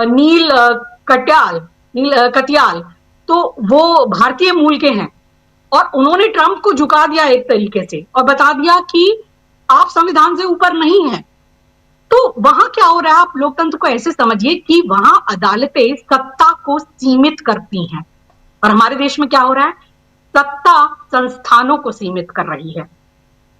नील कटियाल, तो वो भारतीय मूल के हैं और उन्होंने ट्रंप को झुका दिया एक तरीके से और बता दिया कि आप संविधान से ऊपर नहीं हैं। तो वहां क्या हो रहा है, आप लोकतंत्र को ऐसे समझिए कि वहां अदालतें सत्ता को सीमित करती हैं। और हमारे देश में क्या हो रहा है, सत्ता संस्थानों को सीमित कर रही है।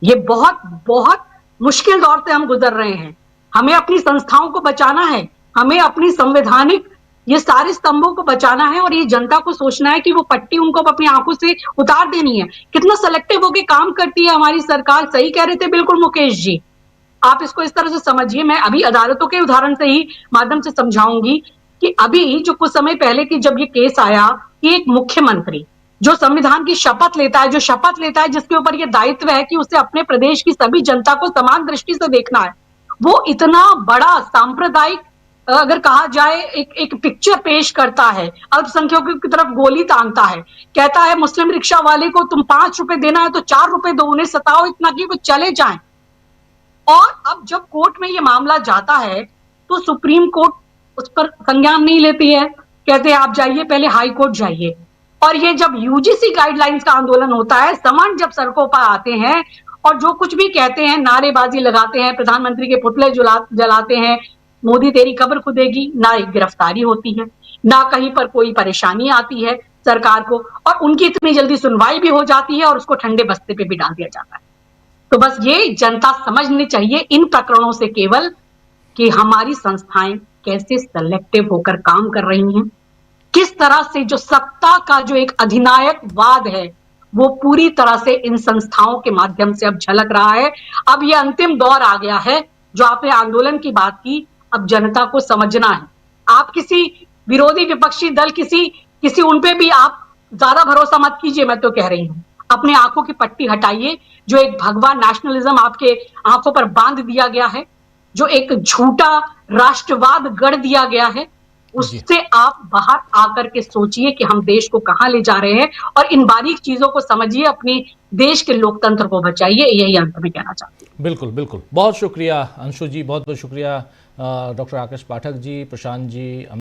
ये बहुत बहुत मुश्किल दौर से हम गुजर रहे हैं। हमें अपनी संस्थाओं को बचाना है, हमें अपनी संवैधानिक ये सारे स्तंभों को बचाना है और ये जनता को सोचना है कि वो पट्टी उनको अपनी आंखों से उतार देनी है। कितना सेलेक्टिव होके काम करती है हमारी सरकार। सही कह रहे थे बिल्कुल मुकेश जी, आप इसको इस तरह से समझिए। मैं अभी अदालतों के उदाहरण से ही माध्यम से समझाऊंगी कि अभी जो कुछ समय पहले की जब ये केस आया कि एक मुख्यमंत्री जो संविधान की शपथ लेता है, जो शपथ लेता है जिसके ऊपर ये दायित्व है कि उसे अपने प्रदेश की सभी जनता को समान दृष्टि से देखना है, वो इतना बड़ा सांप्रदायिक अगर कहा जाए एक पिक्चर पेश करता है, अल्पसंख्यकों की तरफ गोली तानता है, कहता है मुस्लिम रिक्शा वाले को तुम 5 रुपए देना है तो 4 रुपए दो, उन्हें सताओ इतना कि वो चले जाएं। और अब जब कोर्ट में ये मामला जाता है तो सुप्रीम कोर्ट उस पर संज्ञान नहीं लेती है, कहते हैं आप जाइए पहले हाई कोर्ट जाइए। और ये जब यूजीसी गाइडलाइंस का आंदोलन होता है, समन जब सड़कों पर आते हैं और जो कुछ भी कहते हैं, नारेबाजी लगाते हैं, प्रधानमंत्री के पुतले जलाते हैं, मोदी तेरी कब्र खुदेगी, ना एक गिरफ्तारी होती है, ना कहीं पर कोई परेशानी आती है सरकार को, और उनकी इतनी जल्दी सुनवाई भी हो जाती है और उसको ठंडे बस्ते पे भी डाल दिया जाता है। तो बस ये जनता समझनी चाहिए इन प्रकरणों से केवल कि हमारी संस्थाएं कैसे सेलेक्टिव होकर काम कर रही हैं, किस तरह से जो सत्ता का जो एक अधिनायकवाद है वो पूरी तरह से इन संस्थाओं के माध्यम से अब झलक रहा है। अब ये अंतिम दौर आ गया है। जो आपने आंदोलन की बात की, अब जनता को समझना है। आप किसी विरोधी विपक्षी दल किसी उन पे भी आप ज्यादा भरोसा मत कीजिए, मैं तो कह रही हूं। अपने आंखों की पट्टी हटाइए। जो एक भगवा नेशनलिज्म आपके आंखों पर बांध दिया गया है, जो एक झूठा राष्ट्रवाद गढ़ दिया गया है, उससे आप बाहर आकर के सोचिए कि हम देश को कहां ले जा रहे हैं और इन बारीक चीजों को समझिए, अपने देश के लोकतंत्र को बचाइए। यही अंत में कहना चाहती हूँ। बिल्कुल बिल्कुल, बहुत शुक्रिया अंशु जी, बहुत बहुत शुक्रिया डॉक्टर आकाश पाठक जी, प्रशांत जी।